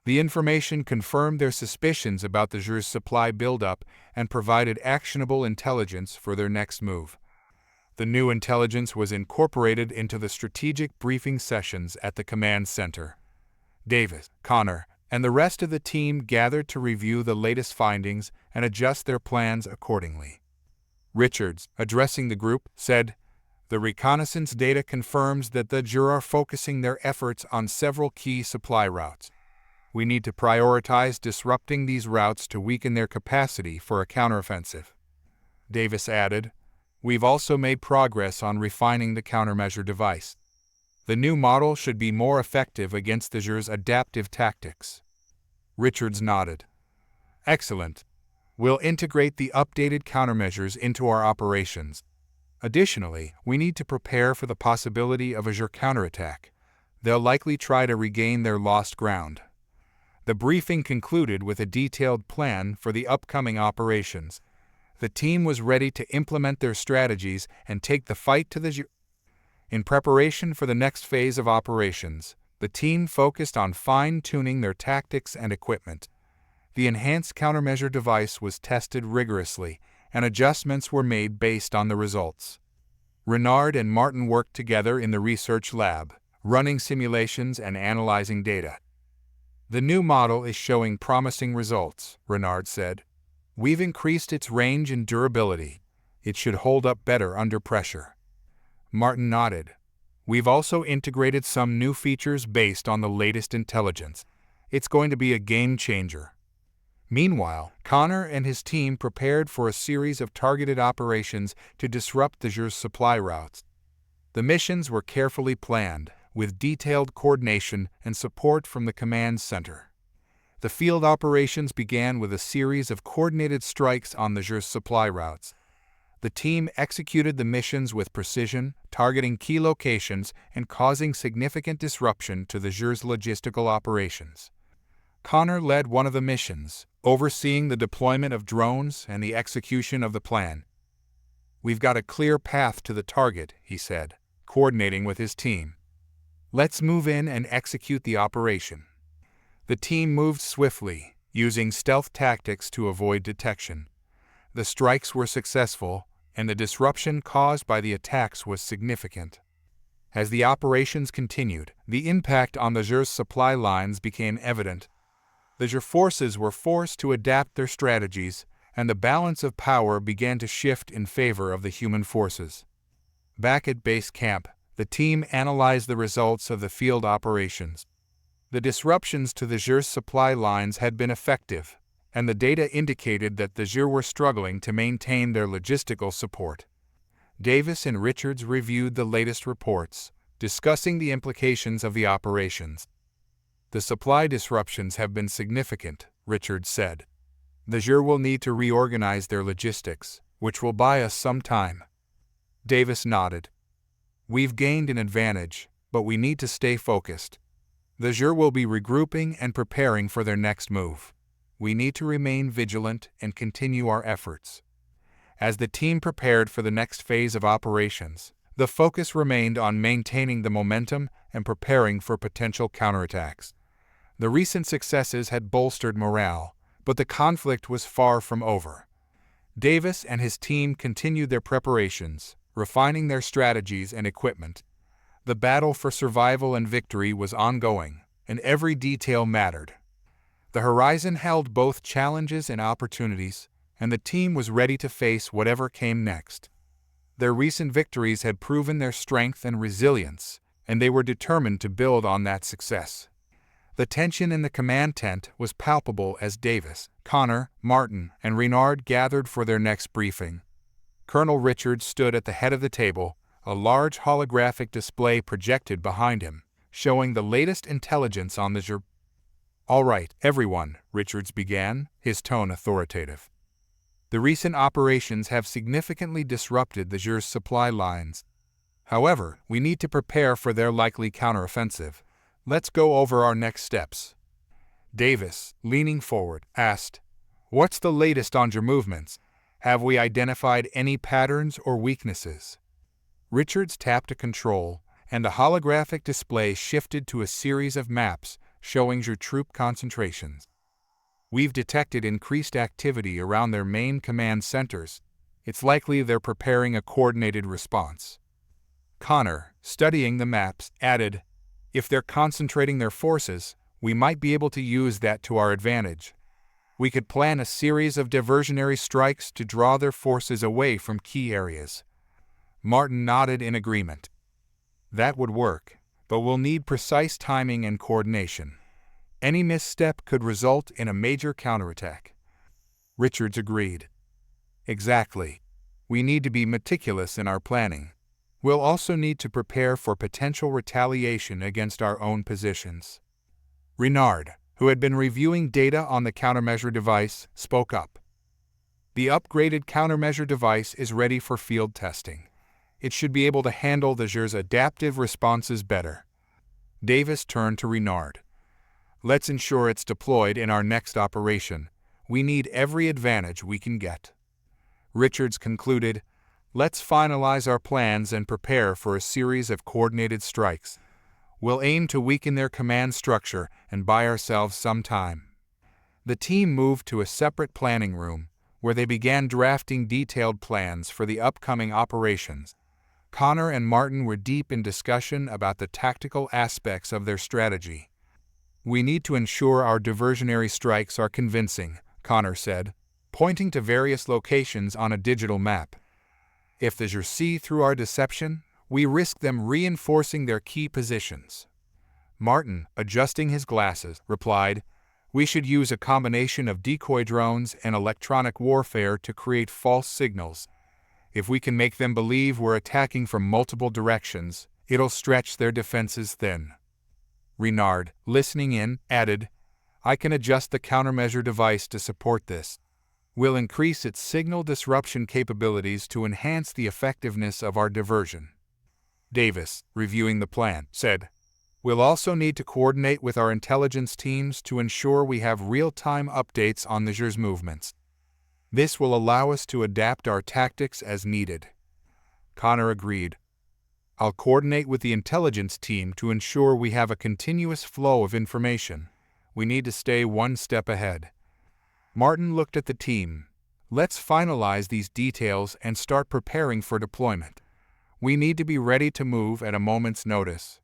The information confirmed their suspicions about the Zhyr's supply buildup and provided actionable intelligence for their next move. The new intelligence was incorporated into the strategic briefing sessions at the command center. Davis, Connor, and the rest of the team gathered to review the latest findings and adjust their plans accordingly. Richards, addressing the group, said, The reconnaissance data confirms that the Zhyr are focusing their efforts on several key supply routes. We need to prioritize disrupting these routes to weaken their capacity for a counteroffensive. Davis added, We've also made progress on refining the countermeasure device. The new model should be more effective against the Zhyr's adaptive tactics. Richards nodded. Excellent. We'll integrate the updated countermeasures into our operations. Additionally, we need to prepare for the possibility of a Zhyr counterattack. They'll likely try to regain their lost ground. The briefing concluded with a detailed plan for the upcoming operations. The team was ready to implement their strategies and take the fight to the Zhyr. In preparation for the next phase of operations, the team focused on fine-tuning their tactics and equipment. The enhanced countermeasure device was tested rigorously, and adjustments were made based on the results. Renard and Martin worked together in the research lab, running simulations and analyzing data. The new model is showing promising results, Renard said. We've increased its range and durability. It should hold up better under pressure. Martin nodded. We've also integrated some new features based on the latest intelligence. It's going to be a game changer. Meanwhile, Connor and his team prepared for a series of targeted operations to disrupt the Zhyr's supply routes. The missions were carefully planned, with detailed coordination and support from the command center. The field operations began with a series of coordinated strikes on the Zhyr's supply routes. The team executed the missions with precision, targeting key locations and causing significant disruption to the Zhyr's logistical operations. Connor led one of the missions, overseeing the deployment of drones and the execution of the plan. We've got a clear path to the target, he said, coordinating with his team. Let's move in and execute the operation. The team moved swiftly, using stealth tactics to avoid detection. The strikes were successful, and the disruption caused by the attacks was significant. As the operations continued, the impact on the Zhyr's supply lines became evident. The Zhyr forces were forced to adapt their strategies, and the balance of power began to shift in favor of the human forces. Back at base camp, the team analyzed the results of the field operations. The disruptions to the Zhyr's supply lines had been effective, and the data indicated that the Zhyr were struggling to maintain their logistical support. Davis and Richards reviewed the latest reports, discussing the implications of the operations. "The supply disruptions have been significant," Richards said. "The Zhyr will need to reorganize their logistics, which will buy us some time." Davis nodded. "We've gained an advantage, but we need to stay focused. The Zhyr will be regrouping and preparing for their next move. We need to remain vigilant and continue our efforts." As the team prepared for the next phase of operations, the focus remained on maintaining the momentum and preparing for potential counterattacks. The recent successes had bolstered morale, but the conflict was far from over. Davis and his team continued their preparations, refining their strategies and equipment. The battle for survival and victory was ongoing, and every detail mattered. The horizon held both challenges and opportunities, and the team was ready to face whatever came next. Their recent victories had proven their strength and resilience, and they were determined to build on that success. The tension in the command tent was palpable as Davis, Connor, Martin, and Renard gathered for their next briefing. Colonel Richards stood at the head of the table, a large holographic display projected behind him, showing the latest intelligence on the Zhyr. "All right, everyone," Richards began, his tone authoritative. "The recent operations have significantly disrupted the Zhyr's supply lines. However, we need to prepare for their likely counteroffensive. Let's go over our next steps." Davis, leaning forward, asked, "What's the latest on Zhyr movements? Have we identified any patterns or weaknesses?" Richards tapped a control, and the holographic display shifted to a series of maps showing Zhyr troop concentrations. "We've detected increased activity around their main command centers. It's likely they're preparing a coordinated response." Connor, studying the maps, added, "If they're concentrating their forces, we might be able to use that to our advantage. We could plan a series of diversionary strikes to draw their forces away from key areas." Martin nodded in agreement. "That would work, but we'll need precise timing and coordination. Any misstep could result in a major counterattack." Richards agreed. "Exactly. We need to be meticulous in our planning. We'll also need to prepare for potential retaliation against our own positions." Renard, who had been reviewing data on the countermeasure device, spoke up. "The upgraded countermeasure device is ready for field testing. It should be able to handle the Zhyr's adaptive responses better." Davis turned to Renard. "Let's ensure it's deployed in our next operation. We need every advantage we can get." Richards concluded, "Let's finalize our plans and prepare for a series of coordinated strikes. We'll aim to weaken their command structure and buy ourselves some time." The team moved to a separate planning room, where they began drafting detailed plans for the upcoming operations. Connor and Martin were deep in discussion about the tactical aspects of their strategy. "We need to ensure our diversionary strikes are convincing," Connor said, pointing to various locations on a digital map. "If the Zhyr see through our deception, we risk them reinforcing their key positions." Martin, adjusting his glasses, replied, "We should use a combination of decoy drones and electronic warfare to create false signals. If we can make them believe we're attacking from multiple directions, it'll stretch their defenses thin." Renard, listening in, added, "I can adjust the countermeasure device to support this. We'll increase its signal disruption capabilities to enhance the effectiveness of our diversion." Davis, reviewing the plan, said, "We'll also need to coordinate with our intelligence teams to ensure we have real-time updates on the Zhyr's movements. This will allow us to adapt our tactics as needed." Connor agreed. "I'll coordinate with the intelligence team to ensure we have a continuous flow of information. We need to stay one step ahead." Martin looked at the team. "Let's finalize these details and start preparing for deployment. We need to be ready to move at a moment's notice."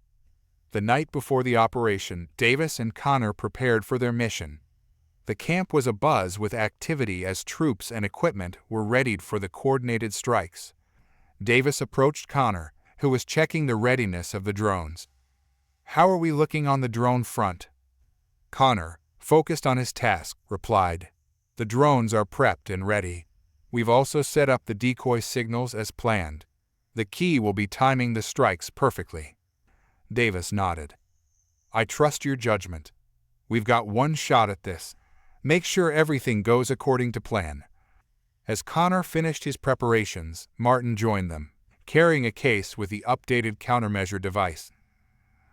The night before the operation, Davis and Connor prepared for their mission. The camp was abuzz with activity as troops and equipment were readied for the coordinated strikes. Davis approached Connor, who was checking the readiness of the drones. "How are we looking on the drone front?" Connor, focused on his task, replied, "The drones are prepped and ready. We've also set up the decoy signals as planned. The key will be timing the strikes perfectly. Davis nodded. I trust your judgment. We've got one shot at this. Make sure everything goes according to plan. As Connor finished his preparations, Martin joined them, carrying a case with the updated countermeasure device.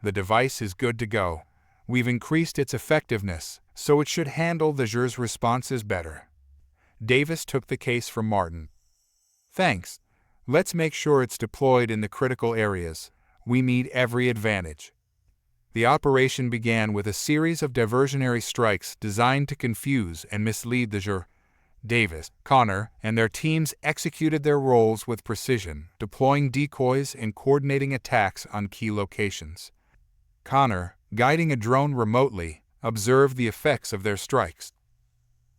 The device is good to go. We've increased its effectiveness, so it should handle the Zhyr's responses better. Davis took the case from Martin. Thanks. Let's make sure it's deployed in the critical areas. We need every advantage. The operation began with a series of diversionary strikes designed to confuse and mislead the Zhyr. Davis, Connor, and their teams executed their roles with precision, deploying decoys and coordinating attacks on key locations. Connor, guiding a drone remotely, observed the effects of their strikes.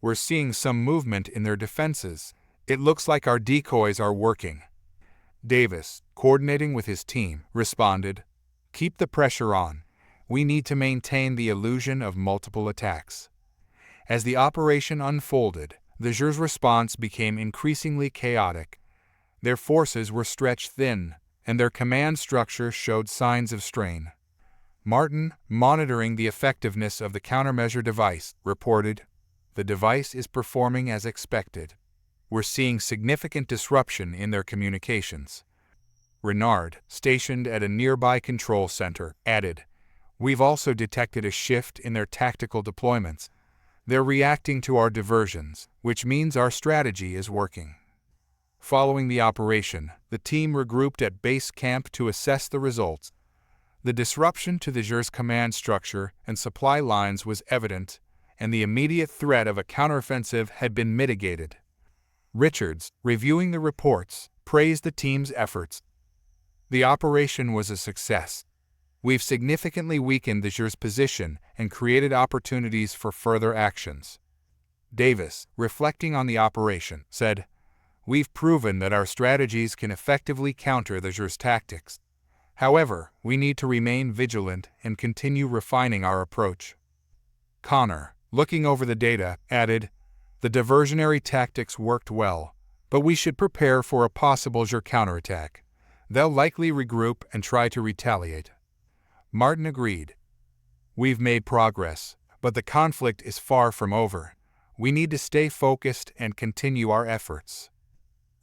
We're seeing some movement in their defenses. It looks like our decoys are working. Davis, coordinating with his team, responded, Keep the pressure on. We need to maintain the illusion of multiple attacks. As the operation unfolded, the Zhyr's response became increasingly chaotic. Their forces were stretched thin, and their command structure showed signs of strain. Martin, monitoring the effectiveness of the countermeasure device, reported, The device is performing as expected. We're seeing significant disruption in their communications. Renard, stationed at a nearby control center, added, We've also detected a shift in their tactical deployments. They're reacting to our diversions, which means our strategy is working. Following the operation, the team regrouped at base camp to assess the results. The disruption to the Zhyr's command structure and supply lines was evident, and the immediate threat of a counteroffensive had been mitigated. Richards, reviewing the reports, praised the team's efforts. The operation was a success. We've significantly weakened the Zhyr's position and created opportunities for further actions. Davis, reflecting on the operation, said, We've proven that our strategies can effectively counter the Zhyr's tactics. However, we need to remain vigilant and continue refining our approach. Connor, looking over the data, added, The diversionary tactics worked well, but we should prepare for a possible Zhyr counterattack. They'll likely regroup and try to retaliate. Martin agreed. We've made progress, but the conflict is far from over. We need to stay focused and continue our efforts.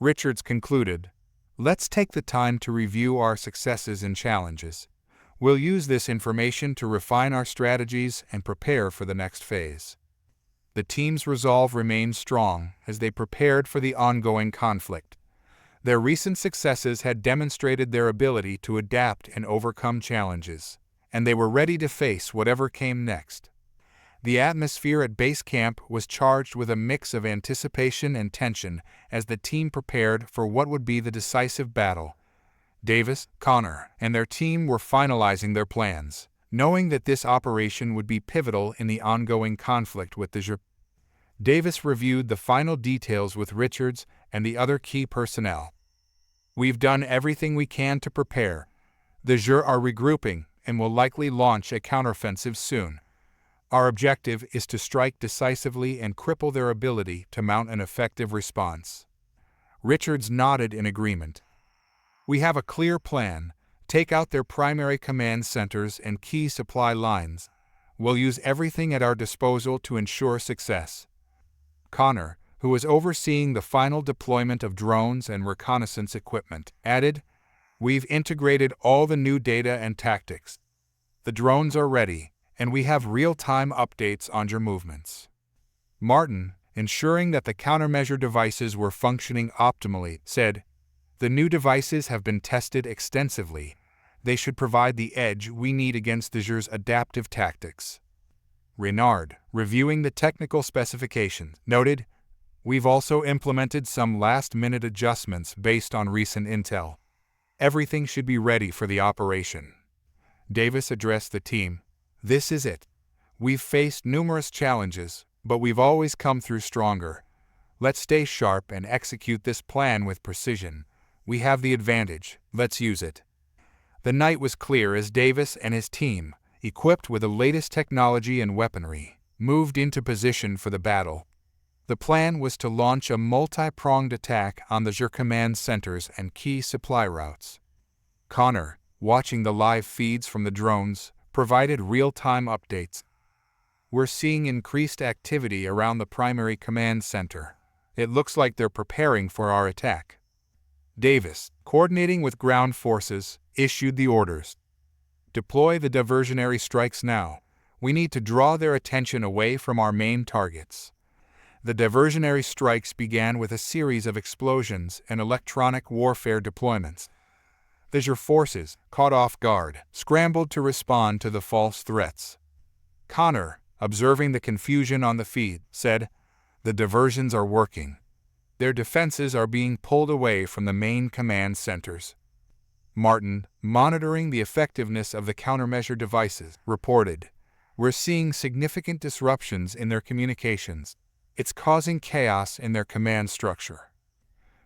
Richards concluded, Let's take the time to review our successes and challenges. We'll use this information to refine our strategies and prepare for the next phase. The team's resolve remained strong as they prepared for the ongoing conflict. Their recent successes had demonstrated their ability to adapt and overcome challenges, and they were ready to face whatever came next. The atmosphere at base camp was charged with a mix of anticipation and tension as the team prepared for what would be the decisive battle. Davis, Connor, and their team were finalizing their plans, knowing that this operation would be pivotal in the ongoing conflict with the Zhyr. Davis reviewed the final details with Richards and the other key personnel. We've done everything we can to prepare. The Zhyr are regrouping and will likely launch a counteroffensive soon. Our objective is to strike decisively and cripple their ability to mount an effective response. Richards nodded in agreement. We have a clear plan. Take out their primary command centers and key supply lines. We'll use everything at our disposal to ensure success. Connor, who was overseeing the final deployment of drones and reconnaissance equipment, added, We've integrated all the new data and tactics. The drones are ready, and we have real-time updates on your movements. Martin, ensuring that the countermeasure devices were functioning optimally, said, The new devices have been tested extensively. They should provide the edge we need against the Zhyr's adaptive tactics. Renard, reviewing the technical specifications, noted, We've also implemented some last-minute adjustments based on recent intel. Everything should be ready for the operation. Davis addressed the team. This is it. We've faced numerous challenges, but we've always come through stronger. Let's stay sharp and execute this plan with precision. We have the advantage. Let's use it. The night was clear as Davis and his team, equipped with the latest technology and weaponry, moved into position for the battle. The plan was to launch a multi-pronged attack on the Zhyr command centers and key supply routes. Connor, watching the live feeds from the drones, provided real-time updates. We're seeing increased activity around the primary command center. It looks like they're preparing for our attack. Davis, coordinating with ground forces, issued the orders. Deploy the diversionary strikes now. We need to draw their attention away from our main targets. The diversionary strikes began with a series of explosions and electronic warfare deployments. The Zhyr forces, caught off guard, scrambled to respond to the false threats. Connor, observing the confusion on the feed, said, "The diversions are working. Their defenses are being pulled away from the main command centers." Martin, monitoring the effectiveness of the countermeasure devices, reported, "We're seeing significant disruptions in their communications. It's causing chaos in their command structure."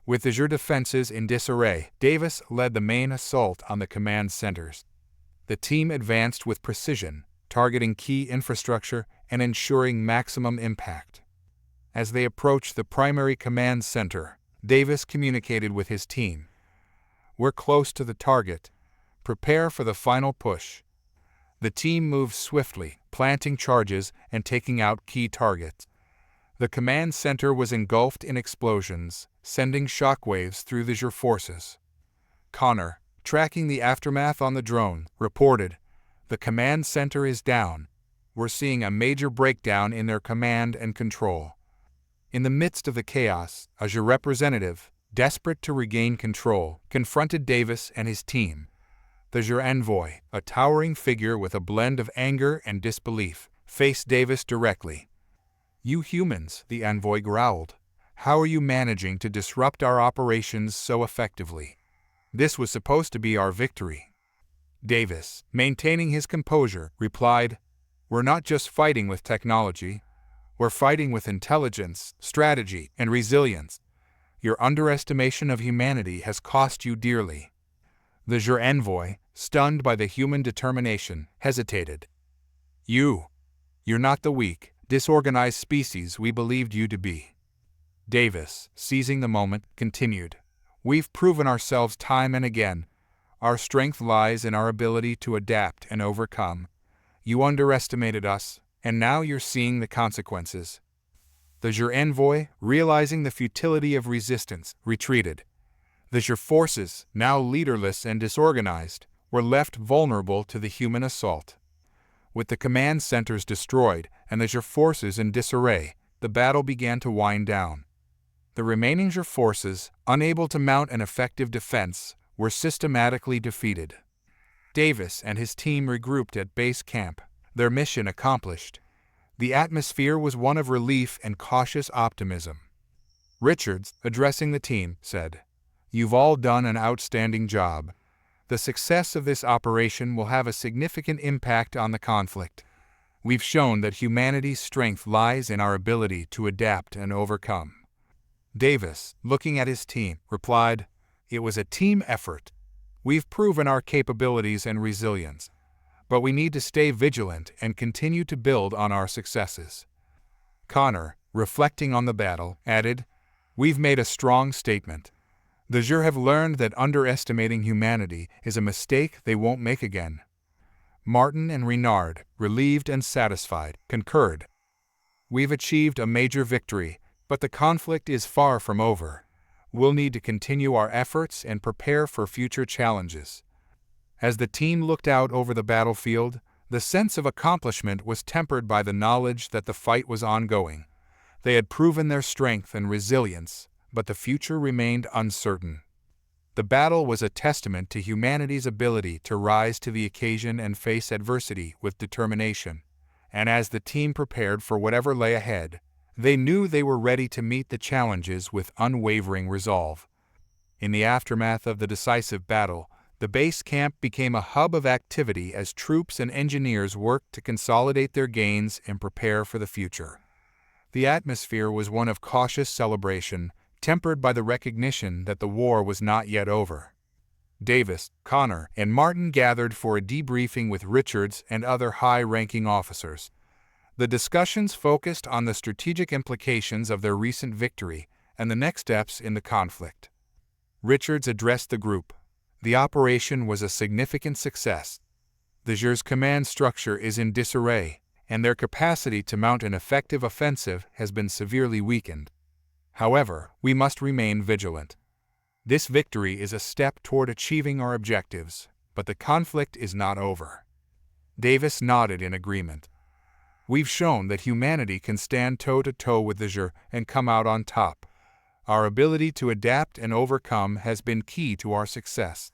With the Zhyr defenses in disarray, Davis led the main assault on the command centers. The team advanced with precision, targeting key infrastructure and ensuring maximum impact. As they approached the primary command center, Davis communicated with his team. "We're close to the target. Prepare for the final push." The team moved swiftly, planting charges and taking out key targets. The command center was engulfed in explosions, sending shockwaves through the Zhyr forces. Connor, tracking the aftermath on the drone, reported, "The command center is down. We're seeing a major breakdown in their command and control." In the midst of the chaos, a Zhyr representative, desperate to regain control, confronted Davis and his team. The Zhyr envoy, a towering figure with a blend of anger and disbelief, faced Davis directly. "You humans," the envoy growled. "How are you managing to disrupt our operations so effectively? This was supposed to be our victory." Davis, maintaining his composure, replied, "We're not just fighting with technology. We're fighting with intelligence, strategy, and resilience. Your underestimation of humanity has cost you dearly." The Zhyr envoy, stunned by the human determination, hesitated. You're not the weak, disorganized species we believed you to be." Davis, seizing the moment, continued, "We've proven ourselves time and again. Our strength lies in our ability to adapt and overcome. You underestimated us, and now you're seeing the consequences." The Zhyr envoy, realizing the futility of resistance, retreated. The Zhyr forces, now leaderless and disorganized, were left vulnerable to the human assault. With the command centers destroyed and the Zhyr forces in disarray, the battle began to wind down. The remaining Zhyr forces, unable to mount an effective defense, were systematically defeated. Davis and his team regrouped at base camp, their mission accomplished. The atmosphere was one of relief and cautious optimism. Richards, addressing the team, said, "You've all done an outstanding job. The success of this operation will have a significant impact on the conflict. We've shown that humanity's strength lies in our ability to adapt and overcome." Davis, looking at his team, replied, "It was a team effort. We've proven our capabilities and resilience, but we need to stay vigilant and continue to build on our successes." Connor, reflecting on the battle, added, "We've made a strong statement. The Zhyr have learned that underestimating humanity is a mistake they won't make again." Martin and Renard, relieved and satisfied, concurred. "We've achieved a major victory, but the conflict is far from over. We'll need to continue our efforts and prepare for future challenges." As the team looked out over the battlefield, the sense of accomplishment was tempered by the knowledge that the fight was ongoing. They had proven their strength and resilience, but the future remained uncertain. The battle was a testament to humanity's ability to rise to the occasion and face adversity with determination. And as the team prepared for whatever lay ahead, they knew they were ready to meet the challenges with unwavering resolve. In the aftermath of the decisive battle, the base camp became a hub of activity as troops and engineers worked to consolidate their gains and prepare for the future. The atmosphere was one of cautious celebration, tempered by the recognition that the war was not yet over. Davis, Connor, and Martin gathered for a debriefing with Richards and other high-ranking officers. The discussions focused on the strategic implications of their recent victory and the next steps in the conflict. Richards addressed the group. The operation was a significant success. The Zhyr's command structure is in disarray, and their capacity to mount an effective offensive has been severely weakened. However, we must remain vigilant. This victory is a step toward achieving our objectives, but the conflict is not over. Davis nodded in agreement. We've shown that humanity can stand toe-to-toe with the Zhyr and come out on top. Our ability to adapt and overcome has been key to our success,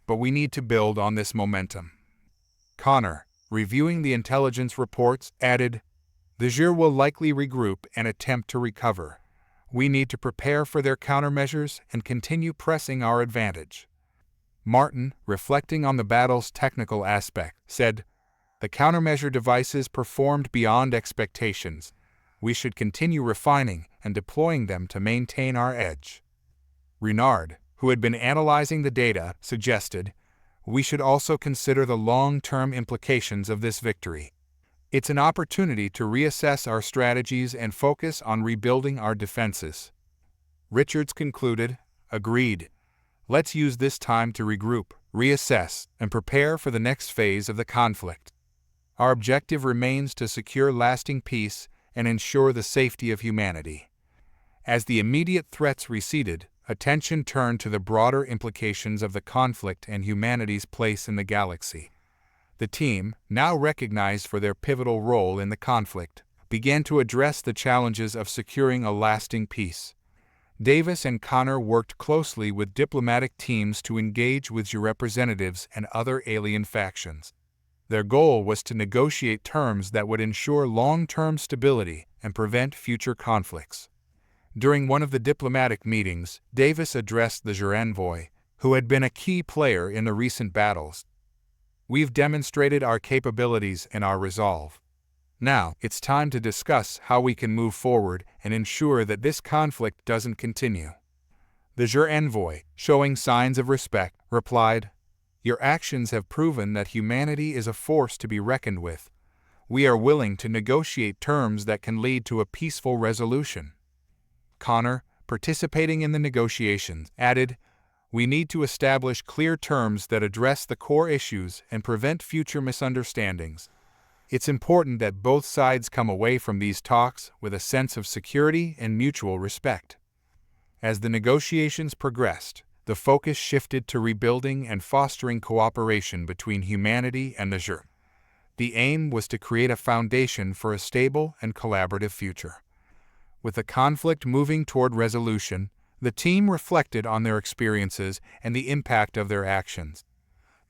but we need to build on this momentum. Connor, reviewing the intelligence reports, added, "The Zhyr will likely regroup and attempt to recover. We need to prepare for their countermeasures and continue pressing our advantage." Martin, reflecting on the battle's technical aspect, said, "The countermeasure devices performed beyond expectations. We should continue refining and deploying them to maintain our edge." Renard, who had been analyzing the data, suggested, "We should also consider the long-term implications of this victory. It's an opportunity to reassess our strategies and focus on rebuilding our defenses." Richards concluded, "Agreed. Let's use this time to regroup, reassess, and prepare for the next phase of the conflict. Our objective remains to secure lasting peace and ensure the safety of humanity." As the immediate threats receded, attention turned to the broader implications of the conflict and humanity's place in the galaxy. The team, now recognized for their pivotal role in the conflict, began to address the challenges of securing a lasting peace. Davis and Connor worked closely with diplomatic teams to engage with Zhyr representatives and other alien factions. Their goal was to negotiate terms that would ensure long-term stability and prevent future conflicts. During one of the diplomatic meetings, Davis addressed the Zhyr envoy, who had been a key player in the recent battles. "We've demonstrated our capabilities and our resolve. Now, it's time to discuss how we can move forward and ensure that this conflict doesn't continue." The Zhyr envoy, showing signs of respect, replied, "Your actions have proven that humanity is a force to be reckoned with. We are willing to negotiate terms that can lead to a peaceful resolution." Connor, participating in the negotiations, added, "We need to establish clear terms that address the core issues and prevent future misunderstandings. It's important that both sides come away from these talks with a sense of security and mutual respect." As the negotiations progressed, the focus shifted to rebuilding and fostering cooperation between humanity and the Zhyr. The aim was to create a foundation for a stable and collaborative future. With the conflict moving toward resolution, the team reflected on their experiences and the impact of their actions.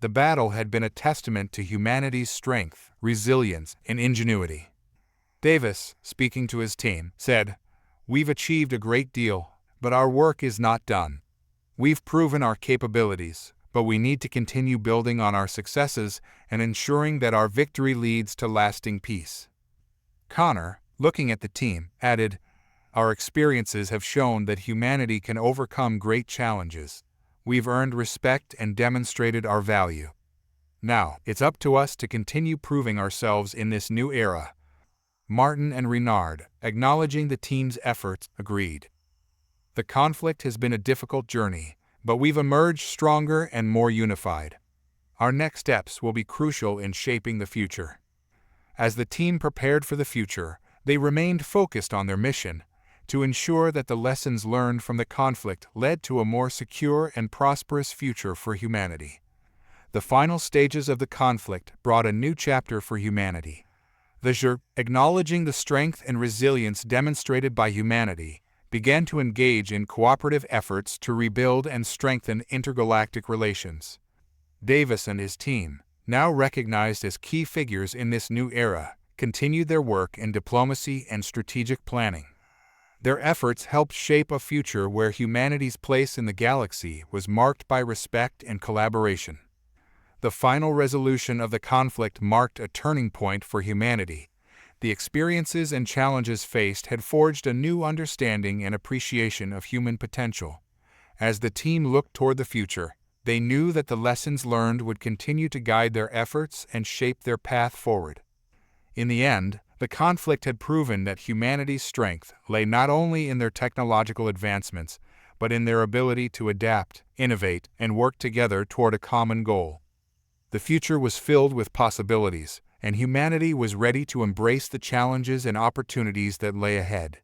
The battle had been a testament to humanity's strength, resilience, and ingenuity. Davis, speaking to his team, said, "We've achieved a great deal, but our work is not done. We've proven our capabilities, but we need to continue building on our successes and ensuring that our victory leads to lasting peace." Connor, looking at the team, added, "Our experiences have shown that humanity can overcome great challenges. We've earned respect and demonstrated our value. Now, it's up to us to continue proving ourselves in this new era." Martin and Renard, acknowledging the team's efforts, agreed. "The conflict has been a difficult journey, but we've emerged stronger and more unified. Our next steps will be crucial in shaping the future." As the team prepared for the future, they remained focused on their mission to ensure that the lessons learned from the conflict led to a more secure and prosperous future for humanity. The final stages of the conflict brought a new chapter for humanity. The Zhyr, acknowledging the strength and resilience demonstrated by humanity, began to engage in cooperative efforts to rebuild and strengthen intergalactic relations. Davis and his team, now recognized as key figures in this new era, continued their work in diplomacy and strategic planning. Their efforts helped shape a future where humanity's place in the galaxy was marked by respect and collaboration. The final resolution of the conflict marked a turning point for humanity. The experiences and challenges faced had forged a new understanding and appreciation of human potential. As the team looked toward the future, they knew that the lessons learned would continue to guide their efforts and shape their path forward. In the end, The conflict had proven that humanity's strength lay not only in their technological advancements, but in their ability to adapt, innovate, and work together toward a common goal. The future was filled with possibilities, and humanity was ready to embrace the challenges and opportunities that lay ahead.